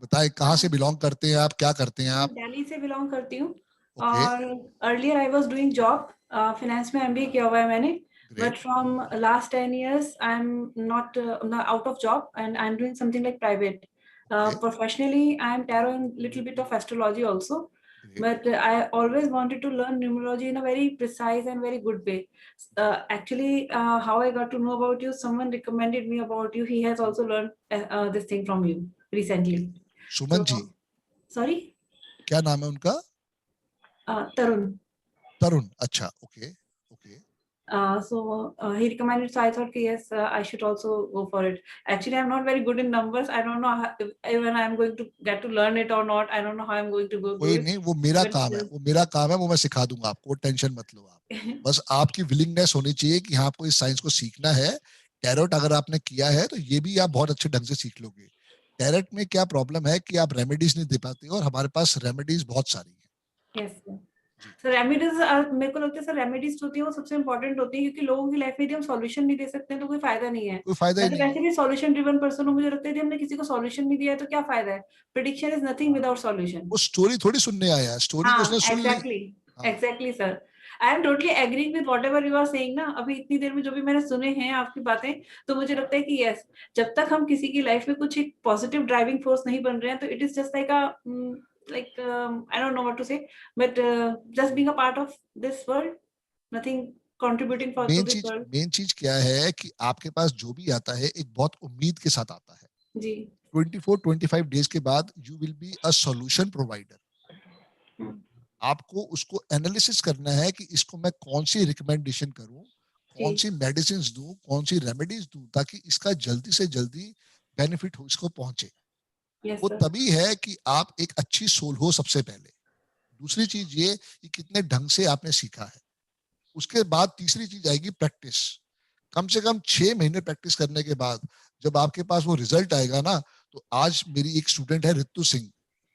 बताइए, कहाँ से बिलोंग करते हैं आप, क्या करते हैं आप? दिल्ली से बिलोंग करती हूँ। और earlier I was doing job, finance में एमबीए किया हुआ है मैंने। But from last 10 years, I'm not out of job and I'm doing something like private. Professionally, I'm tarot and little bit of astrology also. But I always wanted to learn numerology in a very precise and very good way. Actually, how I got to know about you, someone recommended me about you. He has also learned this thing from you recently. Suman ji. Sorry? क्या नाम है उनका? Tarun. Tarun, अच्छा, okay. So he recommended, so I thought yes, I should also go for it. Actually, I'm not very good in numbers. I don't know when I'm going to get to learn it or not. I don't know how I'm going to go do it. नहीं, वो मेरा काम है, वो मैं सिखा दूंगा आपको, टेंशन मत लो आप। बस आपकी विलिंगनेस होनी चाहिए कि हाँ, आपको इस साइंस को सीखना है। टैरोट अगर आपने किया है तो ये भी आप बहुत अच्छे ढंग से सीख लोगे। टैरोट में क्या प्रॉब्लम है कि आप रेमेडीज नहीं दे पाते हो, और हमारे पास रेमेडीज बहुत सारी है। Yes, sir. सर रेमेडीज, मेरे को लगता है सर रेमेडीज होती है वो सबसे इम्पोर्टेंट होती है, क्योंकि लोगों की लाइफ में यदि हम सॉल्यूशन नहीं दे सकते हैं तो कोई फायदा नहीं है। कोई फायदा मैं तो वैसे भी सॉल्यूशन ड्रिवन पर्सन हूं। मुझे लगता है कि हमने किसी को सॉल्यूशन नहीं दिया है तो क्या फायदा है। Prediction is nothing without solution. वो स्टोरी थोड़ी सुनने आया है, स्टोरी को उसने सुन ली। Exactly sir, I am totally agreeing with whatever you are saying ना। अभी इतनी देर में जो भी मैंने सुने हैं आपकी बातें, तो मुझे लगता है कि यस, जब तक हम किसी की लाइफ में कुछ एक पॉजिटिव ड्राइविंग फोर्स नहीं बन रहे हैं, तो it is just like I don't know what to say, but just being a part of this world, nothing contributing for this world. Main चीज क्या है कि आपके पास जो भी आता है एक बहुत उम्मीद के साथ आता है जी। 24-25 डेज के बाद you will be a solution provider. आपको उसको एनालिसिस करना है कि इसको मैं कौन सी रिकमेंडेशन करूं, कौन सी मेडिसिन दूं, कौन सी रेमेडीज दूं, ताकि इसका जल्दी से जल्दी बेनिफिट हो इसको पहुंचे। वो तभी है कि आप एक अच्छी सोल हो सबसे पहले। दूसरी चीज ये कि कितने ढंग से आपने सीखा है। उसके बाद तीसरी चीज आएगी प्रैक्टिस। कम से कम 6 महीने प्रैक्टिस करने के बाद जब आपके पास वो रिजल्ट आएगा ना, तो आज मेरी एक स्टूडेंट है रितु सिंह,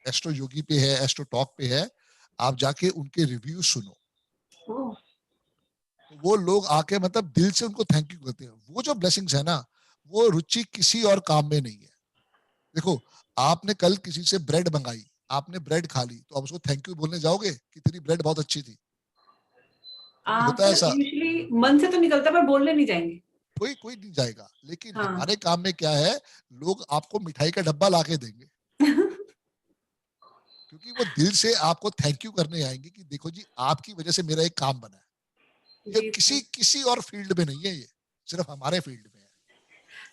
एस्ट्रो योगी पे है, एस्ट्रो टॉक पे है, आप जाके उनके रिव्यू सुनो। तो वो लोग आके मतलब दिल से उनको थैंक यू करते हैं। वो जो ब्लेसिंग्स है ना, वो रुचि किसी और काम में नहीं है। देखो, आपने कल किसी से ब्रेड मंगाई, आपने ब्रेड खा ली, तो आप उसको थैंक यू बोलने जाओगे कि तेरी ब्रेड बहुत अच्छी थी? होता है ऐसा? यूजुअली मन से तो निकलता है पर बोलने नहीं जाएंगे। कोई नहीं जाएगा। लेकिन हमारे काम में क्या है, लोग आपको मिठाई का डब्बा लाके देंगे क्योंकि वो दिल से आपको थैंक यू करने आएंगे कि देखो जी, आपकी वजह से मेरा एक काम बना है। ये किसी और फील्ड में नहीं है, ये सिर्फ हमारे फील्ड में है।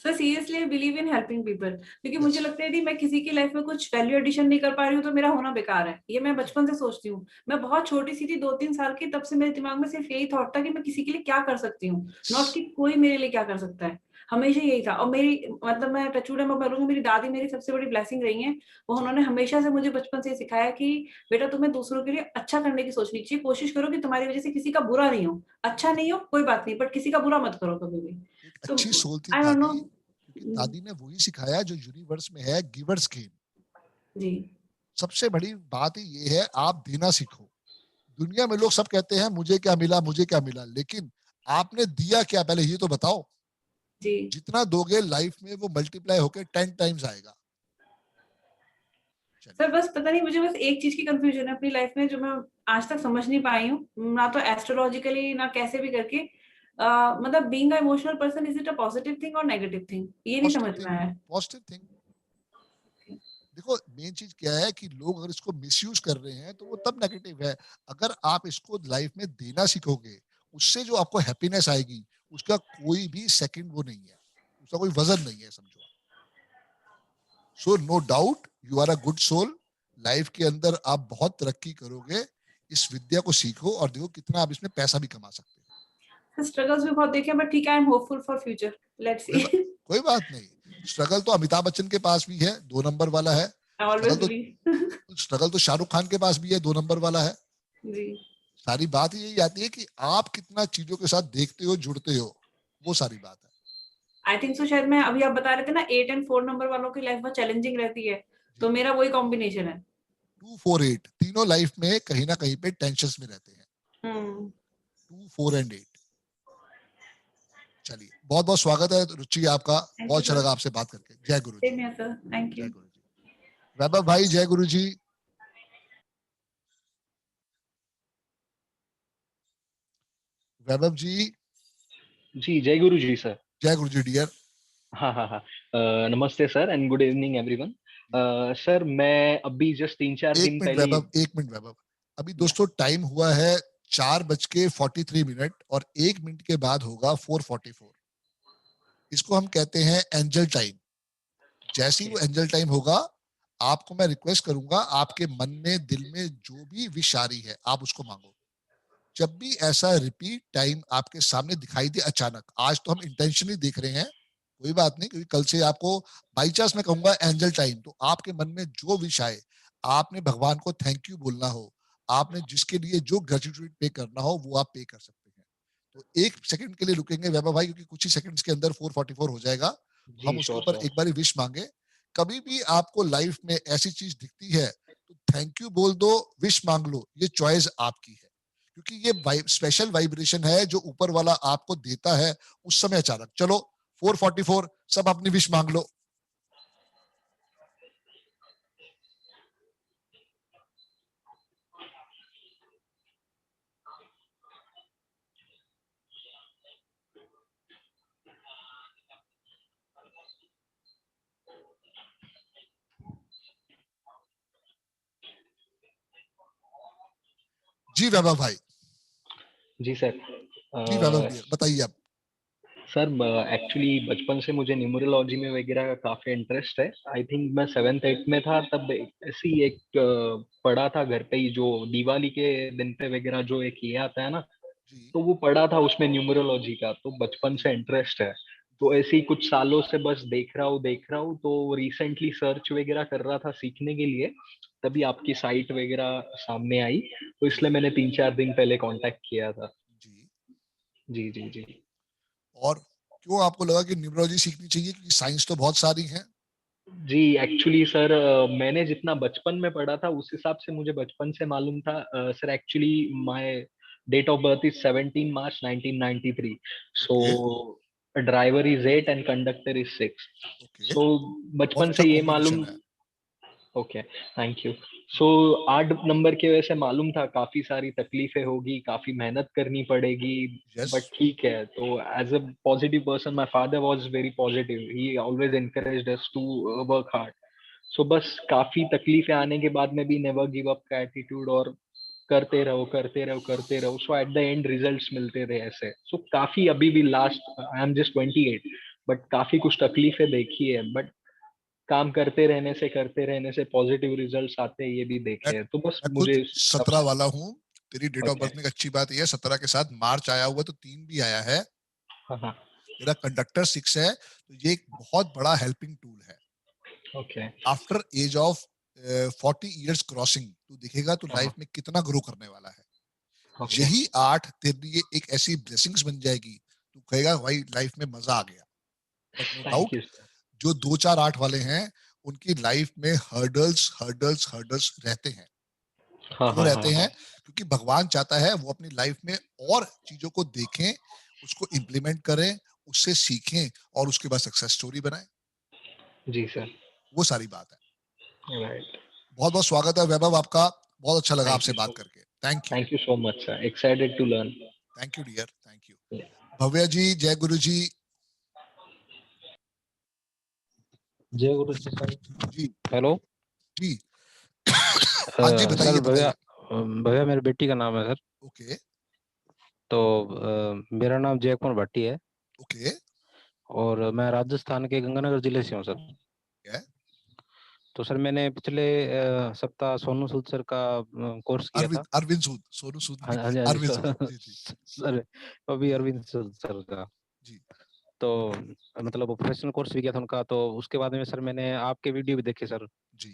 So seriously, I believe in helping people, क्योंकि मुझे लगता है यदि मैं किसी की लाइफ में कुछ वैल्यू एडिशन नहीं कर पा रही हूँ तो मेरा होना बेकार है। ये मैं बचपन से सोचती हूँ। मैं बहुत छोटी सी थी, 2-3 साल की, तब से मेरे दिमाग में सिर्फ यही थॉट था कि मैं किसी के लिए क्या कर सकती हूँ, नॉट कि कोई मेरे लिए क्या कर सकता है। हमेशा यही था। और मेरी मतलब मैं टचवुड मैं बोलूंगी, मेरी दादी मेरी सबसे बड़ी ब्लेसिंग रही है। वो उन्होंने हमेशा से मुझे बचपन से सिखाया कि बेटा तुम्हें दूसरों के लिए अच्छा करने की सोचनी चाहिए, कोशिश करो कि तुम्हारी वजह से किसी का बुरा नहीं हो। अच्छा नहीं हो कोई बात नहीं, बट किसी का बुरा मत करो कभी भी। अच्छी सोल थी दादी, क्योंकि दादी ने वही सिखाया जो यूनिवर्स में है, गिवर्स गेन। जी। सबसे बड़ी बात ही ये है, आप देना सीखो। दुनिया में लोग सब कहते हैं मुझे क्या मिला, मुझे क्या मिला, लेकिन आपने दिया क्या पहले ये तो बताओ। जी। जितना दोगे लाइफ में वो मल्टीप्लाई होकर 10 टाइम्स आएगा। सर बस पता नहीं, मुझे बस एक चीज की कंफ्यूजन है अपनी लाइफ में जो मैं आज तक समझ नहीं पाई हूँ, ना तो एस्ट्रोलॉजिकली ना कैसे भी करके। मतलब being a emotional person, is it a positive thing और नेगेटिव थिंग, ये नहीं समझ में आया। Positive thing. देखो, मेन चीज क्या है कि लोग अगर इसको मिसयूज कर रहे हैं तो वो तब नेगेटिव है। अगर आप इसको लाइफ में देना सीखोगे, उससे जो आपको हैप्पीनेस आएगी, उसका कोई भी सेकंड वो नहीं है, उसका कोई वजन नहीं है, समझो। So no doubt you are a good soul. Life के अंदर आप बहुत तरक्की करोगे। इस विद्या को सीखो और देखो कितना आप इसमें पैसा भी कमा सकते हो। स्ट्रगल्स भी बहुत देखे, बट ठीक है, I am hopeful for future, let's see. कोई बात नहीं। स्ट्रगल तो अमिताभ बच्चन के पास भी है, 2 नंबर वाला है। स्ट्रगल तो शाहरुख खान के पास भी है, 2 नंबर वाला है। जी। सारी बात यही आती है कि आप कितना चीजों के साथ देखते हो, जुड़ते हो, वो सारी बात है। आई थिंक सो, शायद मैं अभी आप बता रहे थे ना 8 और 4 नंबर वालों की लाइफ बहुत चैलेंजिंग रहती है, तो मेरा वही कॉम्बिनेशन है। 2, 4, 8 तीनों लाइफ में कहीं ना कहीं पे टेंशन्स में रहते हैं। 2, 4 और 8। चलिए, बहुत बहुत स्वागत है रुचि आपका। बहुत अच्छा लगा आपसे बात करके। जय गुरु जी। Thank you. वैभव भाई, जय गुरु जी। वैभव जी। जी जय गुरु जी सर। जय गुरु जी डियर। हाँ। नमस्ते sir and good evening everyone. Sir मैं अभी जस्ट 3-4 दिन पहले। एक मिनट वैभव, अभी दोस्तों टाइम हुआ है 4:43 और 1 मिनट के बाद होगा 4:44। इसको हम कहते हैं एंजल टाइम। जैसे ही वो एंजल टाइम होगा, आपको मैं रिक्वेस्ट करूंगा, आपके मन में दिल में जो भी विश आ रही है आप उसको मांगो। जब भी ऐसा रिपीट टाइम आपके सामने दिखाई दे अचानक, आज तो हम इंटेंशनली देख रहे हैं, कोई बात नहीं, क्योंकि कल से आपको बाई चांस मैं कहूंगा एंजल टाइम, तो आपके मन में जो विश आए, आपने भगवान को थैंक यू बोलना हो, आपने जिसके लिए जो ग्रेटिट्यूड पे करना हो वो आप पे कर सकते हैं। तो 1 सेकंड के लिए रुकेंगे वैभव भाई, क्योंकि कुछ ही सेकंड्स के अंदर 4:44 हो जाएगा। हम उसके ऊपर एक बार विश मांगे। कभी भी आपको लाइफ में ऐसी चीज दिखती है तो थैंक यू बोल दो, विश मांग लो, ये चॉइस आपकी है, क्योंकि ये स्पेशल वाइब्रेशन है जो ऊपर वाला आपको देता है उस समय अचानक। चलो 4:44, सब अपनी विश मांग लो। जी वैभव भाई। जी सर। जी वैभव, बताइए आप। सर एक्चुअली बचपन से मुझे न्यूमरोलॉजी में वगैरह का काफी इंटरेस्ट है। आई थिंक मैं 7th 8th में था तब ऐसी एक पढ़ा था घर पे ही, जो दिवाली के दिन पे वगैरह जो एक ये आता है ना, तो वो पढ़ा था उसमें न्यूमरोलॉजी का, तो बचपन से इंटरेस्ट है। तो ऐसे ही कुछ सालों से बस देख रहा हूँ। तो रिसेंटली सर्च वगैरह कर रहा था सीखने के लिए, तभी आपकी साइट वगैरह सामने आई, तो इसलिए मैंने 3-4 दिन पहले कांटेक्ट किया था। जी जी जी। और क्यों आपको लगा कि न्यूमरोलॉजी सीखनी चाहिए, क्योंकि साइंस तो बहुत सारी है? जी एक्चुअली सर मैंने जितना बचपन में पढ़ा था उस हिसाब से मुझे बचपन से मालूम था sir. Actually my date of birth is 17 March 1993, so driver is 8 and conductor is 6। So बचपन से ये मालूम। Okay, thank you. So 8 number की वजह से मालूम था काफी सारी तकलीफें होगी, काफी मेहनत करनी पड़ेगी, बट ठीक है। तो as a positive person, my father was very positive, he always encouraged us to work hard. So बस काफी तकलीफें आने के बाद में भी नेवर गिव अप का एटीट्यूड, और करते रहो। So at the end results मिलते रहे ऐसे। सो काफी अभी भी last, I am just 28, but काफी कुछ तकलीफें देखी है, बट काम करते रहने से पॉजिटिव रिजल्ट्स आते हैं, ये भी देखे हैं। तो बस मुझे 17 वाला हूँ। तेरी डेट ऑफ बर्थ में अच्छी बात यह है, 17 के साथ मार्च आया हुआ तो 3 भी आया है। तेरा कंडक्टर 6 है, तो ये एक बहुत बड़ा हेल्पिंग टूल है। Okay. After age of 40 years crossing तू देखेगा तो लाइफ में कितना ग्रो करने वाला है। यही 8 तेरे लिए एक ऐसी ब्लेसिंग्स बन जाएगी, तू कहेगा भाई लाइफ में मजा आ गया। बट नो डाउट जो 2 4 8 वाले हैं उनकी लाइफ में हर्डल्स रहते हैं। क्यों रहते हैं? क्योंकि भगवान चाहता है वो अपनी लाइफ में और चीजों को देखें, उसको इम्प्लीमेंट करें, उससे सीखें और उसके बाद सक्सेस स्टोरी बनाएं। जी सर, वो सारी बात है। राइट। बहुत बहुत स्वागत है वैभव आपका, बहुत अच्छा लगा आपसे बात करके। Thank you so much sir, excited to learn. Thank you dear, thank you. Bhavya ji, जय गुरु जी। जय गुरु जी सर। जी हेलो जी। हाँ जी बताइए। भैया मेरी बेटी का नाम है सर। ओके। तो मेरा नाम जय कुमार भट्टी है। ओके। और मैं राजस्थान के गंगानगर जिले से हूँ सर। तो सर मैंने पिछले सप्ताह सोनू सूद सर का कोर्स किया था। अरविंद सूद, सोनू सूद हाँ हाँ जी सर, अभी अरविंद सूद सर का जी। तो मतलब प्रोफेशनल कोर्स भी किया था उनका। तो उसके बाद में सर मैंने आपके वीडियो भी देखे सर जी।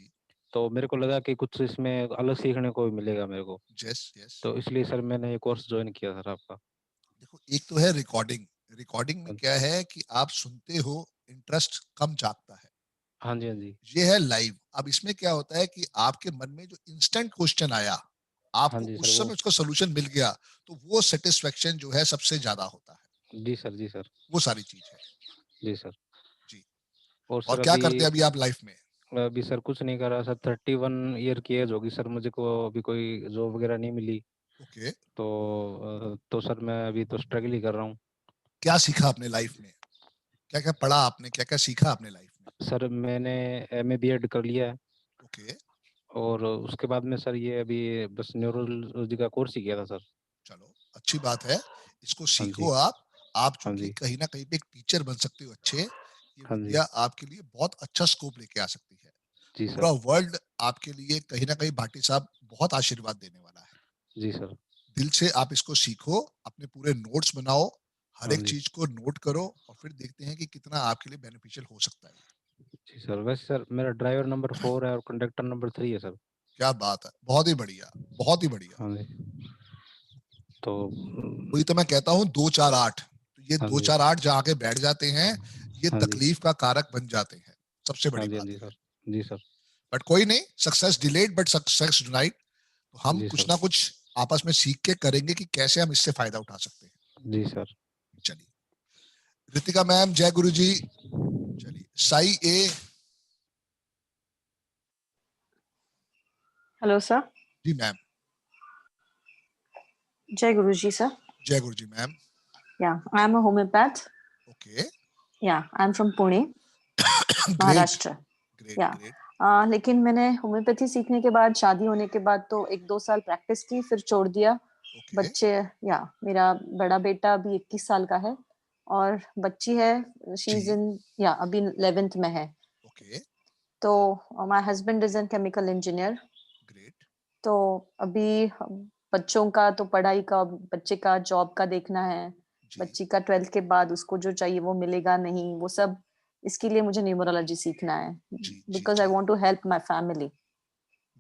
तो मेरे को लगा कि कुछ इसमें अलग सीखने को मिलेगा मेरे को। यस। तो इसलिए सर मैंने ये कोर्स ज्वाइन किया सर आपका। देखो, एक तो है रिकॉर्डिंग में क्या है कि आप सुनते हो, इंटरेस्ट कम जागता है। हाँ जी। ये है लाइव। अब इसमें क्या होता है कि आपके मन में जो इंस्टेंट क्वेश्चन आया, आपको उस समय उसका सोल्यूशन मिल गया, तो वो सेटिस्फेक्शन जो है सबसे ज्यादा होता है। जी सर। वो सारी चीज है। जी सर। जी। और सर क्या करते हैं अभी आप लाइफ में? अभी सर कुछ नहीं कर रहा सर। 31 ईयर की एज होगी सर मुझे को, अभी कोई जॉब वगैरह नहीं मिली। ओके। तो सर मैं अभी तो स्ट्रगल ही कर रहा हूँ। क्या सीखा आपने लाइफ में? क्या क्या पढ़ा आपने, क्या क्या सीखा आपने लाइफ में? सर मैंने MA BEd कर लिया है। ओके। और उसके बाद में सर ये अभी बस न्यूरोलॉजी का कोर्स ही किया था सर। चलो अच्छी बात है, इसको सीखो आप चूंकि कहीं ना कहीं पे एक टीचर बन सकते हो अच्छे। ये विद्या आपके लिए बहुत अच्छा स्कोप लेके आ सकती है। पूरा वर्ल्ड आपके लिए कहीं ना कहीं भाटी साहब बहुत आशीर्वाद देने वाला है। जी सर। दिल से आप इसको सीखो, अपने पूरे नोट्स बनाओ, हर एक चीज को नोट करो और फिर देखते हैं कि कितना आपके लिए बेनिफिशियल हो सकता है। जी सर। वैसे सर मेरा ड्राइवर नंबर 4 है और कंडक्टर नंबर 3 है सर। क्या बात है, बहुत ही बढ़िया, बहुत ही बढ़िया। हाँ जी। तो वही तो मैं कहता हूँ 2 4 8, तो ये 2 4 8 जहाँ आके बैठ जाते हैं, ये तकलीफ का कारक बन जाते हैं। सबसे बड़ी बात है। जी सर। बट कोई नहीं, success delayed but success denied. तो हम कुछ ना कुछ आपस में सीख के करेंगे कि कैसे हम इससे फायदा उठा सकते हैं। जी सर। चलिए रितिका मैम, जय गुरु जी। चलिए साई ए। Hello sir. जी मैम। जय गुरु जी सर। जय गुरु जी ma'am. I am a homeopath. Okay. I am from Pune, Maharashtra. लेकिन मैंने होम्योपैथी सीखने के बाद, शादी होने के बाद तो 1-2 साल प्रैक्टिस की, फिर छोड़ दिया। बच्चे मेरा बड़ा बेटा अभी 21 साल का है और बच्ची है, शी इज इन या अभी 11th में है। ओके। तो my husband is an chemical engineer. Great. तो अभी बच्चों का तो पढ़ाई का, बच्चे का जॉब का देखना है, बच्ची का 12th के बाद उसको जो चाहिए वो मिलेगा नहीं, वो सब, इसके लिए मुझे न्यूमरोलॉजी सीखना है, because I want to help my family.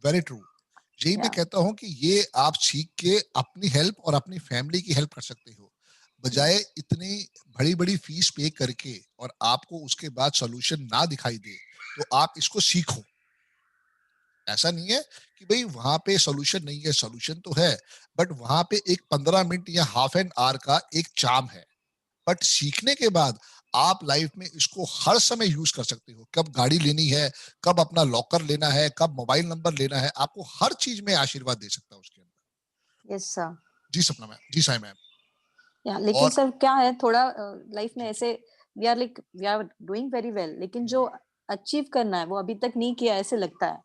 Very true. यही मैं कहता हूं कि ये आप सीख के अपनी हेल्प और अपनी फैमिली की हेल्प कर सकते हो, बजाय इतनी बड़ी बड़ी फीस पे करके और आपको उसके बाद सॉल्यूशन ना दिखाई दे, तो आप इसको सीखो। ऐसा नहीं है कि भाई वहां पे सॉल्यूशन नहीं है, सॉल्यूशन तो है, बट वहां पे एक 15 मिनट या हाफ एन आवर का एक चार्म है। बट सीखने के बाद आप लाइफ में इसको हर समय यूज कर सकते हो। कब गाड़ी लेनी है, कब अपना लॉकर लेना है, कब मोबाइल नंबर लेना है, आपको हर चीज में आशीर्वाद दे सकता है उसके अंदर। Yes sir. जी सपना मैम, जी साई मैम। लेकिन सर क्या है, थोड़ा लाइफ में ऐसे we are doing very well, लेकिन जो अचीव करना है वो अभी तक नहीं किया ऐसे लगता है।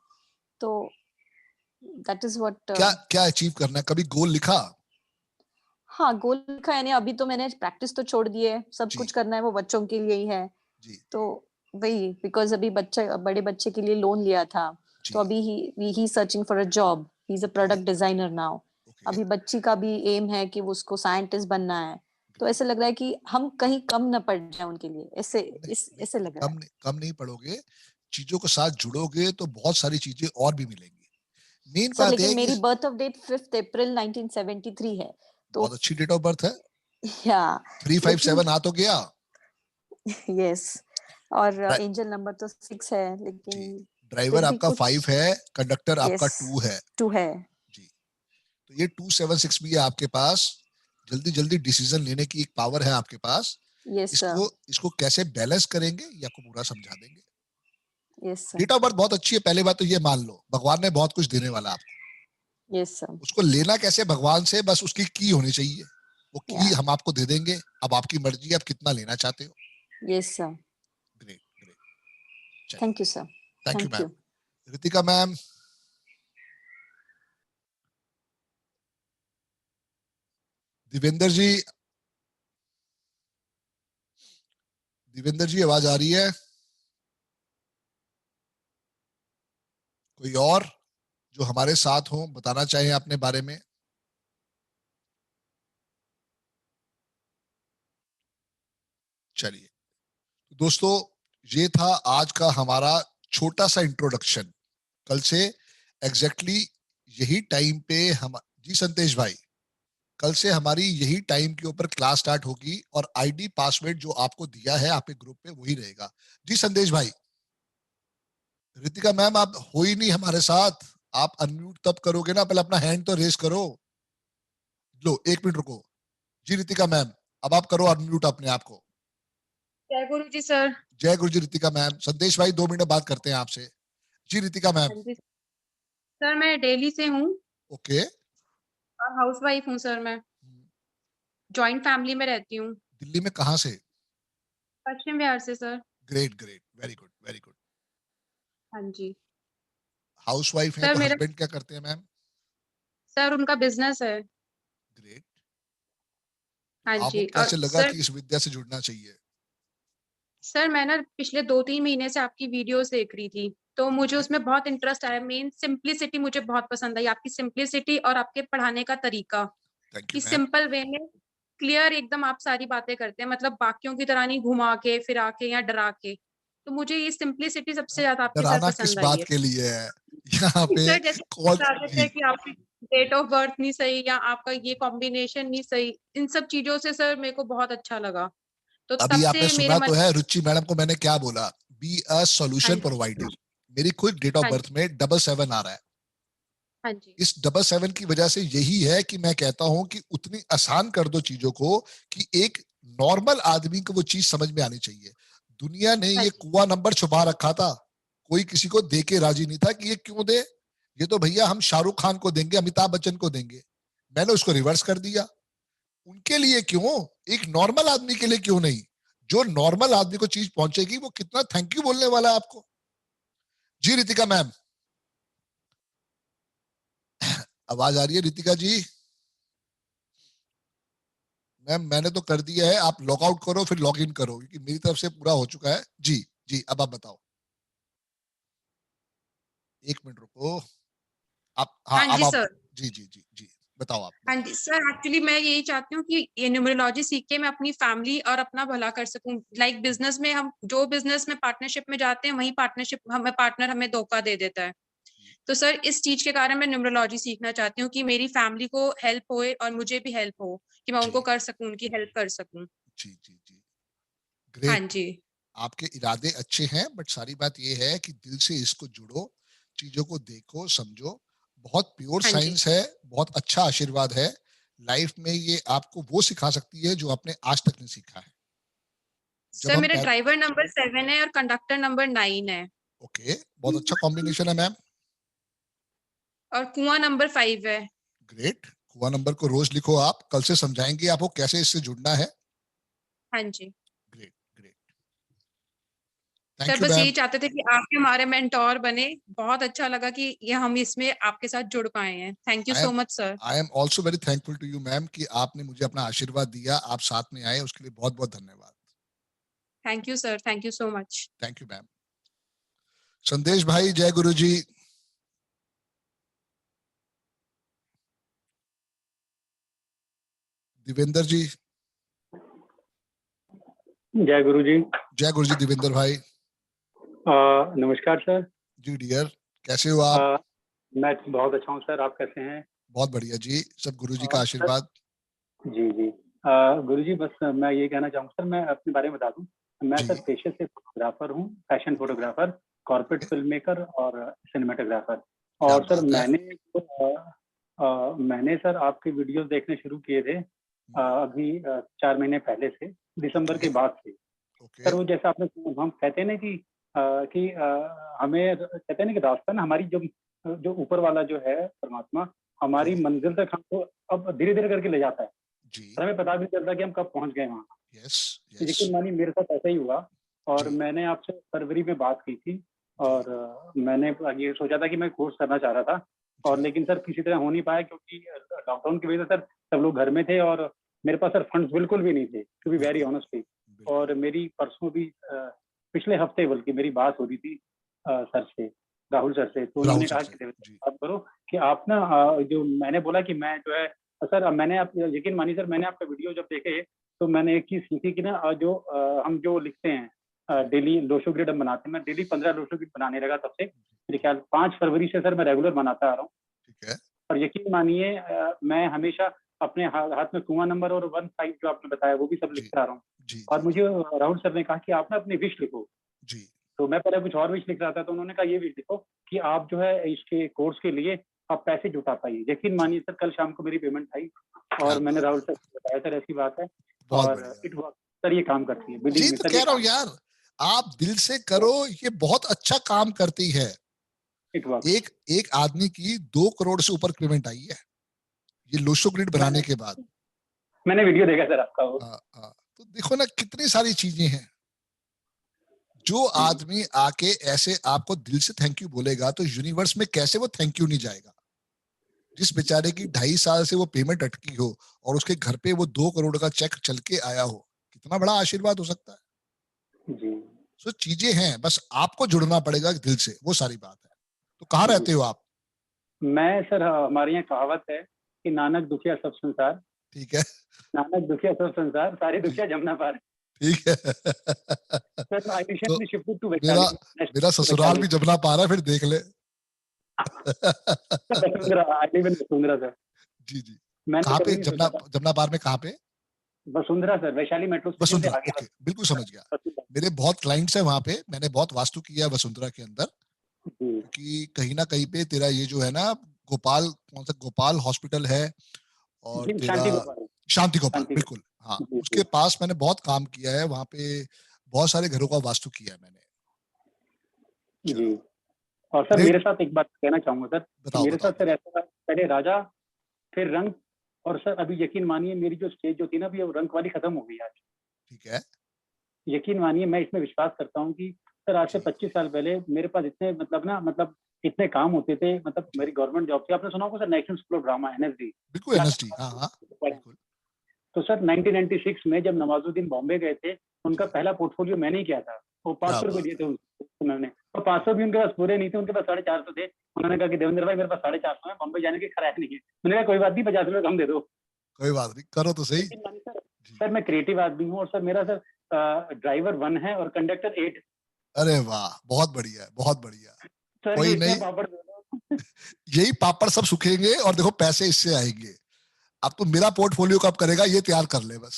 तो दैट इज व्हाट क्या अचीव करना है, कभी गोल लिखा? हाँ, गोल लिखा है। नहीं, अभी तो मैंने प्रैक्टिस तो छोड़ दी है, सब कुछ करना है वो बच्चों के लिए ही है। तो वही, बिकॉज अभी बड़े बच्चे के लिए लोन लिया था, तो अभी ही searching for a job, he is a product designer now. अभी बच्ची का भी एम है कि वो उसको साइंटिस्ट बनना है, तो ऐसे लग रहा है कि हम कहीं कम न पड़ जाए उनके लिए, ऐसे लग रहा है। कम नहीं पड़ोगे, चीजों के साथ जुड़ोगे तो बहुत सारी चीजें और भी मिलेंगी। मेन सर बात लेकिन है मेरी बर्थ ऑफ डेट 5 अप्रैल 1973 है, तो बहुत अच्छी डेट ऑफ बर्थ है। या 357 आ तो गया। यस, और एंजल नंबर तो 6 है, लेकिन ड्राइवर आपका 5 है, कंडक्टर आपका 2 है। 2 है जी। तो ये 276 भी है आपके पास। जल्दी जल्दी डिसीजन लेने की एक पावर है आपके पास। इसको कैसे बैलेंस करेंगे ये आपको पूरा समझा देंगे। डेट ऑफ बर्थ बहुत अच्छी है, पहले बात तो ये मान लो, भगवान ने बहुत कुछ देने वाला आपको। Yes sir. उसको लेना कैसे भगवान से, बस उसकी की होनी चाहिए, वो की हम आपको दे देंगे। अब आपकी मर्जी, आप कितना लेना चाहते हो। Yes sir. Great great. Thank you sir. Thank you ma'am. Ritika ma'am. Divendra ji आवाज आ रही है? कोई और जो हमारे साथ हो, बताना चाहे अपने बारे में? चलिए दोस्तों, ये था आज का हमारा छोटा सा इंट्रोडक्शन। कल से एग्जैक्टली यही टाइम पे हम, जी संतेश भाई, कल से हमारी यही टाइम के ऊपर क्लास स्टार्ट होगी और आईडी पासवर्ड जो आपको दिया है आपके ग्रुप पे वही रहेगा। जी संदेश भाई। रितिका मैम आप हो ही नहीं हमारे साथ, आप अनम्यूट तब करोगे ना, पहले अपना हैंड तो रेज करो। लो 1 मिनट रुको। जी रितिका मैम, अब आप करो अनम्यूट अपने आप को। जय गुरु जी सर। जय गुरु जी रितिका मैम। संदेश भाई 2 मिनट बात करते हैं आपसे। जी रितिका मैम। सर मैं दिल्ली से हूँ। ओके। हाउस वाइफ हूँ सर, मैं जॉइंट फैमिली में रहती हूँ। दिल्ली में कहाँ से? पश्चिम बिहार से sir. Great great, very good very good. हाँ जी। हाउस वाइफ है तो हस्बैंड क्या करते हैं मैम? सर उनका बिजनेस है। ग्रेट। हाँ आपको जी। कैसे लगा कि इस विद्या से जुड़ना चाहिए? सर मैं ना पिछले 2-3 महीने से आपकी वीडियोस देख रही थी, तो मुझे उसमें बहुत इंटरेस्ट आया। मेन सिंप्लिसिटी मुझे बहुत पसंद आई, आपकी सिंप्लिसिटी और आपके पढ़ाने का तरीका, कि सिंपल वे में क्लियर एकदम आप सारी बातें करते हैं, मतलब बाकियों की तरह नहीं घुमा के फिरा के या डरा के। तो मुझे ये सिंप्लिसिटी सबसे ज्यादा आपकी सर पसंद आई है। किस बात के लिए है यहाँ पे? सर जैसे बताते थे कि आपकी डेट ऑफ बर्थ नहीं सही या आपका ये कॉम्बिनेशन नहीं सही, इन सब चीजों से सर मेरे को बहुत अच्छा लगा। तो अभी आपने सुना तो है रुचि मैडम को मैंने क्या बोला, बी अ सॉल्यूशन प्रोवाइडर। मेरी खुद डेट ऑफ बर्थ में 77 आ रहा है। हाँ जी। इस 77 की वजह से यही है कि मैं कहता हूं कि उतनी आसान कर दो चीजों को कि एक नॉर्मल आदमी को वो चीज समझ में आनी चाहिए। दुनिया ने ये कुआं नंबर छुपा रखा था, कोई किसी को दे के राजी नहीं था कि ये क्यों दे, ये तो भैया हम शाहरुख खान को देंगे, अमिताभ बच्चन को देंगे। मैंने उसको रिवर्स कर दिया। उनके लिए क्यों, एक नॉर्मल आदमी के लिए क्यों नहीं? जो नॉर्मल आदमी को चीज पहुंचेगी वो कितना थैंक यू बोलने वाला है आपको। जी रितिका मैम, आवाज आ रही है रितिका जी? मैम मैंने तो कर दिया है, आप लॉग आउट करो फिर लॉग इन करो, क्योंकि मेरी तरफ से पूरा हो चुका है। जी जी, अब आप बताओ। 1 मिनट रुको आप। हाँ हाँ अब जी आप। सर। जी जी जी जी बताओ आप। हाँ जी सर, एक्चुअली मैं यही चाहती हूँ कि ये न्यूमरोलॉजी सीख के मैं अपनी फैमिली और अपना भला कर सकूं। लाइक बिजनेस में हम जो बिजनेस में पार्टनरशिप में जाते हैं, वही पार्टनर हमें धोखा दे देता है। तो सर इस चीज के कारण मैं न्यूमरोलॉजी सीखना चाहती हूँ कि मेरी फैमिली को हेल्प होए और मुझे भी हेल्प हो, कि मैं उनको कर सकूं, उनकी हेल्प कर सकूं। जी जी जी ग्रेट। हाँ जी, आपके इरादे अच्छे हैं, बट सारी बात ये है कि दिल से इसको जुड़ो, चीजों को देखो समझो। बहुत प्योर हाँ जी। साइंस है, बहुत अच्छा आशीर्वाद है। लाइफ में ये आपको वो सिखा सकती है जो आपने आज तक नहीं सीखा है। सर मेरा ड्राइवर नंबर 7 है और कंडक्टर नंबर 9 है। ओके, बहुत अच्छा कॉम्बिनेशन है मैम। और कुआं नंबर 5 है। ग्रेट, कुआं नंबर को रोज लिखो आप, कल से समझाएंगे आपको कैसे इससे जुड़ना है। हाँ जी great great, sir, thank you बस मैम। यही चाहते थे कि आप हमारे मेंटोर बने। बहुत अच्छा लगा कि ये हम इसमें आपके साथ जुड़ पाए हैं। Thank you so much sir. I am also very thankful to you ma'am कि आपने मुझे अपना आशीर्वाद दिया, आप साथ में आए, उसके लिए बहुत बहुत धन्यवाद। Thank you sir, thank you so much. Thank you ma'am. संदेश भाई, जय गुरु जी। दिवेंद्र जी। जय गुरु जी। जय गुरु जी दिवेंद्र भाई। नमस्कार सर। जी डियर, कैसे हो आप? मैं बहुत अच्छा हूँ सर, आप कैसे हैं? बहुत बढ़िया जी, सब गुरु जी का आशीर्वाद। जी जी गुरु जी, बस मैं ये कहना चाहूँगा सर, मैं अपने बारे में बता दूं। मैं सर पेशे से फोटोग्राफर हूँ, fashion photographer, corporate film maker और सिनेमेटोग्राफर। और सर मैंने सर आपके वीडियोस देखने शुरू किए थे अभी 4 महीने पहले से, दिसंबर के बाद से। सर वो जैसा आपने, हम कहते हैं ना कि हमें कहते हैं ना कि रास्ता ना, हमारी जो ऊपर वाला जो है परमात्मा, हमारी मंजिल तक हमको अब धीरे धीरे करके ले जाता है। हमें पता भी चलता कि हम कब पहुंच गए वहाँ। यकीन मानिए मेरे साथ ऐसा ही हुआ। और मैंने आपसे फरवरी में बात की थी और मैंने ये सोचा था कि मैं कोर्स करना चाह रहा था, और लेकिन सर किसी तरह हो नहीं पाया क्योंकि लॉकडाउन की वजह से सर सब लोग घर में थे और मेरे पास सर फंड्स बिल्कुल भी नहीं थे, टू बी वेरी ऑनेस्टली। और मेरी परसों भी पिछले हफ्ते बल्कि मेरी बात हो रही थी सर से, राहुल सर से। तो उन्होंने कहा कि बात करो कि आप ना जो मैंने बोला कि मैं जो है सर, मैंने आप यकीन मानिए सर, मैंने आपका वीडियो जब देखे तो मैंने एक चीज सीखी कि ना जो हम जो लिखते हैं डेली लोशो ग्रिड हम बनाते हैं, मैं डेली 15 लोशो ग्रिड बनाने लगा तब से। मेरे ख्याल 5 फरवरी से सर मैं रेगुलर बनाता आ रहा हूँ। ठीक है। और यकीन मानिए मैं हमेशा अपने हाथ में कुआं नंबर और 1-5 जो आपने बताया वो भी सब लिखता आ रहा हूँ। और मुझे राहुल सर ने कहा कि आप ना अपनी विश लिखो। जी। तो मैं पहले कुछ और विश लिख रहा था, तो उन्होंने कहा ये विश लिखो कि आप जो है इसके कोर्स के लिए आप पैसे जुटा पाइए। यकीन मानिए सर, कल शाम को मेरी पेमेंट आई और मैंने राहुल सर को बताया सर ऐसी बात है, और इट वर्क सर, ये काम करती है। जी तो कह रहा हूँ यार, आप दिल से करो, ये बहुत अच्छा काम करती है। एक आदमी की 2 करोड़ से ऊपर पेमेंट आई है ये लोशो ग्रिड बनाने के बाद। मैंने वीडियो देखा सर आपका वो। तो देखो ना कितनी सारी चीजें हैं। जो आदमी आके ऐसे आपको दिल से थैंक यू बोलेगा तो यूनिवर्स में कैसे वो थैंक यू नहीं जाएगा। जिस बेचारे की 2.5 साल से वो पेमेंट अटकी हो और उसके घर पे वो 2 करोड़ का चेक चल के आया हो, कितना बड़ा आशीर्वाद हो सकता है। जी। सो चीजें हैं, बस आपको जुड़ना पड़ेगा दिल से, वो सारी बात है। तो कहाँ रहते हो आप? मैं सर, हमारे यहाँ कहावत है कि नानक दुखिया सब संसार। ठीक है। नानक दुखिया सब संसार, सारे दुखिया जमुना पार। ठीक है। तो मेरा ससुराल भी जमुना पार है, फिर देख ले। वसुंधरा सर। जी जी। कहाँ पे? जमुना पार में कहाँ पे? Vasundhara sir, Vaishali metro station से आगे। ओके, बिल्कुल समझ गया। मेरे बहुत क्लाइंट्स हैं वहाँ पे, मैंने बहुत वास्तु किया है वसुंधरा के अंदर, क्योंकि कहीं ना कहीं पे तेरा ये जो है ना गोपाल, कौन सा गोपाल हॉस्पिटल है और तेरा शांति गोपाल, बिल्कुल हाँ, उसके पास मैंने बहुत काम किया है। वहाँ पे बहुत सारे घरों का वास्तु किया है मैंने। जी। और सर मेरे साथ एक बात कहना चाहूंगा सर, मेरे साथ सर ऐसा पहले राजा फिर रंग, और सर अभी यकीन मानिए मेरी जो स्टेज जो थी ना, अभी वो रंग वाली खत्म हो गई आज। ठीक है। यकीन मानिए मैं इसमें विश्वास करता हूँ कि सर आज से 25 साल पहले मेरे पास इतने मतलब इतने काम होते थे, मतलब मेरी गवर्नमेंट जॉब थी। आपने सुना होगा sir national school of drama, NSD। बिल्कुल NSD, हाँ। तो सर 1996 में जब नवाजुद्दीन बॉम्बे गए थे, उनका पहला पोर्टफोलियो मैंने ही किया था। वो 500 रुपए दिए थे उन्होंने, और 500 भी उनके पास पूरे नहीं थे, उनके पास 450 थे। उन्होंने कहा कि देवेंद्र भाई मेरे पास 450 है, बॉम्बे जाने की किराया नहीं है। मैंने कहा कोई बात नहीं, 50 रुपए कम दे दो। कोई बात नहीं, करो तो सही। सर मैं क्रिएटिव आदमी हूँ, और सर मेरा सर ड्राइवर 1 है और कंडक्टर 8। अरे वाह, बहुत बढ़िया, बहुत बढ़िया। सर कोई नहीं, यही पापड़ सब सूखेंगे और देखो पैसे इससे आएंगे। अब तो मेरा पोर्टफोलियो कब करेगा ये तैयार कर ले बस।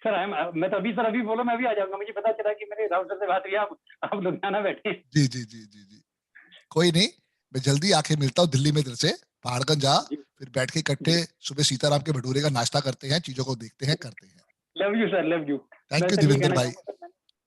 सर मैं तो अभी बोलो, मैं अभी आ जाऊंगा। मुझे पता चला कि मेरे राहुल सर से बात हुई, आप लुधियाना बैठे। जी जी जी जी जी, कोई नहीं, मैं जल्दी आके मिलता हूँ दिल्ली में तेरे से। पहाड़गंज जा, फिर बैठ के इकट्ठे सुबह सीताराम के भटूरे का नाश्ता करते हैं, चीजों को देखते हैं, करते हैं। Love you sir, love you. Thank you Devendra भाई।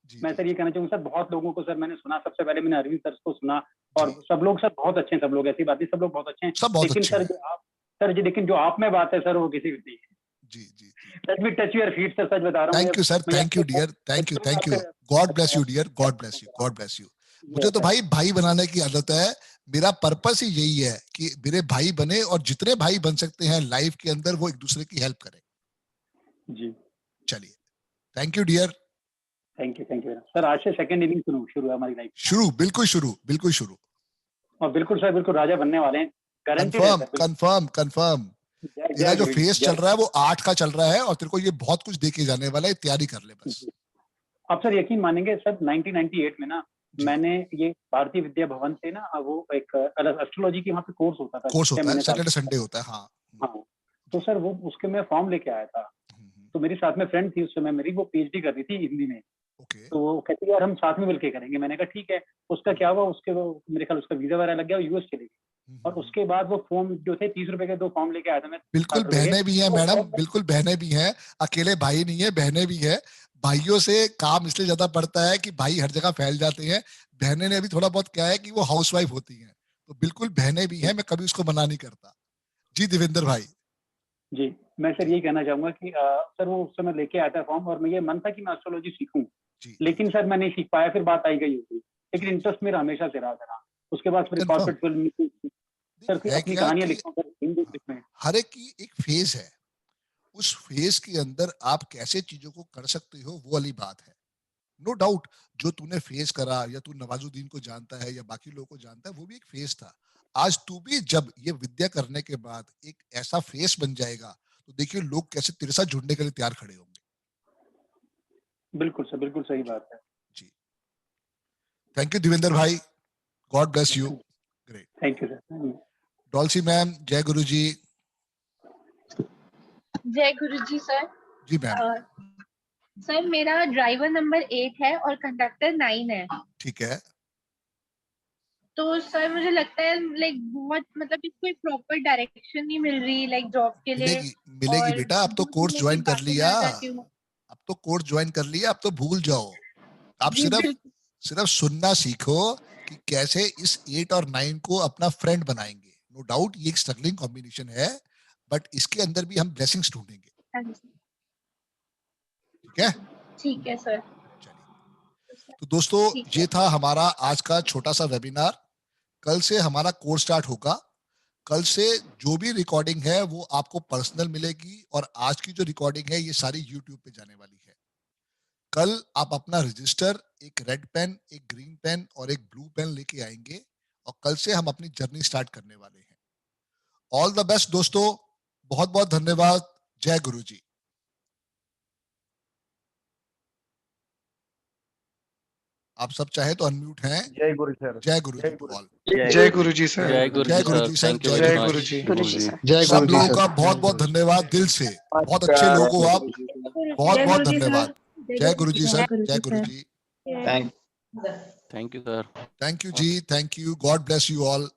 मैं सर ये कहना चाहूंगा सर, बहुत लोगों को सर मैंने सुना, सबसे पहले मैंने अरविंद सर को सुना, और सब लोग सर बहुत अच्छे हैं, सब लोग, ऐसी बात नहीं, सब लोग बहुत अच्छे हैं, लेकिन सर जो आप लेकिन जो आप में बात है सर, वो किसी की नहीं है। जी जी, let me touch your feet sir, सच बता रहा हूँ। Thank you sir, thank you dear, thank you, thank you. God bless you dear, God bless you, God bless you. मुझे तो भाई बनाने की आदत है। मेरा पर्पस ही यही है कि मेरे भाई बने, और जितने भाई बन सकते हैं लाइफ के अंदर वो एक दूसरे की हेल्प करें। जी चलिए, thank you dear. Thank you sir. आज से सेकंड इनिंग शुरू है हमारी लाइफ। शुरू, बिल्कुल शुरू, बिल्कुल शुरू। और बिल्कुल सर, बिल्कुल राजा बनने वाले हैं, कंफर्म। तेरा जो फेस चल रहा है वो 8 का चल रहा है, और तेरे को ये बहुत कुछ देके जाने वाला है, तैयारी कर ले बस। आप सर यकीन मानेंगे सर, 1998 में ना मैंने ये भारतीय विद्या भवन से ना, वो एक एस्ट्रोलॉजी की वहाँ पे कोर्स होता था, सैटरडे संडे होता है। हाँ, तो सर वो उसके मैं फॉर्म लेके आया था। तो मेरी साथ में फ्रेंड थी उस समय, मेरी वो पीएचडी कर रही थी हिंदी में। तो वो कहती यार हम साथ में मिलके करेंगे। मैंने कहा ठीक है। उसका क्या हुआ, उसके वो मेरे ख्याल उसका वीजा वगैरह लग गया, यूएस चले गई। और उसके बाद वो फॉर्म जो थे 30 रुपए के 2 फॉर्म लेके आया था मैं। बिल्कुल बहनें भी हैं मैडम, बिल्कुल बहनें भी हैं, अकेले भाई नहीं है, बहनें भी है। भाइयों से काम इसलिए ज्यादा पड़ता है कि भाई हर जगह फैल जाते हैं। बहनें ने अभी थोड़ा बहुत क्या है कि वो हाउसवाइफ होती हैं, तो बिल्कुल बहनें भी हैं, मैं कभी उसको मना नहीं करता। जी देवेंद्र भाई। जी मैं सर यही कहना चाहूंगा कि सर वो उस समय लेके आया था फॉर्म, और मैं ये मन था कि मैं एस्ट्रोलॉजी सीखूं, लेकिन सर मैं नहीं सीख पाया। फिर बात आई गई होगी, लेकिन इंटरेस्ट मेरा हमेशा से रहा था। उसके बाद फिर कॉर्पोरेट फिल्म सर अपनी कहानियां लिखूं। हर एक की एक फेज है, उस फेज के अंदर आप कैसे चीजों को कर सकते हो वो वाली बात है। नो डाउट, जो तूने फेस करा, या तू नवाजुद्दीन को जानता है या बाकी लोगों को जानता है, वो भी एक फेस था। आज तू भी जब ये विद्या करने के बाद एक ऐसा फेस बन जाएगा, तो देखिए लोग कैसे तेरे साथ जुड़ने के लिए तैयार खड़े होंगे। बिल्कुल सर, बिल्कुल सही बात है जी। थैंक यू देवेंद्र भाई, God bless you. Great, thank you sir. Dorsi ma'am, जय गुरु जी। जय गुरु जी सर। जी मैम। सर मेरा ड्राइवर नंबर 8 है और कंडक्टर 9 है। ठीक है। तो सर मुझे लगता है लाइक बहुत, मतलब इसको एक प्रॉपर डायरेक्शन नहीं मिल रही लाइक जॉब के लिए। मिलेगी बेटा, अब तो कोर्स ज्वाइन कर लिया, अब तो भूल जाओ। आप सिर्फ सुनना सीखो कि कैसे इस 8 और 9 को अपना फ्रेंड बनाएंगे। नो डाउट ये एक स्ट्रगलिंग कॉम्बिनेशन है, बट इसके अंदर भी हम ब्लेसिंग्स ढूंढेंगे। ठीक है सर। तो दोस्तों ये था हमारा आज का छोटा सा वेबिनार। कल से हमारा कोर्स स्टार्ट होगा। कल से जो भी रिकॉर्डिंग है वो आपको पर्सनल मिलेगी, और आज की जो रिकॉर्डिंग है ये सारी यूट्यूब पे जाने वाली है। कल आप अपना रजिस्टर, एक रेड पेन, एक ग्रीन पेन और एक ब्लू पेन लेके आएंगे, और कल से हम अपनी जर्नी स्टार्ट करने वाले हैं। ऑल द बेस्ट दोस्तों, बहुत बहुत धन्यवाद। जय गुरु जी। आप सब चाहे तो अनम्यूट हैं। जय गुरु सर। जय गुरु जी ऑल। जय गुरु जी सर। जय गुरु जी सर। जय गुरु जी। सब लोगों का बहुत बहुत धन्यवाद दिल से। बहुत अच्छे लोग हो आप, बहुत बहुत धन्यवाद। जय गुरु जी सर। जय गुरु जी। Thank you sir. Thank you जी, thank you. God bless you all.